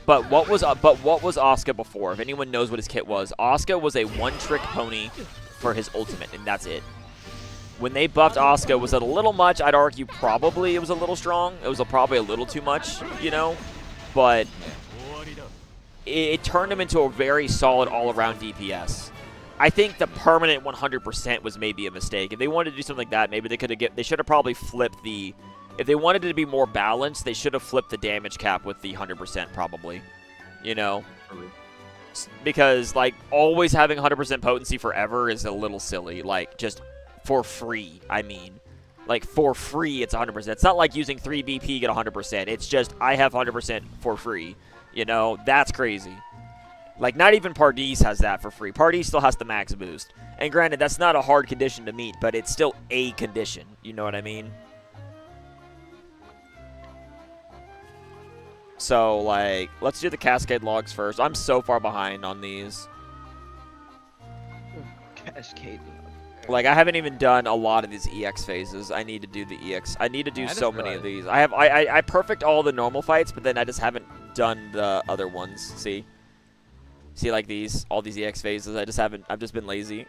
But what was Asuka before? If anyone knows what his kit was, Asuka was a one-trick pony for his ultimate, and that's it. When they buffed Asuka, was it a little much? I'd argue probably it was a little strong. It was probably a little too much, you know? But it turned him into a very solid all-around DPS. I think the permanent 100% was maybe a mistake. If they wanted to do something like that, maybe they should have probably flipped the... If they wanted it to be more balanced, they should have flipped the damage cap with the 100% probably. You know? Because, like, always having 100% potency forever is a little silly. Like, just for free, I mean. Like, for free, it's 100%. It's not like using 3 BP, get 100%. It's just, I have 100% for free. You know? That's crazy. Like, not even Pardis has that for free. Pardis still has the max boost. And granted, that's not a hard condition to meet, but it's still a condition. You know what I mean? So, like, let's do the Cascade logs first. I'm so far behind on these. Cascade log. Like, I haven't even done a lot of these EX phases. I need to do the EX. I need to do so many of these. I perfect all the normal fights, but then I just haven't done the other ones. See, like all these EX phases. I've just been lazy.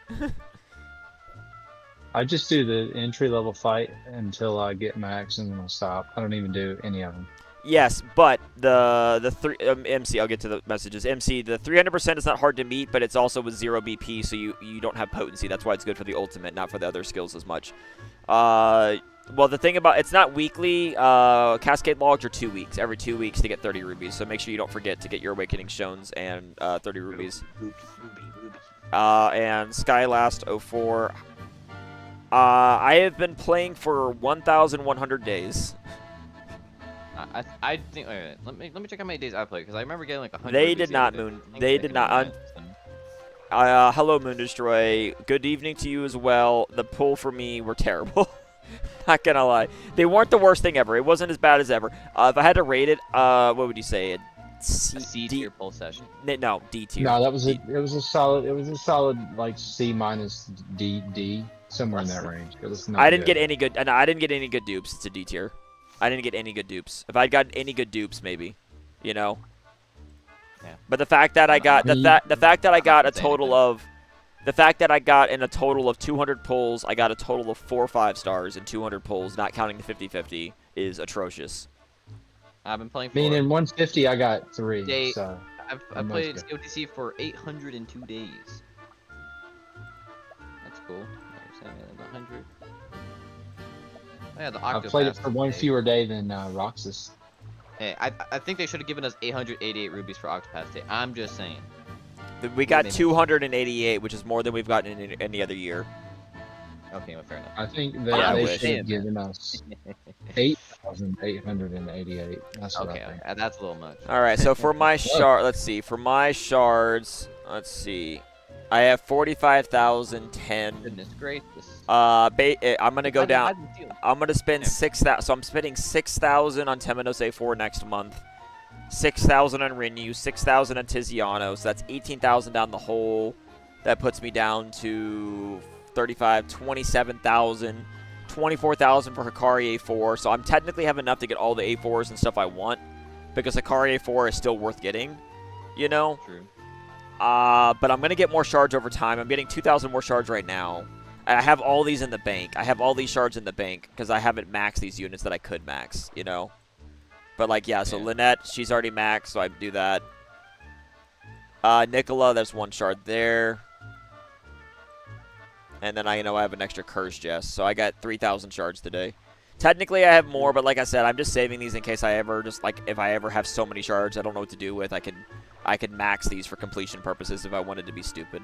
I just do the entry level fight until I get max, and then I'll stop. I don't even do any of them. Yes, but MC, I'll get to the messages. MC, the 300% is not hard to meet, but it's also with 0 BP, so you don't have potency. That's why it's good for the ultimate, not for the other skills as much. Well, the thing about it's not weekly. Cascade logs are 2 weeks. Every 2 weeks to get 30 rubies. So make sure you don't forget to get your Awakening Stones and 30 rubies. And Skylast 04. I have been playing for 1,100 days. I think. Wait, let me check how many days I played, because I remember getting like 100. They did not They did not. Hello, Moon Destroy. Good evening to you as well. The pull for me were terrible. Not gonna lie, they weren't the worst thing ever. It wasn't as bad as ever. If I had to rate it, what would you say? C tier pull session. No, D tier. No, it was a solid like C minus D somewhere in that range. It was not I didn't get any good, and I didn't get any good dupes. It's a D tier. I didn't get any good dupes. If I'd gotten any good dupes, maybe, you know. Yeah. But the fact that I got the fact that I got a total of in a total of 200 pulls, I got a total of 4 5-stars and 200 pulls, not counting the 50-50, is atrocious. I've been playing. I mean, in 150, I got 3. So I've played CotC for 802 days. That's cool. 100. Oh, yeah, the Octopath. I played it for one fewer day than Roxas. Hey, I think they should have given us 888 rubies for Octopath Day. I'm just saying. We got 288, which is more than we've gotten in any other year. Okay, well, fair enough. I think that they should have given us 8,888. That's what okay, I think. That's a little much. All right, so for my shard, let's see. For my shards, let's see. I have 45,010. Goodness gracious. I'm gonna go down. I'm gonna spend 6,000. So I'm spending 6,000 on Temenos A4 next month. 6,000 on Rinyu. 6,000 on Tiziano. So that's 18,000 down the hole. That puts me down to 35, 27,000. 24,000 for Hikari A4, so I'm technically have enough to get all the A4s and stuff I want, because Hikari A4 is still worth getting, you know? True. But I'm going to get more shards over time. I'm getting 2,000 more shards right now. I have all these in the bank. I have all these shards in the bank because I haven't maxed these units that I could max, you know? But, like, yeah, so Lynette, she's already maxed, so I do that. Nicola, there's 1 shard there. And then I have an extra Curse Jess, so I got 3,000 shards today. Technically, I have more, but like I said, I'm just saving these in case I ever if I ever have so many shards I don't know what to do with. I could max these for completion purposes if I wanted to be stupid.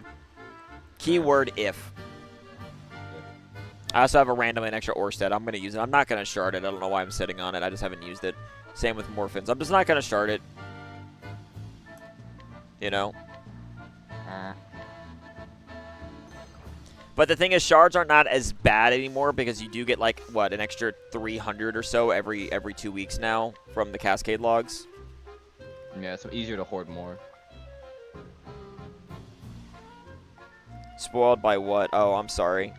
Keyword if. I also have a random and extra Orsted. I'm going to use it. I'm not going to shard it. I don't know why I'm sitting on it. I just haven't used it. Same with Morphins. I'm just not going to shard it. You know? But the thing is, shards are not as bad anymore because you do get, like, what, an extra 300 or so every 2 weeks now from the Cascade logs. Yeah, it's easier to hoard more. Spoiled by what? Oh, I'm sorry.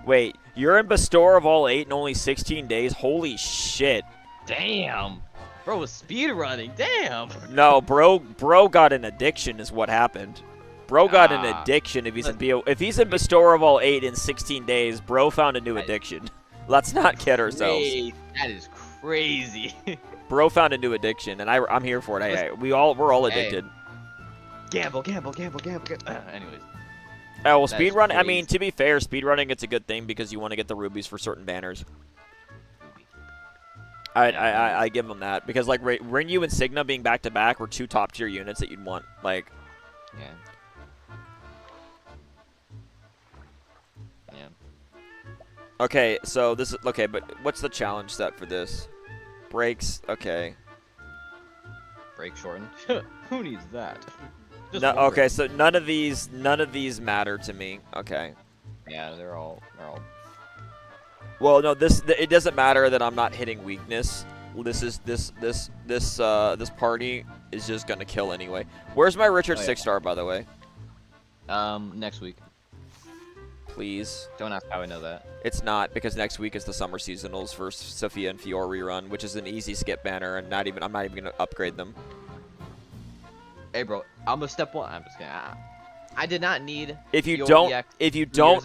Wait, you're in Bestower of all 8 in only 16 days? Holy shit. Damn! Bro was speedrunning, damn! No, bro got an addiction is what happened. Bro got an addiction if he's in Bestower of all 8 in 16 days, bro found a new addiction. Let's not kid ourselves. Wait, that is crazy. Bro found a new addiction, and I'm here for it. We're all addicted. Gamble. Anyways. Oh, well, speedrunning, I mean, to be fair, speedrunning, it's a good thing because you want to get the rubies for certain banners. I give them that. Because, like, Rinyu and Signa being back-to-back were 2 top-tier units that you'd want. Like, yeah. Okay, so this is... Okay, but what's the challenge set for this? Breaks, okay. Break shortened? Who needs that? No, okay, so none of these matter to me. Okay. Yeah, they're all. Well, no, it doesn't matter that I'm not hitting weakness. This party is just gonna kill anyway. Where's my Richard 6-star, by the way? Next week. Please. Don't ask how I know that. It's not, because next week is the summer seasonals for Sophia and Fior rerun, which is an easy skip banner, and I'm not even gonna upgrade them. Hey, bro, I'm a step 1. I'm just kidding. I did not need. If you don't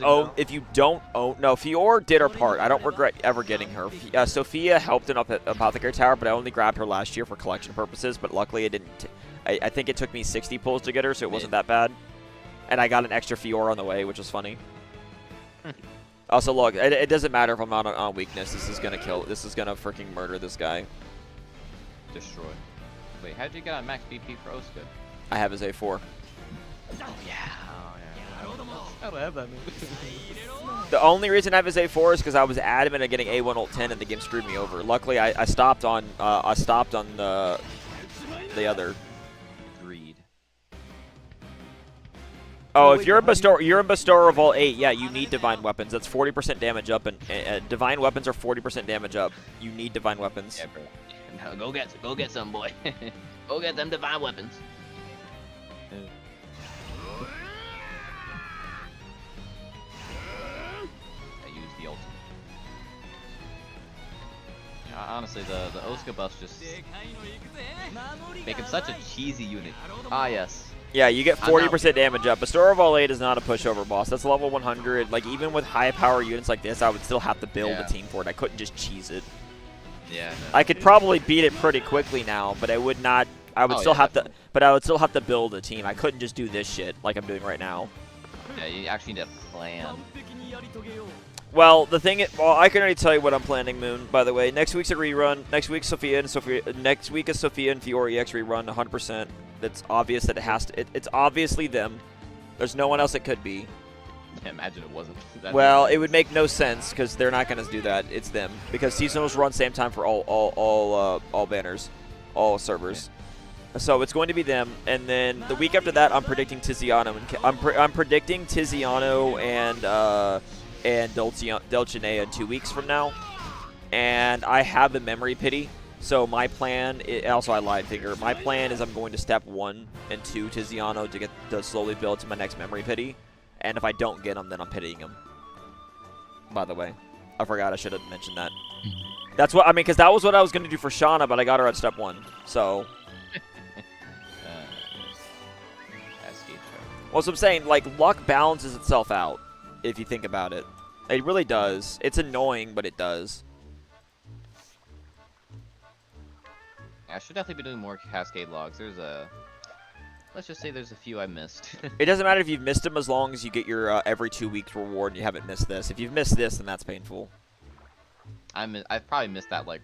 own, no, Fior did her part. I don't regret ever getting her. Sophia helped in Apothecary Tower, but I only grabbed her last year for collection purposes. But luckily, it didn't. I think it took me 60 pulls to get her, so it wasn't that bad. And I got an extra Fior on the way, which was funny. Also, look, it doesn't matter if I'm not on weakness. This is gonna kill. This is gonna freaking murder this guy. Destroy. Wait, how'd you get on max BP for Osgood? I have his A4. Oh yeah. I don't have that move. The only reason I have his A4 is because I was adamant at getting A1 ult 10 and the game screwed me over. Luckily, I stopped on the other. Greed. Oh, if you're in Bestower of all 8, yeah, you need Divine Weapons. That's 40% damage up, and Divine Weapons are 40% damage up. You need Divine Weapons. Yeah, bro. Now go get some, boy. Go get them Divine Weapons. Honestly, the Oscar bus just make him such a cheesy unit. Ah, yes. Yeah, you get 40% damage up. Bestower of all 8 is not a pushover boss. That's level 100. Like, even with high power units like this, I would still have to build a team for it. I couldn't just cheese it. Yeah. No. I could probably beat it pretty quickly now, but I would not. I would still have to. But I would still have to build a team. I couldn't just do this shit like I'm doing right now. Yeah, you actually need a plan. Well, the thing is, I can already tell you what I'm planning, Moon. By the way, next week's a rerun. Next week, Next week is Sophia and Fior EX rerun, 100%. It's obvious that it has to. It's obviously them. There's no one else it could be. Yeah, imagine it wasn't. Well, it would make no sense because they're not going to do that. It's them because seasonals run same time for all banners, all servers. So it's going to be them, and then the week after that, I'm predicting Tiziano and I'm predicting Tiziano and Dulcinea 2 weeks from now. And I have the memory pity. So my plan, also I lied, figure. My plan is I'm going to step 1 and 2 Tiziano to slowly build to my next memory pity. And if I don't get him, then I'm pitying him. By the way. I forgot I should have mentioned that. That's what I mean, because that was what I was going to do for Shauna, but I got her at step 1. So. Well, so I'm saying, like, luck balances itself out, if you think about it. It really does. It's annoying, but it does. I should definitely be doing more cascade logs. There's a... Let's just say there's a few I missed. It doesn't matter if you've missed them as long as you get your every 2 weeks reward and you haven't missed this. If you've missed this, then that's painful. I've probably missed that, like...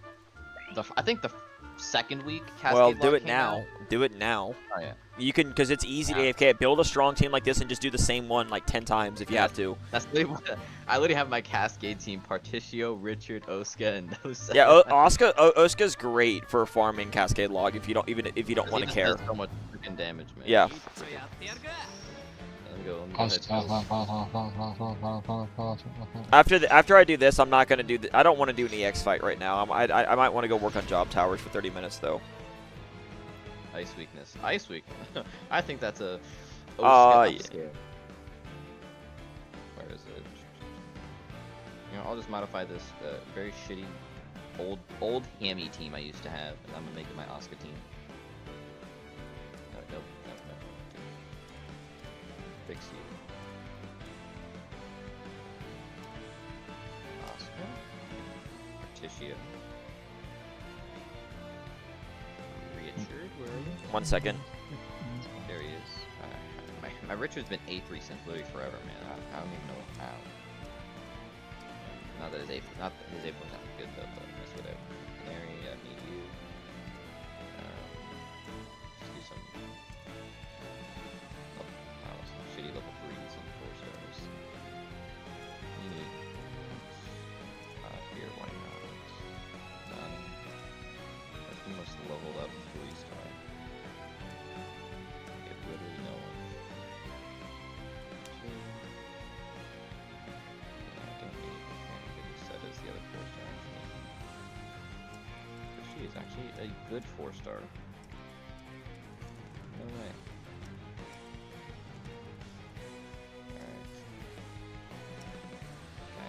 I think the second week cascade Well, log do it came now. out. Do it now. Oh, yeah. You can, because it's easy to AFK. Build a strong team like this and just do the same one like 10 times if you have to. That's literally what I literally have my cascade team: Particio, Richard, Oscar, and Nosa. Yeah, Oska's great for farming cascade log if you don't want to care. Does so much freaking damage, man. Yeah. After I do this, I'm not gonna do. I don't want to do an EX fight right now. I might want to go work on job towers for 30 minutes though. Ice weakness. Ice weak. I think that's a. Yeah. Where is it? You know, I'll just modify this very shitty old hammy team I used to have, and I'm gonna make it my Oscar team. Nope. Fix you. Oscar. Particio. Richard, where are you? 1 second. There he is. My Richard's been A3 since literally forever, man. I don't even know how. Not that his A4's not good though, but that's whatever. Larry, I need you. Let's do some shitty level 3s and 4 stars. You need here, why not? None. That's the most leveled up 3-star. Get literally no one. Set as the other 4-star. But she is actually a good 4-star. No way. Alright.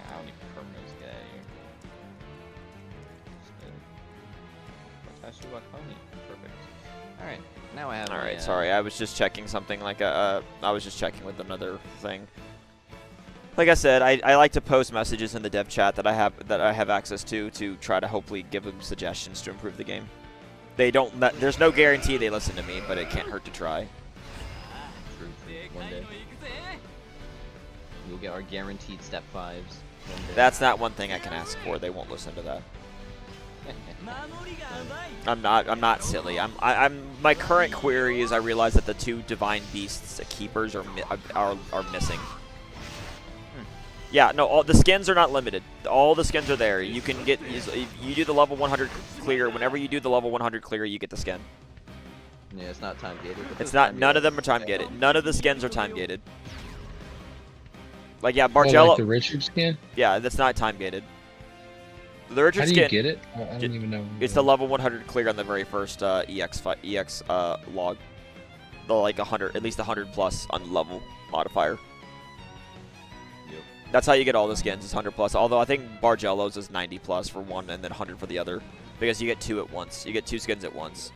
I don't need permanents guy here. Perfect. Alright, now I have. Alright, sorry. I was just checking something like I was just checking with another thing. Like I said, I like to post messages in the dev chat that I have access to try to hopefully give them suggestions to improve the game. They don't. There's no guarantee they listen to me, but it can't hurt to try. True. One day. We'll get our guaranteed step 5s. That's not one thing I can ask for. They won't listen to that. I'm not silly. My current query is I realize that the 2 divine beasts keepers are missing. Yeah, no, all the skins are not limited. All the skins are there. You can get you do the level 100 clear. Whenever you do the level 100 clear, you get the skin. Yeah, it's not time gated. It's not. None of them are time gated. None of the skins are time gated. Like, yeah, Bargello. Like the Richard skin? Yeah, that's not time gated. The Richard skin. How do you get it? I don't even know. It's the level 100 clear on the very first EX log. The like 100, at least 100 plus on the level modifier. Yep. That's how you get all the skins. It's 100 plus. Although I think Bargello's is 90 plus for one, and then 100 for the other, because you get 2 at once. You get 2 skins at once.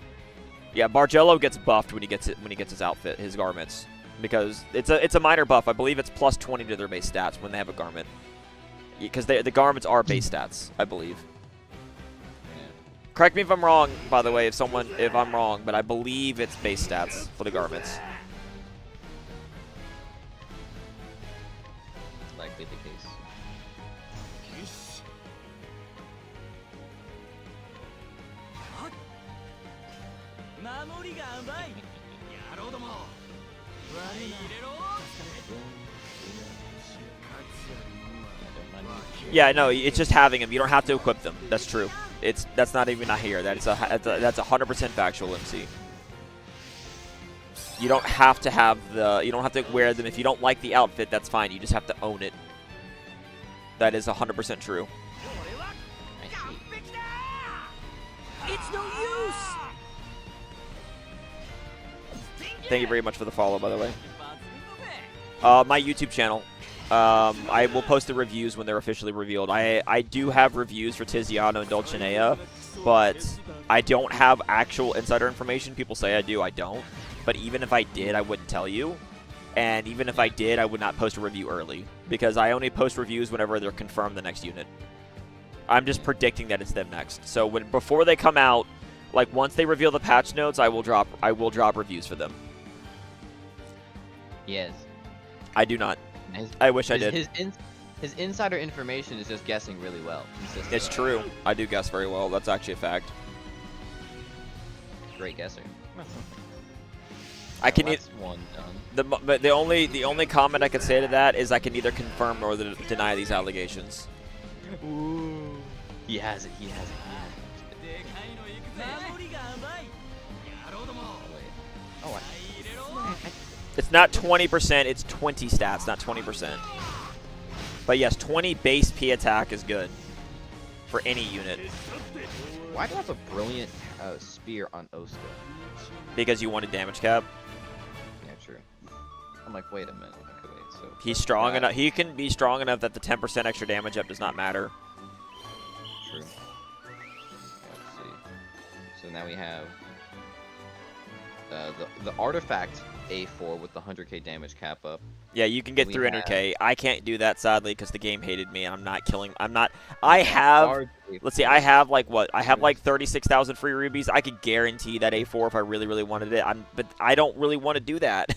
Yeah, Bargello gets buffed when he gets his outfit, his garments, because it's a minor buff. I believe it's plus 20 to their base stats when they have a garment. Because the garments are base stats, I believe. Yeah. Correct me if I'm wrong, by the way, if I'm wrong, but I believe it's base stats for the garments. Likely the case. Yeah, no, it's just having them. You don't have to equip them. That's true. That's not even here. That's 100% factual, MC. You don't have to have you don't have to wear them. If you don't like the outfit, that's fine. You just have to own it. That is 100% true. It's no use. Thank you very much for the follow, by the way. My YouTube channel. I will post the reviews when they're officially revealed. I do have reviews for Tiziano and Dulcinea, but I don't have actual insider information. People say I do, I don't. But even if I did, I wouldn't tell you. And even if I did, I would not post a review early, because I only post reviews whenever they're confirmed the next unit. I'm just predicting that it's them next. So before they come out, like once they reveal the patch notes, I will drop reviews for them. Yes. I do not. I wish I did. His insider information is just guessing really well. It's true. I do guess very well. That's actually a fact. Great guesser. I can that's one done. but the only comment I could say to that is I can neither confirm or deny these allegations. Ooh. He has it. He has it. Oh, It's not 20%, it's 20 stats, not 20%. But yes, 20 base P attack is good for any unit. Why do I have a brilliant spear on Oscar? Because you wanted damage cap. Yeah, true. I'm like, wait a minute. Okay, wait, so He's strong enough. He can be strong enough that the 10% extra damage up does not matter. True. Let's see. So now we have the artifact A4 with the 100k damage cap up. Yeah, you can get We 300k. I can't do that sadly because the game hated me. I'm not killing. I'm not. I have. Let's see. I have like what? I have like 36,000 free rubies. I could guarantee that A4 if I really, really wanted it. But I don't really want to do that.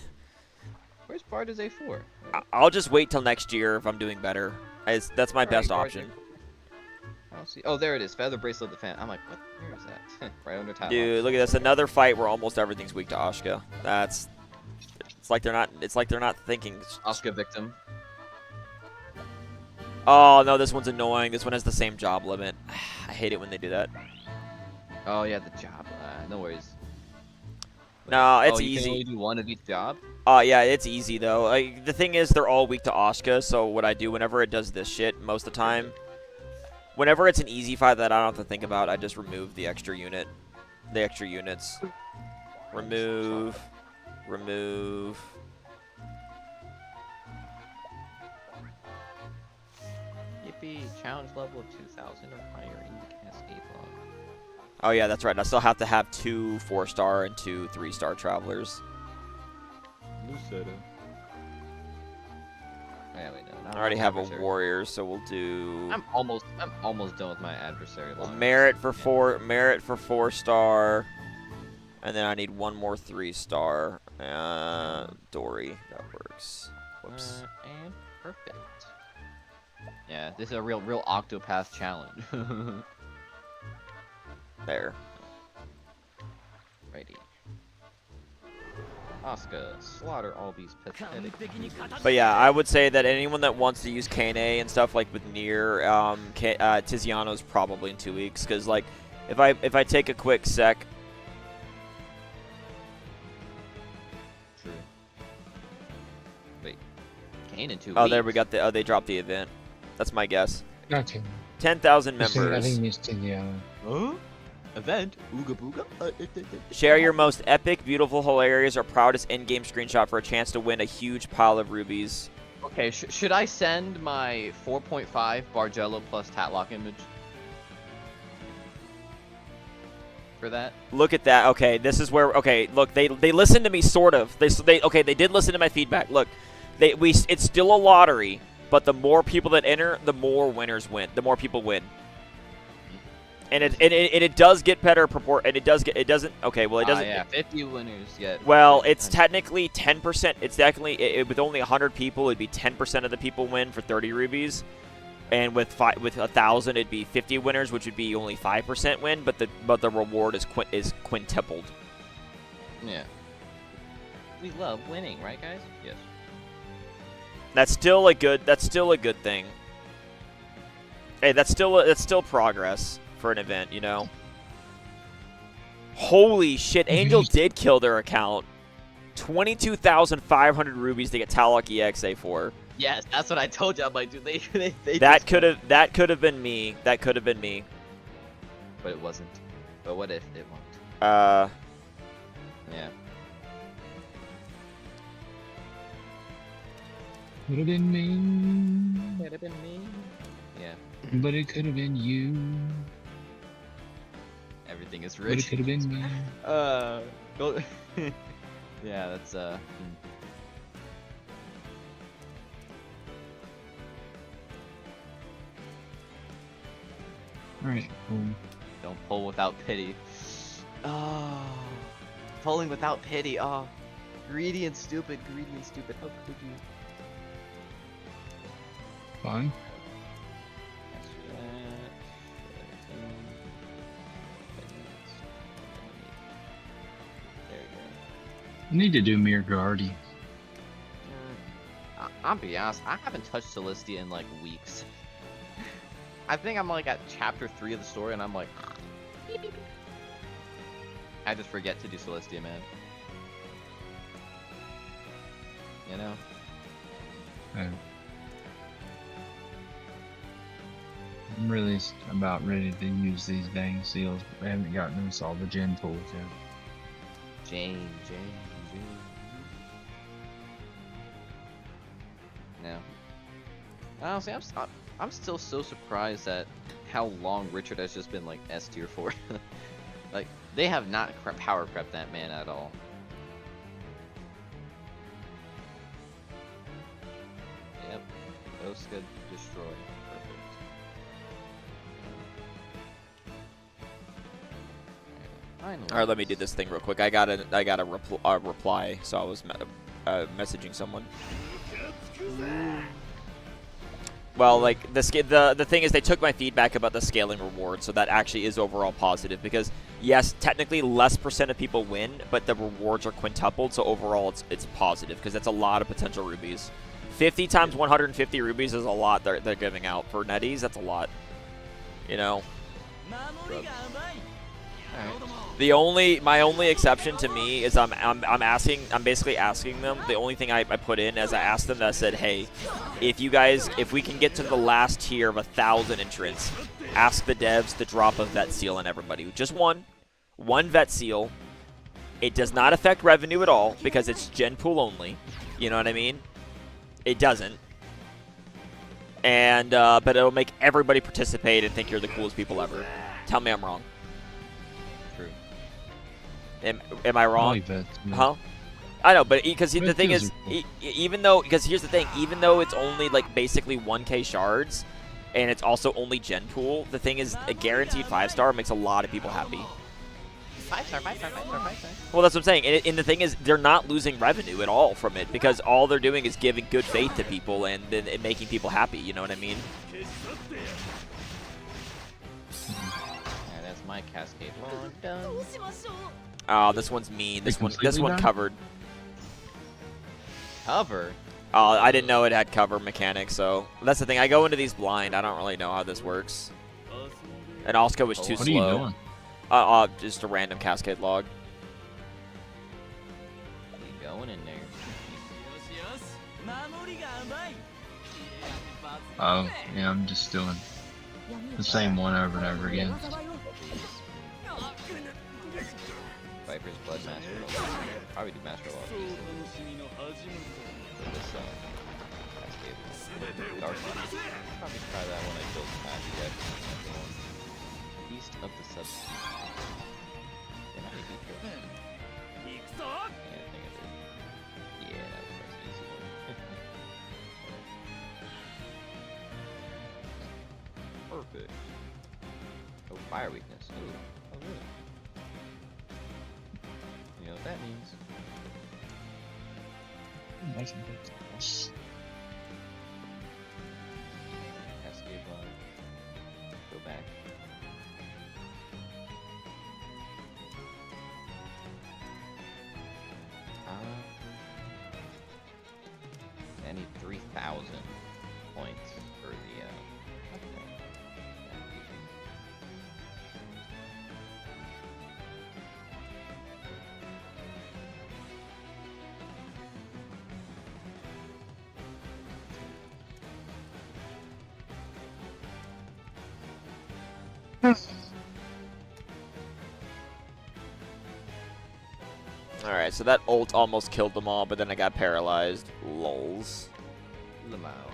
Where's Barda's A4? I'll just wait till next year if I'm doing better. That's my best option. I'll see. Oh, there it is. Feather Bracelet of the Fan. I'm like, what? Where is that? Right under Tatloch. Dude, look at this. Another fight where almost everything's weak to Ashka. That's. It's like they're not. It's like they're not thinking. Oscar victim. Oh no, this one's annoying. This one has the same job limit. I hate it when they do that. Oh yeah, the job. No worries. No, it's you easy. can only do one of each job. Yeah, it's easy though. Like, the thing is, they're all weak to Ashka. So what I do whenever it does this shit, most of the time, whenever it's an easy fight that I don't have to think about, I just remove the extra unit, the extra units. Remove. Remove. Yippee! Challenge level of 2,000 or higher in the Cascade log. Oh yeah, that's right. I still have to have 2 4-star and 2 3-star travelers. Yeah, wait, no. I already have a warrior, so we'll do. I'm almost done with my adversary log. Merit for 4-star, and then I need 1 more 3-star. Dory, that works. Whoops. And perfect. Yeah, this is a real Octopath challenge. There. Righty. Oscar, slaughter all these pathetic. But yeah, I would say that anyone that wants to use Kane and stuff like with Nier, Tiziano's probably in 2 weeks, because like, if I take a quick sec. True. Wait, Kane in 2 weeks. Oh, there we got the. Oh, they dropped the event. That's my guess. Not too. 10,000 I think members. it's Tiziano. Huh? Event? Ooga booga? Share your most epic, beautiful, hilarious, or proudest in-game screenshot for a chance to win a huge pile of rubies. Okay, should I send my 4.5 Bargello plus Tatloch image? For that? Look at that. Okay, this is where. Okay, look, they listened to me sort of. They did listen to my feedback. Look, it's still a lottery, but the more people that enter, the more winners win. The more people win. And it does get better and it doesn't. Okay, well it doesn't. Yeah, 50 winners. Yeah. Well, it's technically 10%. It's definitely with only 100 people, it'd be 10% of the people win for 30 rubies, and with 1,000, it'd be 50 winners, which would be only 5% win. But the reward is quintupled. Yeah. We love winning, right, guys? Yes. That's still a good thing. Hey, that's still progress for an event, you know. Holy shit, Angel did kill their account. 22,500 rubies to get Tatloch EXA for. Yes, that's what I told you. I'm like, dude, they that could have been me. That could have been me. But it wasn't. But what if it won't? Yeah. Could have been me, Could have been me. Yeah, but it could have been you. everything is But it rich. could have been me. Go. Yeah, that's All right, cool. Don't pull without pity. Oh, pulling without pity. Oh, greedy and stupid. Greedy and stupid. How could you? Fine. There you go. I need to do Mere Guardy. I'll be honest, I haven't touched Celestia in like weeks. I think I'm like at chapter 3 of the story and I'm like, I just forget to do Celestia, man. You know? I'm really about ready to use these dang seals. I haven't gotten us all the gen pools yet. Jane. No. Honestly, I'm still so surprised at how long Richard has just been like S tier for. Like they have not power crept that man at all. Yep. Oska destroy. Perfect. Finally. All right, let me do this thing real quick. I got a reply, so I was messaging someone. Well, like the thing is, they took my feedback about the scaling reward, so that actually is overall positive. Because yes, technically less % of people win, but the rewards are quintupled, so overall it's positive because that's a lot of potential rubies. 50 times 150 rubies is a lot they're giving out for netties. That's a lot, you know. My only exception to me is I'm basically asking them. The only thing I put in is I asked them that I said, hey, if we can get to the last tier of 1,000 entrants, ask the devs to drop a vet seal on everybody. Just one vet seal. It does not affect revenue at all because it's gen pool only. You know what I mean? It doesn't. And but it'll make everybody participate and think you're the coolest people ever. Tell me I'm wrong. Am I wrong? Huh? I know, but because the thing is, because here's the thing, even though it's only like basically 1k shards, and it's also only gen pool, the thing is, a guaranteed 5-star makes a lot of people happy. 5-star. Well, that's what I'm saying, and the thing is, they're not losing revenue at all from it because all they're doing is giving good faith to people and making people happy. You know what I mean? Yeah, that's my cascade log done. Oh, this one's mean. This one covered. Cover? Oh, I didn't know it had cover mechanics, so that's the thing. I go into these blind. I don't really know how this works. And Oscar was too slow. What are you doing? Just a random cascade log. You going in there? Oh, yeah, I'm just doing the same one over and over again. Viper's Blood Master Log. Probably do Master Log. For this cascade. Dark one. Probably try that when I kill Smash yet. East of the sub. Yeah, I think I did. Yeah, that was an easy one. Perfect. Oh, fire weakness. Ooh. Oh, really? You know what that means. Cascade Log. Go back. I need 3,000 points for the okay. Alright, so that ult almost killed them all, but then I got paralyzed. Lols. Lamau.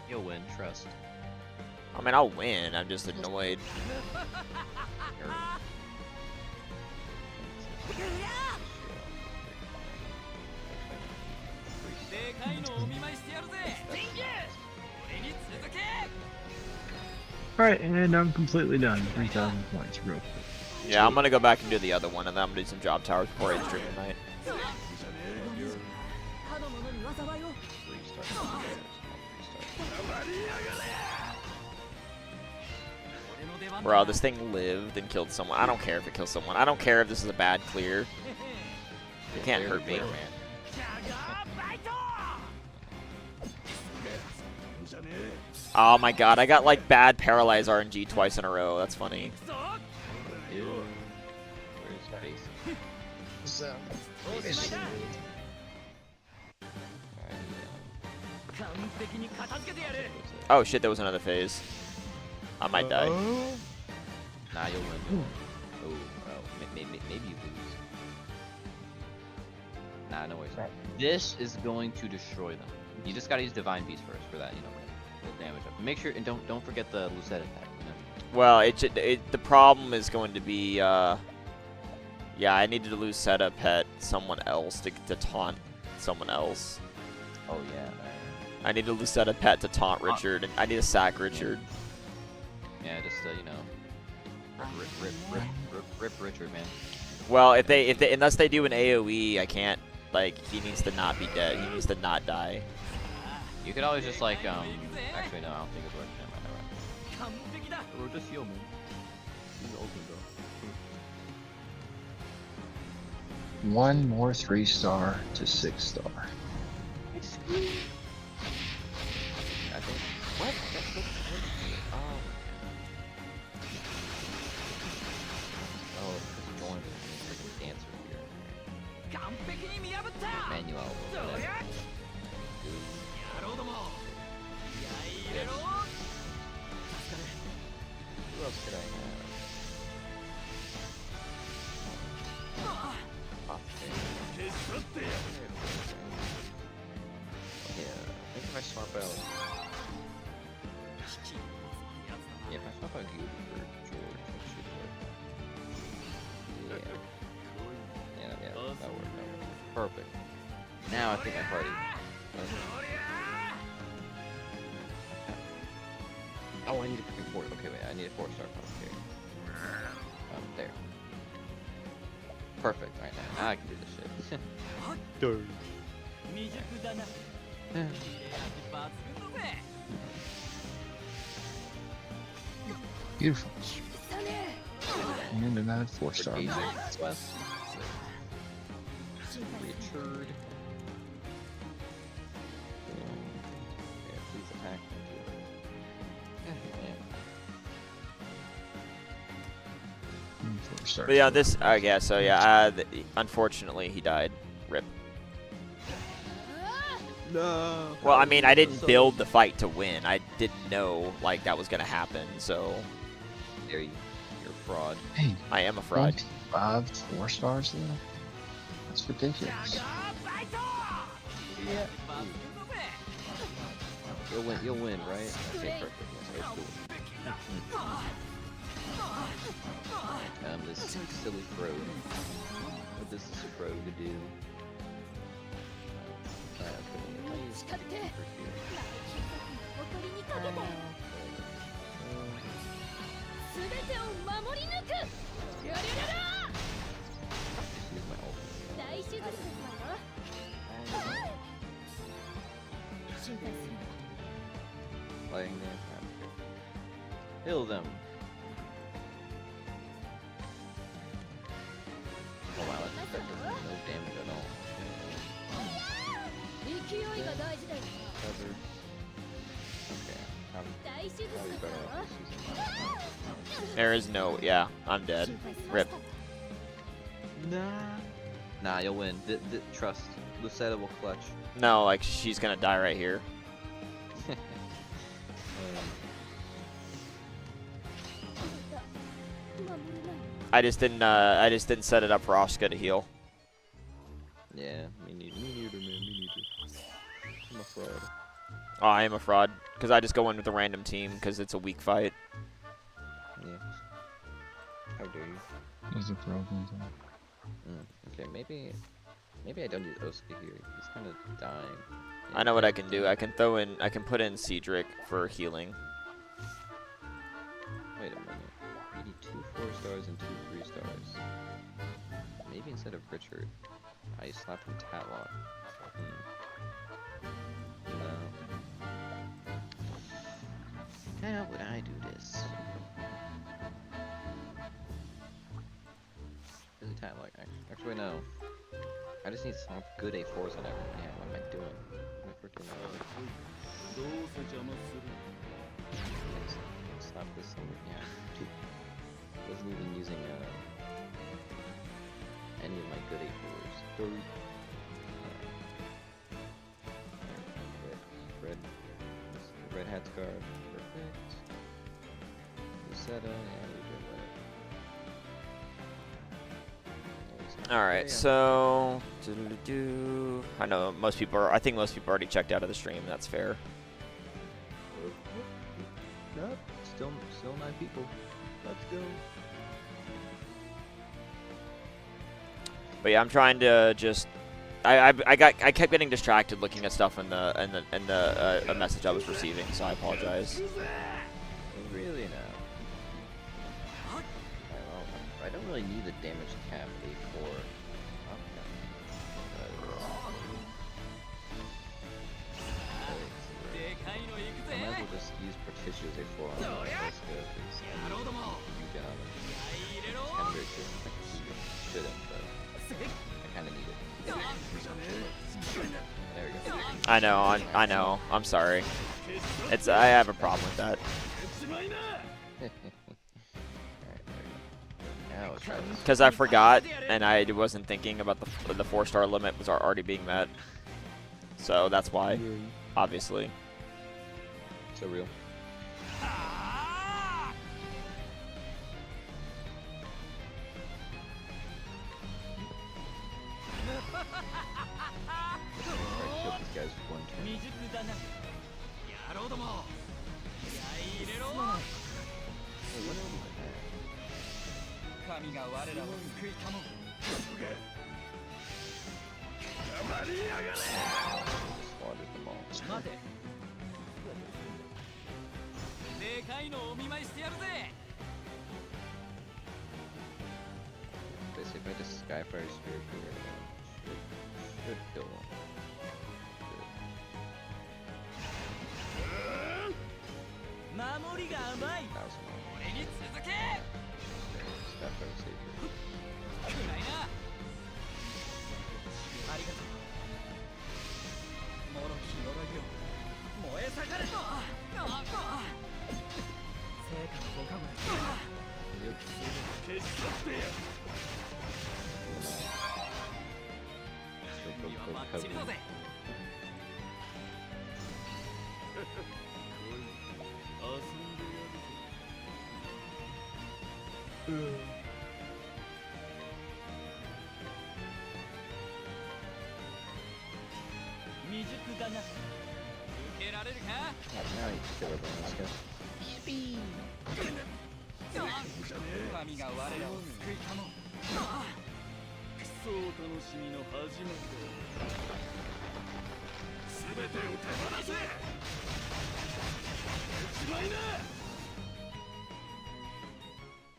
You'll win, trust. I mean, I'll win. I'm just annoyed. All right, and I'm completely done. 3,000 points, real quick. Yeah, I'm gonna go back and do the other one, and then I'm gonna do some job towers before I stream tonight. Bro, this thing lived and killed someone. I don't care if it kills someone. I don't care if this is a bad clear. It can't hurt me. Oh my god, I got like bad paralyzed RNG twice in a row. That's funny. Oh shit, there was another phase. I might die. Nah, you'll win. Oh, maybe you lose. Nah, no worries. This is going to destroy them. You just gotta use Divine Beast first for that, you know, the damage up. Make sure and don't forget the Lucette attack. You know? Well, the problem is going to be yeah, I needed to lose Seta pet someone else to taunt someone else. Oh yeah. I need to lose Seta pet to taunt Richard, and I need to sack Richard. Yeah, just you know, rip Richard, man. Well, if they unless they do an AOE, I can't. Like, he needs to not be dead. He needs to not die. You could always just like actually no, I don't think it's working. Never mind. Or just heal, man. He's open though. One more 3-star to 6-star. I think. What? Oh. Oh, it's joined a dancer here. Manuel. Who else could I have? Yeah, I think if I swap out. Yeah, if I swap out you for George, that should work. Yeah, that worked. Perfect. Now I think I'm ready. Oh, I need a freaking 4. Okay, wait, I need a 4-star here. There. Perfect. Alright, now I can do this shit. Beautiful. And another 4-star. Richard. Richard. Yeah, please attack. But yeah, this. Yeah, so yeah. Unfortunately, he died. Rip. No. Well, I mean, I didn't build the fight to win. I didn't know like that was gonna happen. So. There you're a fraud. Hey, I am a fraud. 5 4-stars though? That's ridiculous. Yeah. You'll win, right? Okay, perfect. Let's go. This silly crow. What does this crow to do? Lighting them. Heal them. Oh wow, that does no damage at all. Covered. Okay. Probably better off just using There is no. Yeah, I'm dead. Rip. Nah, you'll win. Trust. Lucetta will clutch. No, like she's gonna die right here. I just didn't set it up for Oscar to heal. Yeah, me neither, man. Me neither. I'm a fraud. Oh, I am a fraud because I just go in with a random team because it's a weak fight. Yeah. How dare you? There's a problem. Okay, maybe I don't use Osuke here. He's kind of dying. I know what I can do. I can put in Cedric for healing. Wait a minute. We need 2 4-stars and 2 3-stars. Maybe instead of Richard, I slap him Tatloch. No. How would I do this? Really Tatloch. Actually, no. I just need some good A4s on everyone. Yeah, what am I doing? Slap this thing. Yeah. Wasn't even using any of my good A4s. Red hat card. Perfect. Lucetta, yeah, we did that. All right, so I know most people are. I think most people already checked out of the stream. That's fair. Nope, still 9 people. Let's go. But yeah, I'm trying to just. I kept getting distracted looking at stuff in the a message I was receiving, so I apologize. Really now. I don't really need the damage cap A4. I might as well just use Partition's A4 on the Oscar because I need to regen on him. It's kind of very good. Shouldn't, but I kind of need it. There we go. I know. I'm sorry. I have a problem with that. Because I forgot, and I wasn't thinking about the 4-star limit was already being met. So that's why, obviously. So real. Kill these guys with 1 turn. Slaughtered them all. Basically, if I just Skyfire Spear here, should kill them. Skyfire Savior. Now you kill everyone else, guys.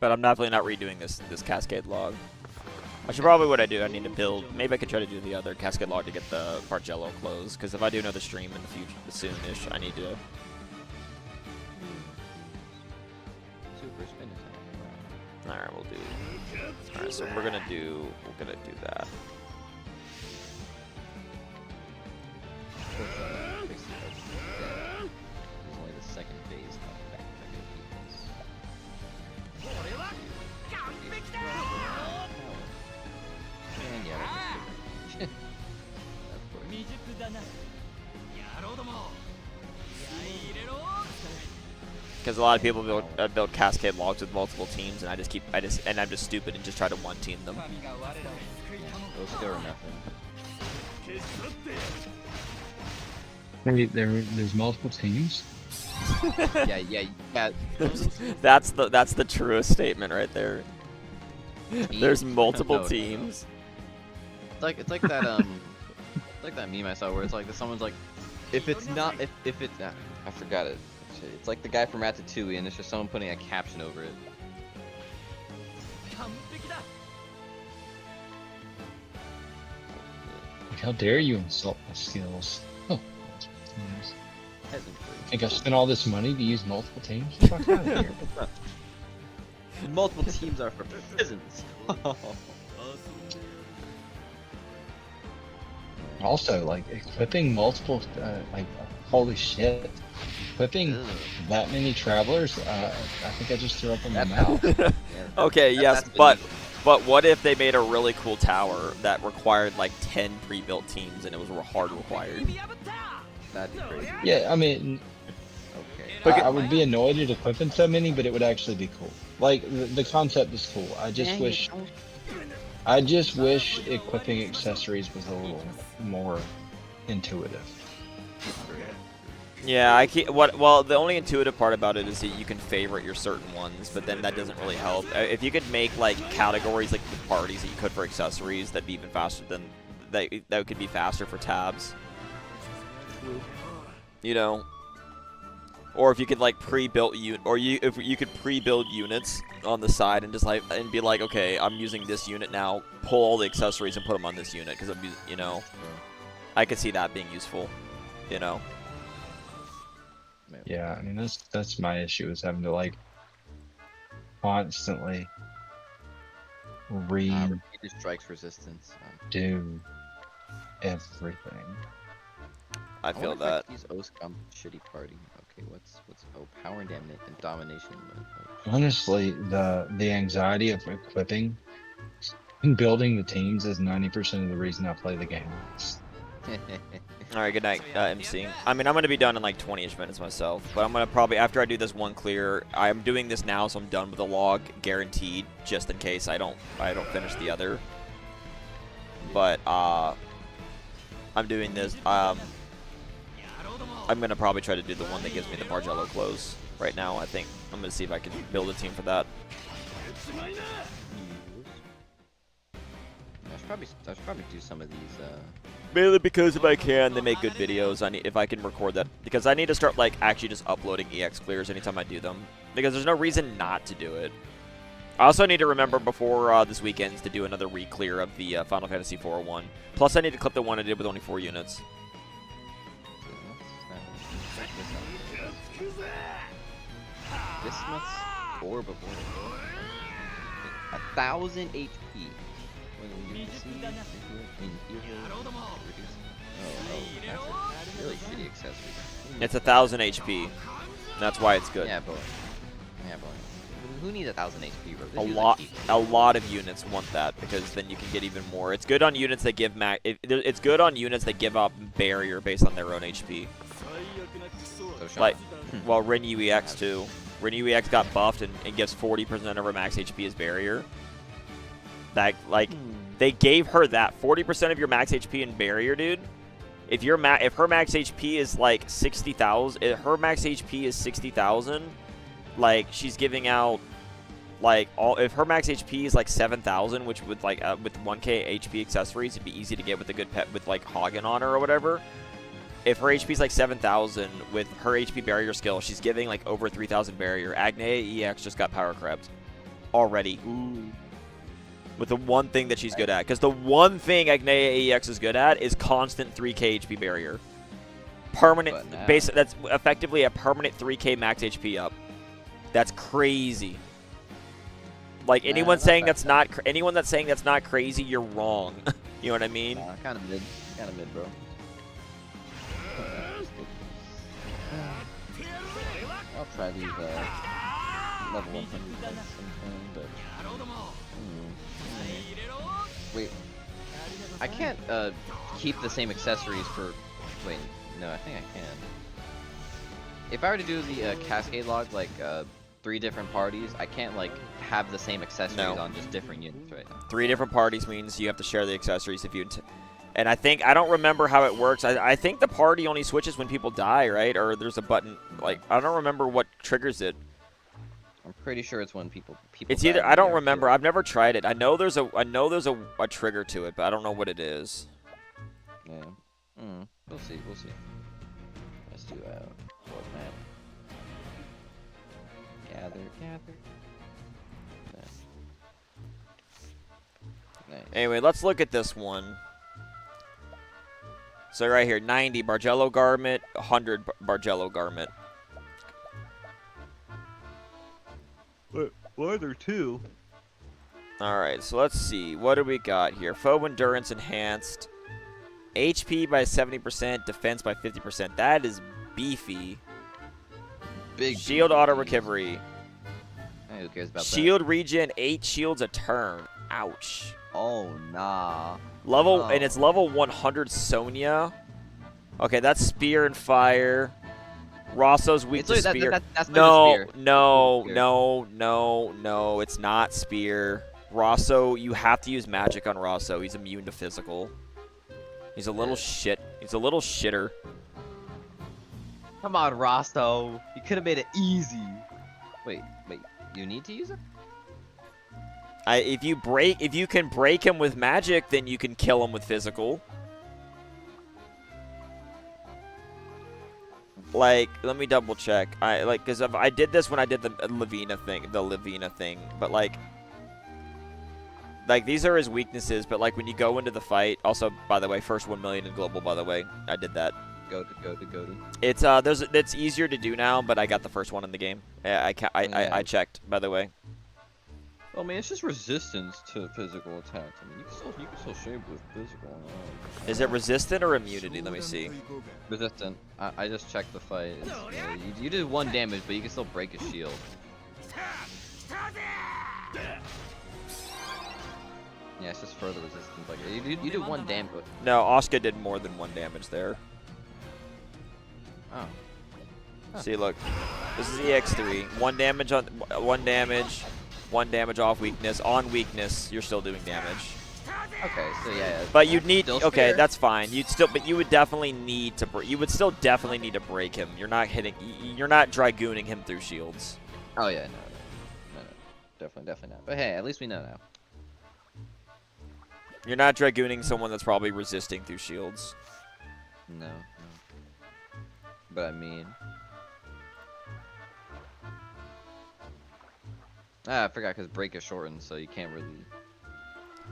But I'm definitely not redoing this Cascade log. I should probably what I do. I need to build. Maybe I could try to do the other Cascade log to get the Bargello closed. Because if I do another stream in the future, soonish, I need to. Super spin attack. All right, we'll do. All right, so we're gonna do that. He's only the second phase, not the back defense. And yeah, that's Because a lot of people build Cascade logs with multiple teams, and I'm just stupid and just try to one team them. Those go or nothing. There's multiple teams. yeah. That's the truest statement right there. There's Teams? multiple No. teams. It's like that like that meme I saw where it's like someone's like, if it's not if it's I forgot it. Shit, it's like the guy from Ratatouille, and it's just someone putting a caption over it. Like, how dare you insult my skills? Oh, teams. Peasantry. Think I spent all this money to use multiple teams? Fuck out of here. Multiple teams are for peasants. Also, like equipping multiple, like holy shit, equipping Ugh. that many travelers. I think I just threw up in my mouth. Okay, yes, that's but what if they made a really cool tower that required like 10 pre-built teams and it was hard required? That'd be crazy. Yeah, I mean, Okay. I would be annoyed at equipping so many, but it would actually be cool. Like the concept is cool. I just wish equipping accessories was a little more intuitive. Yeah, well, the only intuitive part about it is that you can favorite your certain ones, but then that doesn't really help. If you could make like categories like the parties that you could for accessories, that'd be even faster than that could be faster for tabs. You know, or if you could like pre-built if you could pre-build units on the side and just like and be like, okay, I'm using this unit now, pull all the accessories and put them on this unit because you know, I could see that being useful. You know. Yeah, I mean that's my issue is having to like constantly Repeated strikes resistance. do everything. I feel that. Use Oscom shitty party. Okay, what's power and domination. Honestly, the anxiety of equipping and building the teams is 90% of the reason I play the game. All right, good night, MC. I mean, I'm gonna be done in like 20ish minutes myself, but I'm gonna probably after I do this one clear, I'm doing this now, so I'm done with the log, guaranteed, just in case I don't finish the other. But I'm doing this. I'm gonna probably try to do the one that gives me the Bargello close right now. I think I'm gonna see if I can build a team for that. I should probably do some of these. Mainly because if I can, they make good videos. If I can record that, because I need to start like actually just uploading EX clears anytime I do them, because there's no reason not to do it. I also need to remember before this weekend to do another re-clear of the Final Fantasy 401. Plus, I need to clip the one I did with only 4 units. This month's orb of 1,000 HP. When you see that's a really shitty accessory. It's 1,000 HP. That's why it's good. Yeah, but who needs 1,000 HP, bro? A lot of units want that because then you can get even more. It's good on units that give it's good on units that give up barrier based on their own HP. So Like, well, Rin UEX too. Rin UEX got buffed and gives 40% of her max HP as barrier. That they gave her that 40% of your max HP in barrier, dude. If her max HP is like 60,000, her max HP is 60,000. Like she's giving out like if her max HP is like 7,000, which with like with 1k HP accessories, it'd be easy to get with a good pet with like Hagen on her or whatever. If her HP is like 7,000 with her HP barrier skill, she's giving like over 3,000 barrier. Agnea EX just got power crept already. Ooh. With the one thing that she's good at. Because the one thing Agnea EX is good at is constant 3k HP barrier. Permanent, that's effectively a permanent 3k max HP up. That's crazy. Like anyone saying that's not crazy, you're wrong. You know what I mean? Kind of mid, bro. I'll try these level 100 sometime, but wait, I can't keep the same accessories for. Wait, no, I think I can. If I were to do the cascade log, like 3 different parties, I can't like have the same accessories on just different units, right? 3 different parties means you have to share the accessories. And I don't remember how it works. I think the party only switches when people die, right? Or there's a button, like, I don't remember what triggers it. I'm pretty sure it's when people It's die either, when I they don't are remember. killed. I've never tried it. I know there's a trigger to it, but I don't know what it is. Yeah. We'll see. We'll see. Let's do fourth map. Gather. Nice. Anyway, let's look at this one. So right here, 90 Bargello garment, 100 Bargello garment. Why are there two? Alright, so let's see. What do we got here? Foe endurance enhanced. HP by 70%, defense by 50%. That is beefy. Big Shield auto recovery. Hey, who cares about Shield regen, 8 shields a turn. Ouch. that? Oh, nah. Level, and it's level 100 Sonya. Okay, that's spear and fire. Rosso's weak to spear. That's No, spear. no, it's not spear. Rosso, you have to use magic on Rosso. He's immune to physical. He's a little shit. He's a little shitter. Come on, Rosto. You could have made it easy. Wait. You need to use it? If you can break him with magic, then you can kill him with physical. Like, let me double check. Because I did this when I did the Lavina thing, but like these are his weaknesses. But like when you go into the fight, also by the way, first 1 million in global. By the way, I did that. Go to. It's easier to do now, but I got the first one in the game. Yeah, I checked, by the way. Well, I mean, it's just resistance to physical attacks. I mean, you can still shape with physical. Is it resistant or immunity? Let me see. Resistant. I just checked the fight. You did 1 damage, but you can still break his shield. Yeah, it's just further resistance. Like you did 1 damage. No, Asuka did more than 1 damage there. Oh. Huh. See, look. This is EX3. 1 damage on 1 damage. 1 damage off weakness. On weakness, you're still doing damage. Okay, so yeah. But you'd need. Still Okay, spear. that's fine. But you would definitely need to. You would still definitely need to break him. You're not hitting. You're not dragooning him through shields. Oh yeah, no, definitely not. But hey, at least we know now. You're not dragooning someone that's probably resisting through shields. No. But I mean. I forgot because break is shortened, so you can't really.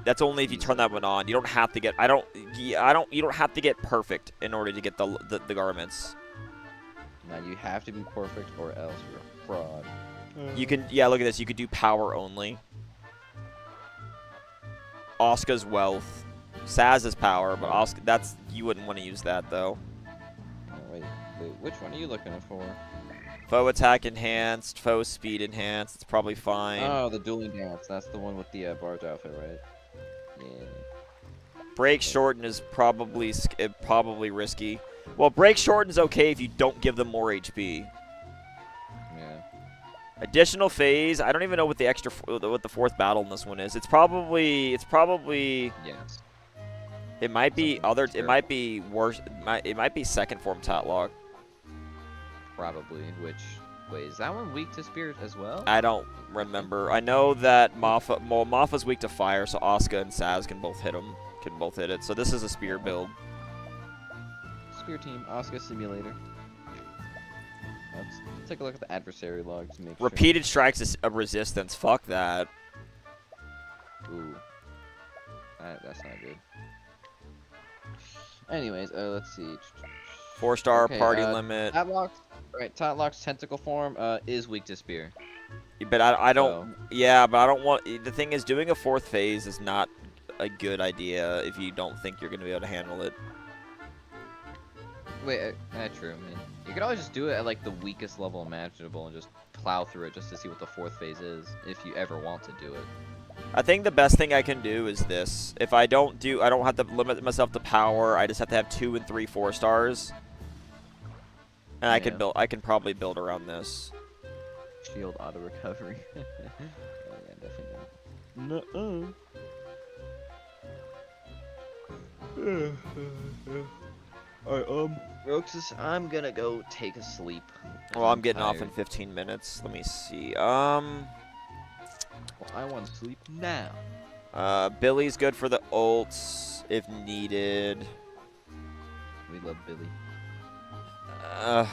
That's only if you turn that one on. You don't have to get. You don't have to get perfect in order to get the garments. Now you have to be perfect, or else you're a fraud. You can. Yeah, look at this. You could do power only. Asuka's wealth. Saz's power, but Asuka. You wouldn't want to use that though. Oh, wait, which one are you looking for? Foe attack enhanced, foe speed enhanced. It's probably fine. Oh, the dueling dance. That's the one with the barge outfit, right? Yeah. Break shorten is probably risky. Well, break shorten is okay if you don't give them more HP. Yeah. Additional phase. I don't even know what the what the 4th battle in this one is. It's probably. Yes. It might be other. Sure. It might be worse. It might be second form Tatloch. Probably. Wait, is that one weak to spirit as well? I don't remember. I know that Maffa's weak to fire, so Asuka and Saz can both hit him. Can both hit it. So this is a spear build. Spear team, Asuka simulator. Let's take a look at the adversary log to make sure. Repeated strikes is a resistance. Fuck that. Ooh. That's not good. Anyways, let's see. 4-star Okay, party limit. Tatloch's tentacle form is weak to spear. But I don't. Yeah, but I don't want. The thing is, doing a 4th phase is not a good idea if you don't think you're going to be able to handle it. Wait, true. I mean, you could always just do it at like the weakest level imaginable and just plow through it just to see what the 4th phase is, if you ever want to do it. I think the best thing I can do is this. If I don't have to limit myself to power. I just have to have 2 and 3 4-stars. And I can probably build around this. Shield auto recovery. Oh, yeah, definitely not. Nuh-uh. Alright, Roxas, I'm gonna go take a sleep. Well, I'm getting off in tired. 15 minutes. Let me see. Well, I want to sleep now. Billy's good for the ults if needed. We love Billy. Uh,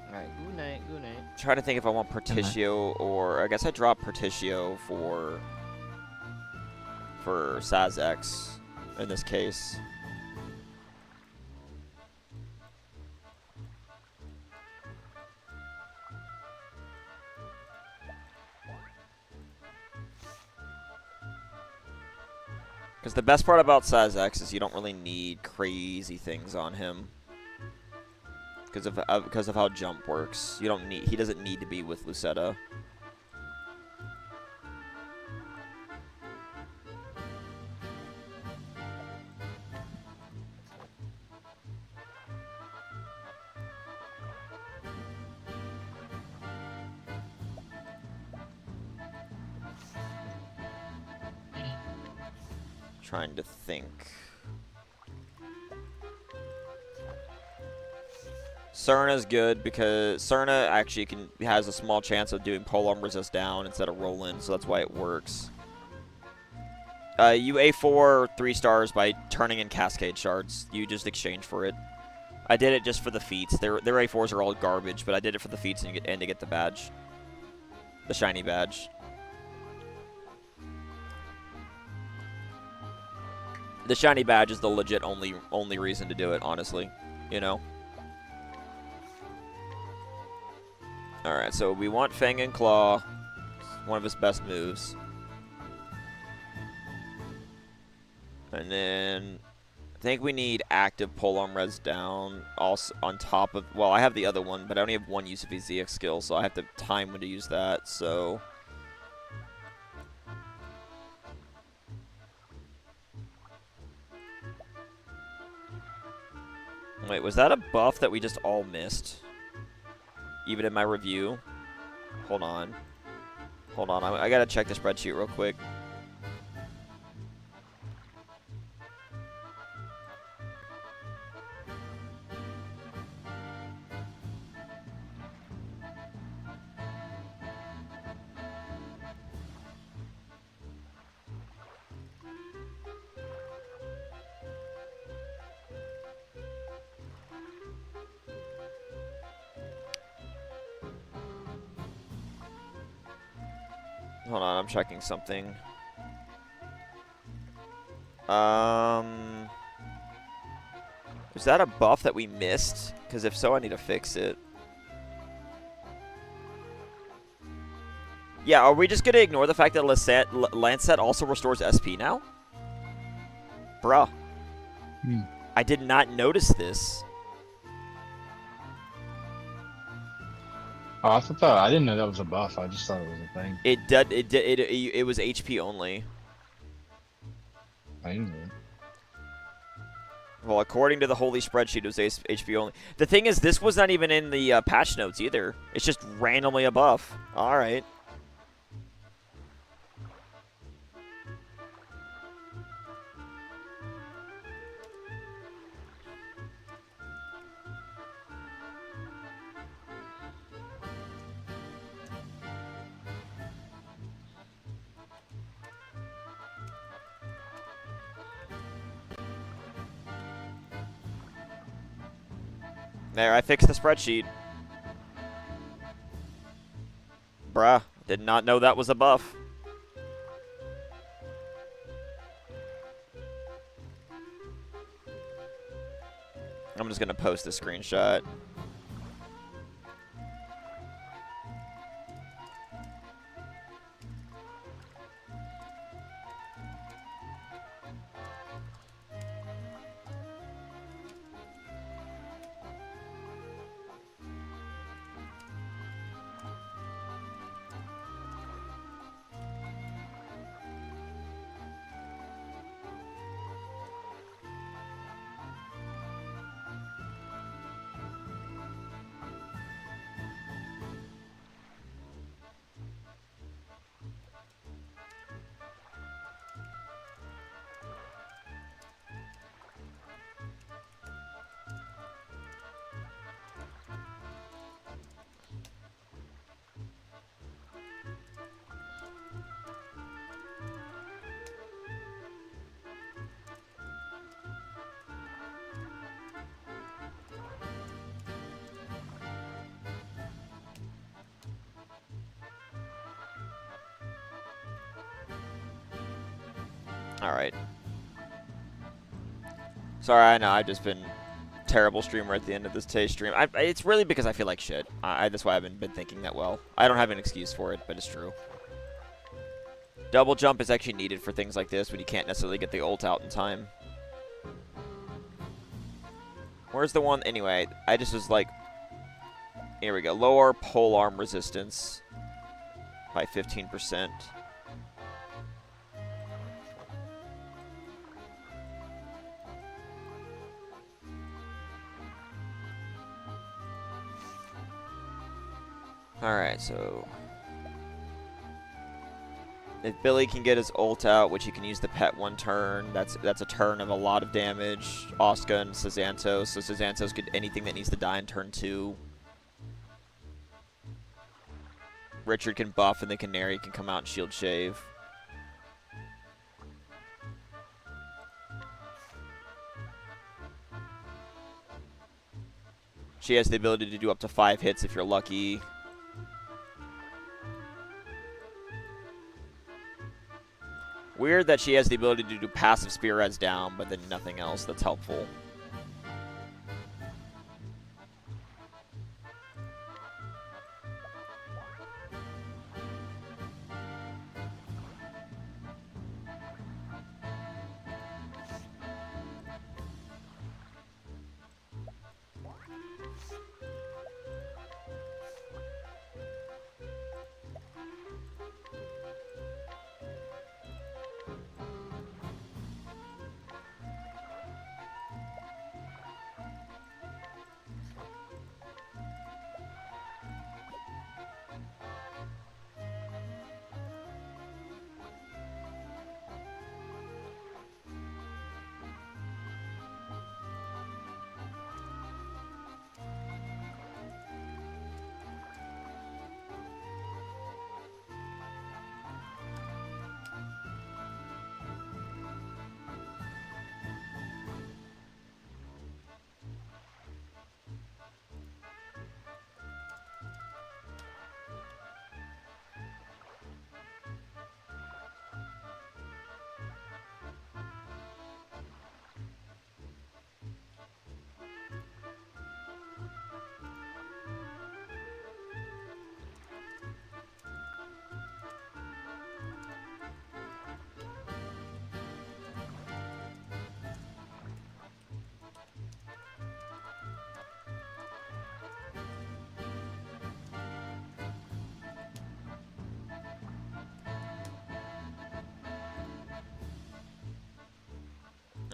Alright, good night, good night. trying to think if I want Pertitio or I guess I drop Pertitio for Sazx in this case. Because the best part about Sazx is you don't really need crazy things on him. Because of how jump works. He doesn't need to be with Lucetta. Trying to think. Cerna's good because Cerna actually has a small chance of doing polearm resist down instead of rolling, so that's why it works. You A4 3 stars by turning in Cascade shards. You just exchange for it. I did it just for the feats. Their A4s are all garbage, but I did it for the feats and to get the badge. The shiny badge. The shiny badge is the legit only reason to do it, honestly. You know? Alright, so we want Fang and Claw. One of his best moves. And then I think we need active polearm res down. Also on top of, well, I have the other one, but I only have one use of his ZX skill, so I have to time when to use that, so wait, was that a buff that we just all missed? Even in my review? Hold on. Hold on, I gotta check the spreadsheet real quick. Hold on, I'm checking something. Was that a buff that we missed? Because if so, I need to fix it. Yeah, are we just going to ignore the fact that Lancet also restores SP now? Bruh. I did not notice this. Oh, I didn't know that was a buff. I just thought it was a thing. It was HP only. I didn't know. Well, according to the holy spreadsheet, it was HP only. The thing is, this was not even in the patch notes either. It's just randomly a buff. All right. There, I fixed the spreadsheet. Bruh, did not know that was a buff. I'm just gonna post a screenshot. Alright. Sorry, I know, I've just been terrible streamer at the end of this Tay stream. It's really because I feel like shit. That's why I haven't been thinking that well. I don't have an excuse for it, but it's true. Double jump is actually needed for things like this when you can't necessarily get the ult out in time. Where's the one? Anyway, I just was like... Here we go. Lower pole arm resistance by 15%. Alright, so... If Billy can get his ult out, which he can use the pet one turn, that's a turn of a lot of damage. Oscar and Sazantos, so Sazantos get anything that needs to die in turn 2. Richard can buff and the Canary can come out and shield shave. She has the ability to do up to 5 hits if you're lucky. Weird that she has the ability to do passive spear heads down, but then nothing else that's helpful.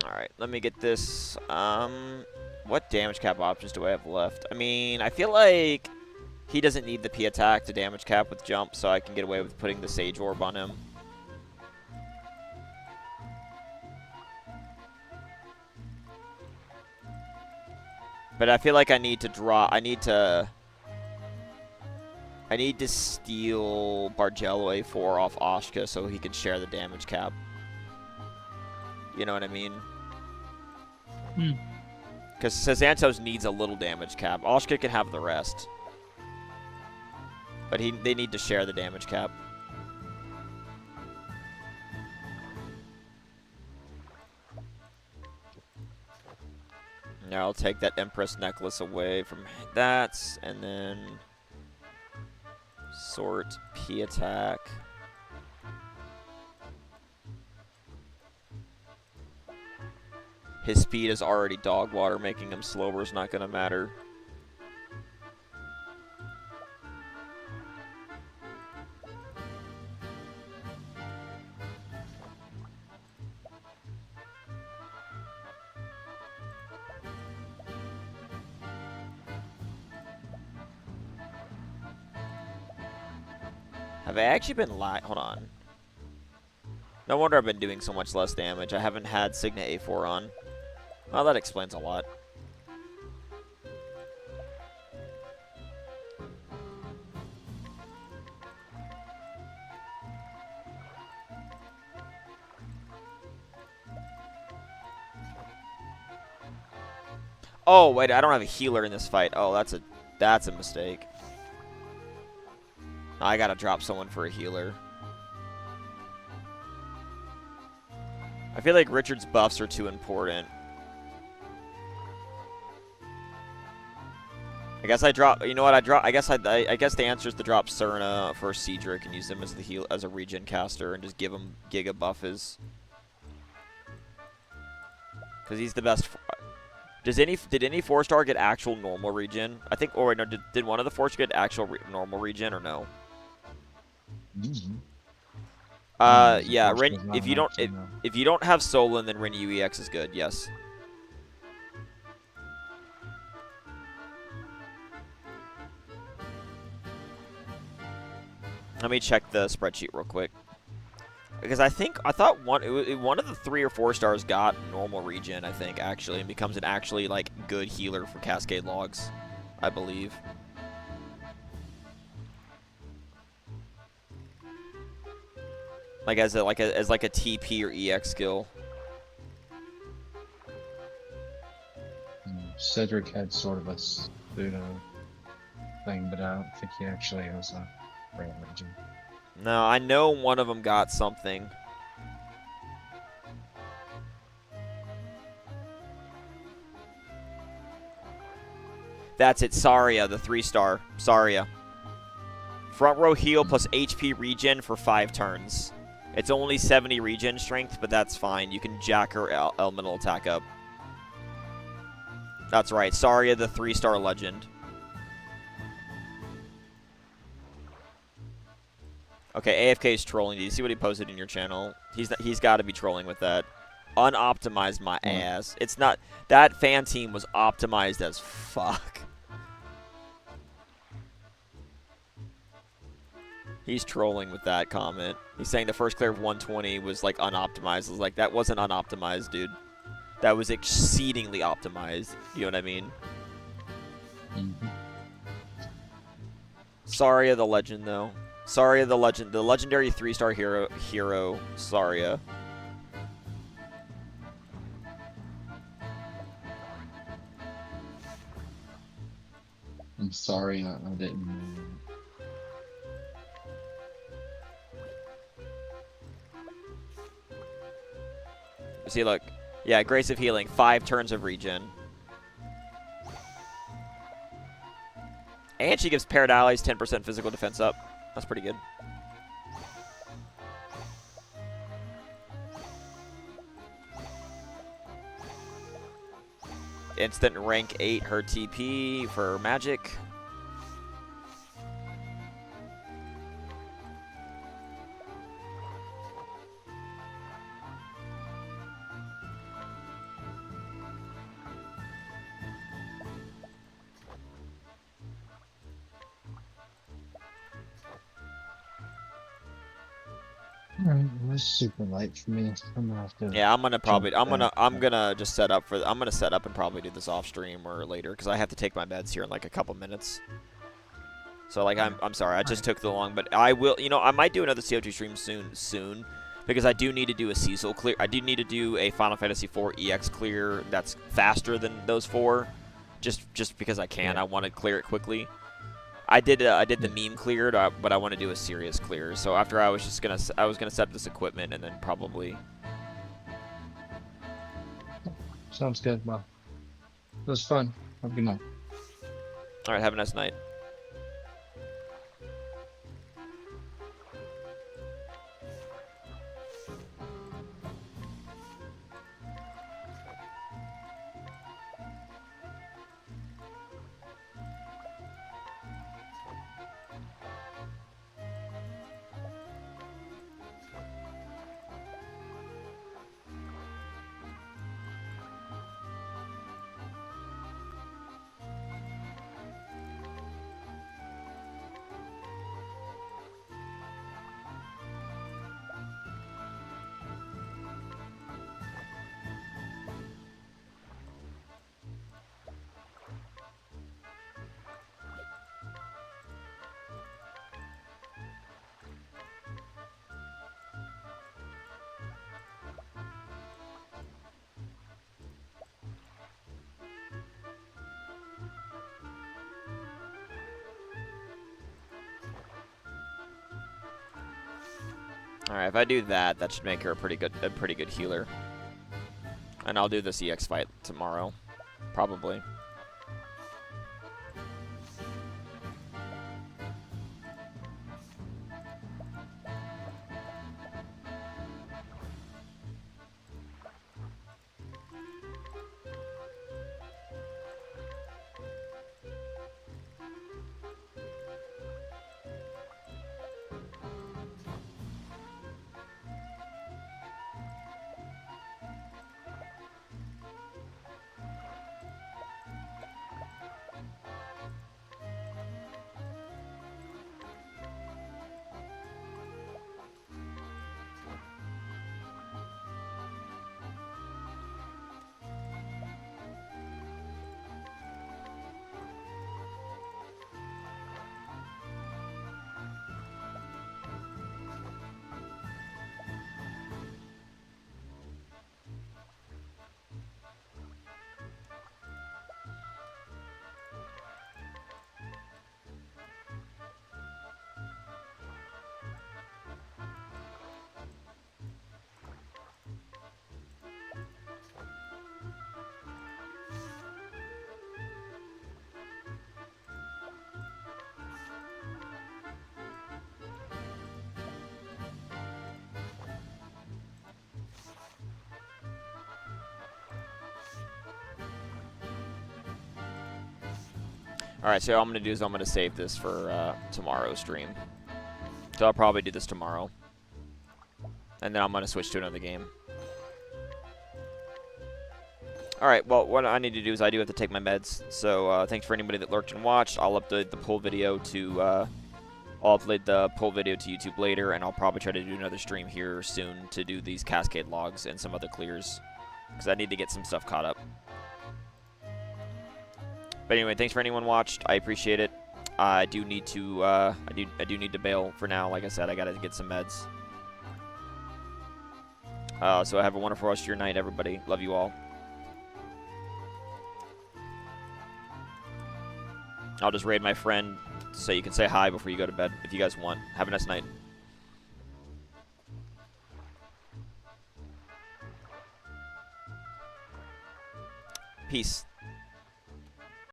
Alright, let me get this. What damage cap options do I have left? I mean, I feel like he doesn't need the P attack to damage cap with jump, so I can get away with putting the Sage Orb on him. But I feel like I need to draw. I need to steal Bargello A4 off Oshka so he can share the damage cap. You know what I mean? Because Sazantos needs a little damage cap. Oshka can have the rest. But they need to share the damage cap. Now I'll take that Empress necklace away from that, and then sort P attack. His speed is already dog water, making him slower is not going to matter. Have I actually been hold on. No wonder I've been doing so much less damage. I haven't had Signet A4 on. Well, that explains a lot. Oh, wait, I don't have a healer in this fight. Oh, that's a mistake. I gotta drop someone for a healer. I feel like Richard's buffs are too important. I guess I drop. You know what? I guess I guess the answer is to drop Serna for Cedric and use him as the heal as a regen caster and just give him Giga buff his. Because he's the best. Did any 4-star get actual normal regen? I think. Or no, did one of the 4s get actual normal regen or no? Mm-hmm. Yeah. Ren, if you don't have Solon, then Ren UEX is good. Yes. Let me check the spreadsheet real quick. Because I thought one of the 3 or 4 stars got normal regen, I think, actually, and becomes an actually like good healer for Cascade Logs, I believe. Like as a TP or EX skill. Cedric had sort of a pseudo thing, but I don't think he actually has a real regen. No, I know one of them got something. That's it, Saria, the 3-star. Saria. Front row heal plus HP regen for 5 turns. It's only 70 regen strength, but that's fine. You can jack her elemental attack up. That's right, Saria, the 3-star legend. Okay, AFK is trolling. Do you see what he posted in your channel? He's got to be trolling with that. Unoptimized my ass. It's not. That fan team was optimized as fuck. He's trolling with that comment. He's saying the first clear of 120 was like unoptimized. I was like, that wasn't unoptimized, dude. That was exceedingly optimized. You know what I mean? Mm-hmm. Saria the legend, though. Saria the legend, the legendary 3-star hero, Saria. I'm sorry, I didn't know. See, look. Yeah, Grace of Healing, 5 turns of regen. And she gives paired allies 10% physical defense up. That's pretty good. Instant rank 8 her TP for magic. Alright, well, it's super late for me. I'm gonna have to. Yeah, I'm gonna just set up I'm gonna set up and probably do this off stream or later because I have to take my meds here in like a couple minutes. So like I'm sorry, I just took the long, but I will. You know, I might do another CO2 stream soon because I do need to do a Cecil clear. I do need to do a Final Fantasy IV EX clear that's faster than those 4, just because I can. I want to clear it quickly. I did the meme cleared, but I want to do a serious clear. So after I was gonna set up this equipment and then probably. Sounds good. Well, it was fun. Have a good night. All right, have a nice night. All right, if I do that, that should make her a pretty good healer. And I'll do this EX fight tomorrow, probably. All right, so what I'm gonna do is I'm gonna save this for tomorrow's stream. So I'll probably do this tomorrow, and then I'm gonna switch to another game. All right, well, what I need to do is I do have to take my meds. So thanks for anybody that lurked and watched. I'll upload the pull video to YouTube later, and I'll probably try to do another stream here soon to do these cascade logs and some other clears, because I need to get some stuff caught up. But anyway, thanks for anyone watched. I appreciate it. I do need to I do need to bail for now. Like I said, I gotta get some meds. So have a wonderful rest of your night, everybody. Love you all. I'll just raid my friend so you can say hi before you go to bed if you guys want. Have a nice night. Peace.